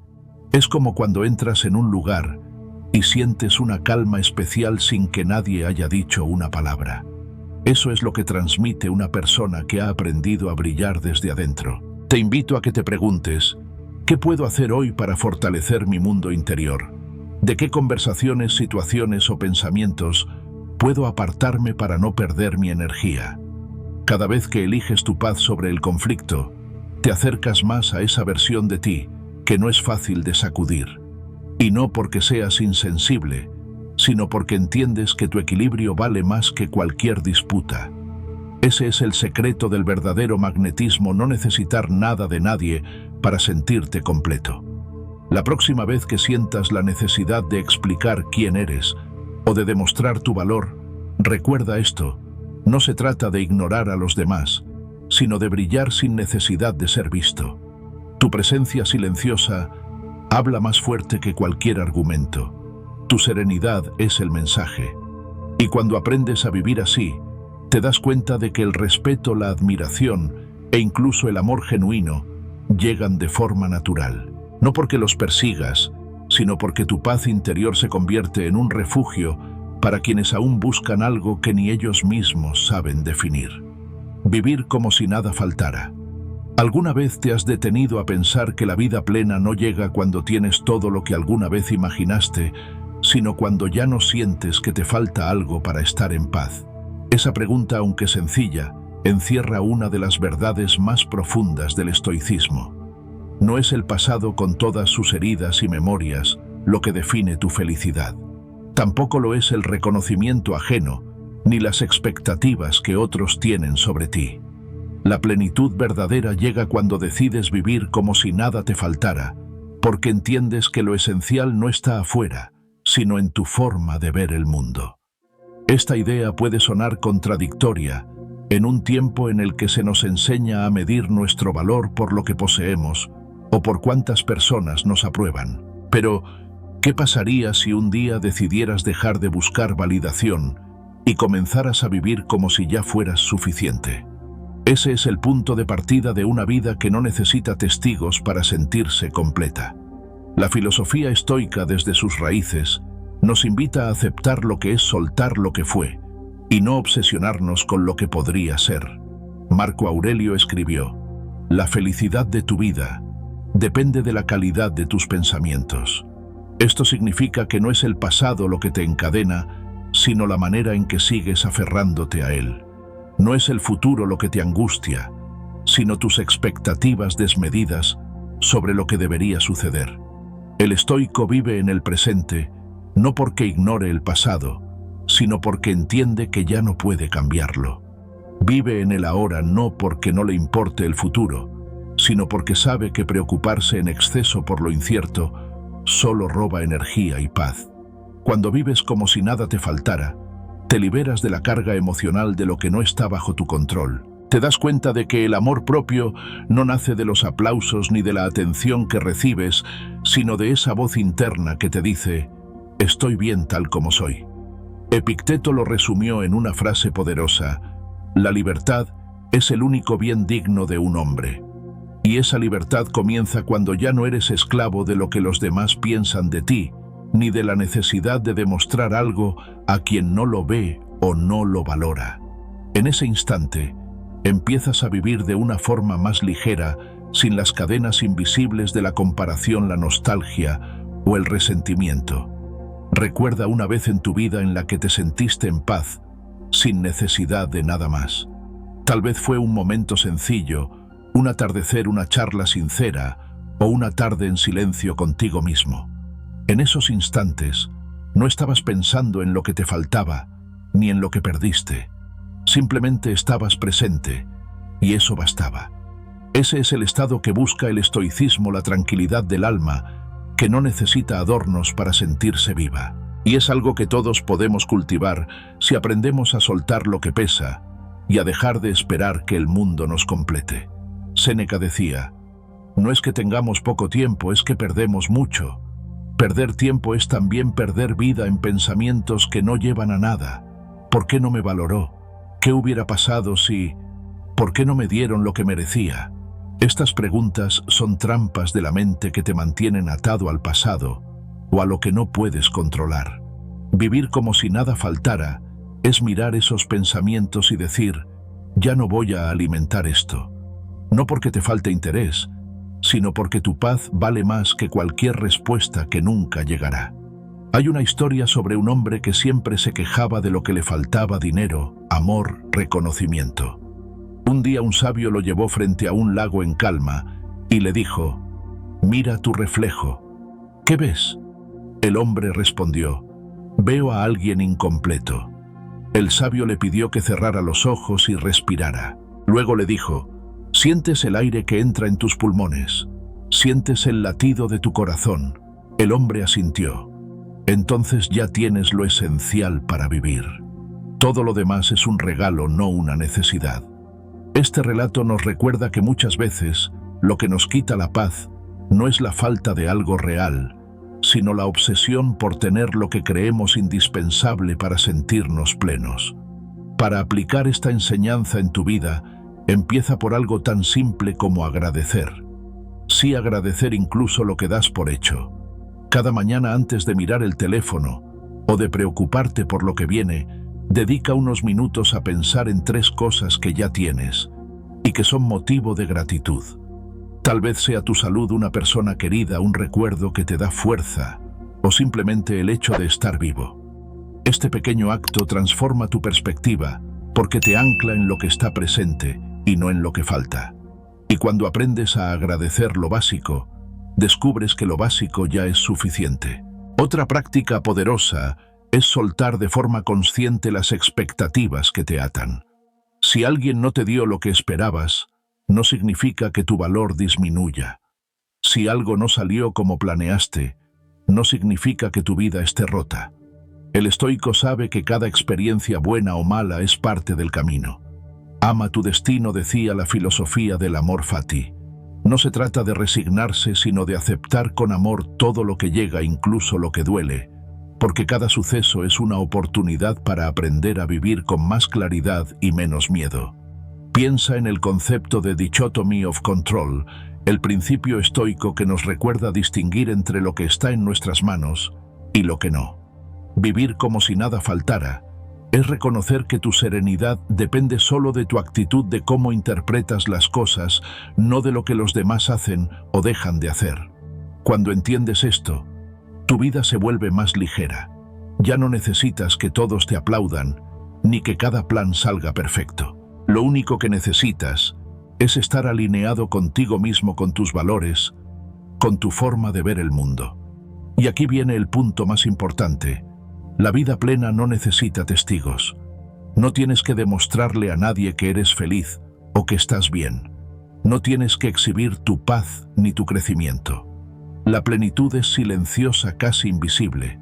Es como cuando entras en un lugar y sientes una calma especial sin que nadie haya dicho una palabra. Eso es lo que transmite una persona que ha aprendido a brillar desde adentro. Te invito a que te preguntes: ¿qué puedo hacer hoy para fortalecer mi mundo interior? ¿De qué conversaciones, situaciones o pensamientos puedo apartarme para no perder mi energía? Cada vez que eliges tu paz sobre el conflicto, te acercas más a esa versión de ti que no es fácil de sacudir. Y no porque seas insensible, sino porque entiendes que tu equilibrio vale más que cualquier disputa. Ese es el secreto del verdadero magnetismo: no necesitar nada de nadie para sentirte completo. La próxima vez que sientas la necesidad de explicar quién eres o de demostrar tu valor, recuerda esto: no se trata de ignorar a los demás, sino de brillar sin necesidad de ser visto. Tu presencia silenciosa habla más fuerte que cualquier argumento. Tu serenidad es el mensaje. Y cuando aprendes a vivir así, te das cuenta de que el respeto, la admiración e incluso el amor genuino llegan de forma natural. No porque los persigas, sino porque tu paz interior se convierte en un refugio para quienes aún buscan algo que ni ellos mismos saben definir. Vivir como si nada faltara. ¿Alguna vez te has detenido a pensar que la vida plena no llega cuando tienes todo lo que alguna vez imaginaste, sino cuando ya no sientes que te falta algo para estar en paz? Esa pregunta, aunque sencilla, encierra una de las verdades más profundas del estoicismo. No es el pasado con todas sus heridas y memorias lo que define tu felicidad. Tampoco lo es el reconocimiento ajeno, ni las expectativas que otros tienen sobre ti. La plenitud verdadera llega cuando decides vivir como si nada te faltara, porque entiendes que lo esencial no está afuera, sino en tu forma de ver el mundo. Esta idea puede sonar contradictoria en un tiempo en el que se nos enseña a medir nuestro valor por lo que poseemos o por cuántas personas nos aprueban. Pero, ¿qué pasaría si un día decidieras dejar de buscar validación y comenzaras a vivir como si ya fueras suficiente? Ese es el punto de partida de una vida que no necesita testigos para sentirse completa. La filosofía estoica, desde sus raíces, nos invita a aceptar lo que es soltar lo que fue y no obsesionarnos con lo que podría ser. Marco Aurelio escribió: la felicidad de tu vida depende de la calidad de tus pensamientos. Esto significa que no es el pasado lo que te encadena, sino la manera en que sigues aferrándote a él. No es el futuro lo que te angustia, sino tus expectativas desmedidas sobre lo que debería suceder. El estoico vive en el presente, no porque ignore el pasado, sino porque entiende que ya no puede cambiarlo. Vive en el ahora no porque no le importe el futuro, sino porque sabe que preocuparse en exceso por lo incierto solo roba energía y paz. Cuando vives como si nada te faltara, te liberas de la carga emocional de lo que no está bajo tu control. Te das cuenta de que el amor propio no nace de los aplausos ni de la atención que recibes, sino de esa voz interna que te dice: estoy bien tal como soy. Epicteto lo resumió en una frase poderosa: la libertad es el único bien digno de un hombre. Y esa libertad comienza cuando ya no eres esclavo de lo que los demás piensan de ti, ni de la necesidad de demostrar algo a quien no lo ve o no lo valora. En ese instante, empiezas a vivir de una forma más ligera, sin las cadenas invisibles de la comparación, la nostalgia o el resentimiento. Recuerda una vez en tu vida en la que te sentiste en paz, sin necesidad de nada más. Tal vez fue un momento sencillo, un atardecer, una charla sincera o una tarde en silencio contigo mismo. En esos instantes, no estabas pensando en lo que te faltaba, ni en lo que perdiste. Simplemente estabas presente, y eso bastaba. Ese es el estado que busca el estoicismo, la tranquilidad del alma, que no necesita adornos para sentirse viva. Y es algo que todos podemos cultivar si aprendemos a soltar lo que pesa y a dejar de esperar que el mundo nos complete. Séneca decía: no es que tengamos poco tiempo, es que perdemos mucho. Perder tiempo es también perder vida en pensamientos que no llevan a nada. ¿Por qué no me valoró? ¿Qué hubiera pasado si? ¿Por qué no me dieron lo que merecía? Estas preguntas son trampas de la mente que te mantienen atado al pasado o a lo que no puedes controlar. Vivir como si nada faltara es mirar esos pensamientos y decir: ya no voy a alimentar esto. No porque te falte interés, sino porque tu paz vale más que cualquier respuesta que nunca llegará. Hay una historia sobre un hombre que siempre se quejaba de lo que le faltaba: dinero, amor, reconocimiento. Un día un sabio lo llevó frente a un lago en calma y le dijo: mira tu reflejo. ¿Qué ves? El hombre respondió: veo a alguien incompleto. El sabio le pidió que cerrara los ojos y respirara. Luego le dijo: sientes el aire que entra en tus pulmones, sientes el latido de tu corazón. El hombre asintió. Entonces ya tienes lo esencial para vivir. Todo lo demás es un regalo, no una necesidad. Este relato nos recuerda que muchas veces lo que nos quita la paz no es la falta de algo real, sino la obsesión por tener lo que creemos indispensable para sentirnos plenos. Para aplicar esta enseñanza en tu vida, empieza por algo tan simple como agradecer. Sí, agradecer incluso lo que das por hecho. Cada mañana, antes de mirar el teléfono o de preocuparte por lo que viene, dedica unos minutos a pensar en 3 cosas que ya tienes y que son motivo de gratitud. Tal vez sea tu salud, una persona querida, un recuerdo que te da fuerza o simplemente el hecho de estar vivo. Este pequeño acto transforma tu perspectiva porque te ancla en lo que está presente y no en lo que falta. Y cuando aprendes a agradecer lo básico, descubres que lo básico ya es suficiente. Otra práctica poderosa es soltar de forma consciente las expectativas que te atan. Si alguien no te dio lo que esperabas, no significa que tu valor disminuya. Si algo no salió como planeaste, no significa que tu vida esté rota. El estoico sabe que cada experiencia, buena o mala, es parte del camino. Ama tu destino, decía la filosofía del amor fati. No se trata de resignarse, sino de aceptar con amor todo lo que llega, incluso lo que duele, porque cada suceso es una oportunidad para aprender a vivir con más claridad y menos miedo. Piensa en el concepto de dichotomy of control, el principio estoico que nos recuerda distinguir entre lo que está en nuestras manos y lo que no. Vivir como si nada faltara es reconocer que tu serenidad depende solo de tu actitud, de cómo interpretas las cosas, no de lo que los demás hacen o dejan de hacer. Cuando entiendes esto, tu vida se vuelve más ligera. Ya no necesitas que todos te aplaudan, ni que cada plan salga perfecto. Lo único que necesitas es estar alineado contigo mismo, con tus valores, con tu forma de ver el mundo. Y aquí viene el punto más importante. La vida plena no necesita testigos. No tienes que demostrarle a nadie que eres feliz o que estás bien. No tienes que exhibir tu paz ni tu crecimiento. La plenitud es silenciosa, casi invisible,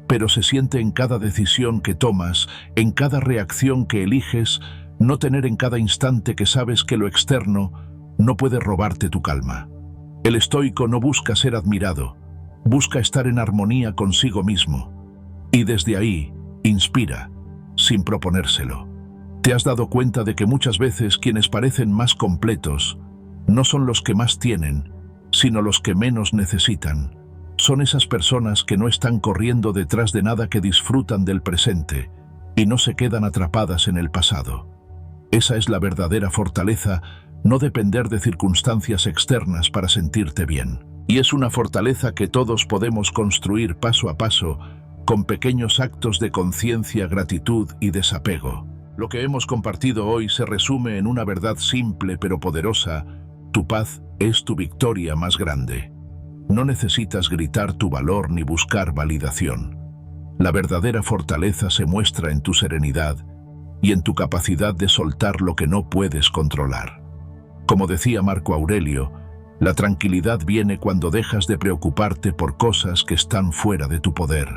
pero se siente en cada decisión que tomas, en cada reacción que eliges, no tener en cada instante que sabes que lo externo no puede robarte tu calma. El estoico no busca ser admirado, busca estar en armonía consigo mismo. Y desde ahí, inspira, sin proponérselo. ¿Te has dado cuenta de que muchas veces quienes parecen más completos no son los que más tienen, sino los que menos necesitan? Son esas personas que no están corriendo detrás de nada, que disfrutan del presente y no se quedan atrapadas en el pasado. Esa es la verdadera fortaleza, no depender de circunstancias externas para sentirte bien. Y es una fortaleza que todos podemos construir paso a paso, con pequeños actos de conciencia, gratitud y desapego. Lo que hemos compartido hoy se resume en una verdad simple pero poderosa: tu paz es tu victoria más grande. No necesitas gritar tu valor ni buscar validación. La verdadera fortaleza se muestra en tu serenidad y en tu capacidad de soltar lo que no puedes controlar. Como decía Marco Aurelio, la tranquilidad viene cuando dejas de preocuparte por cosas que están fuera de tu poder.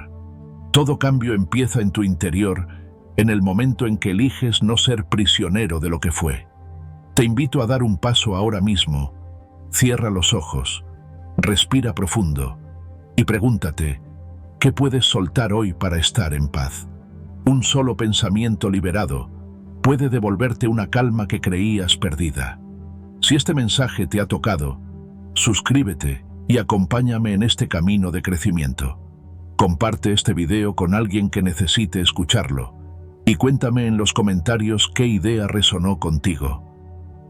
Todo cambio empieza en tu interior, en el momento en que eliges no ser prisionero de lo que fue. Te invito a dar un paso ahora mismo. Cierra los ojos, respira profundo y pregúntate: ¿qué puedes soltar hoy para estar en paz? Un solo pensamiento liberado puede devolverte una calma que creías perdida. Si este mensaje te ha tocado, suscríbete y acompáñame en este camino de crecimiento. Comparte este video con alguien que necesite escucharlo y cuéntame en los comentarios qué idea resonó contigo.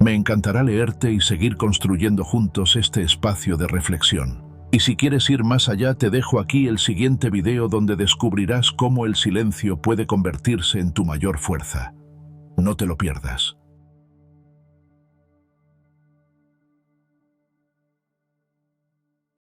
Me encantará leerte y seguir construyendo juntos este espacio de reflexión. Y si quieres ir más allá, te dejo aquí el siguiente video donde descubrirás cómo el silencio puede convertirse en tu mayor fuerza. No te lo pierdas.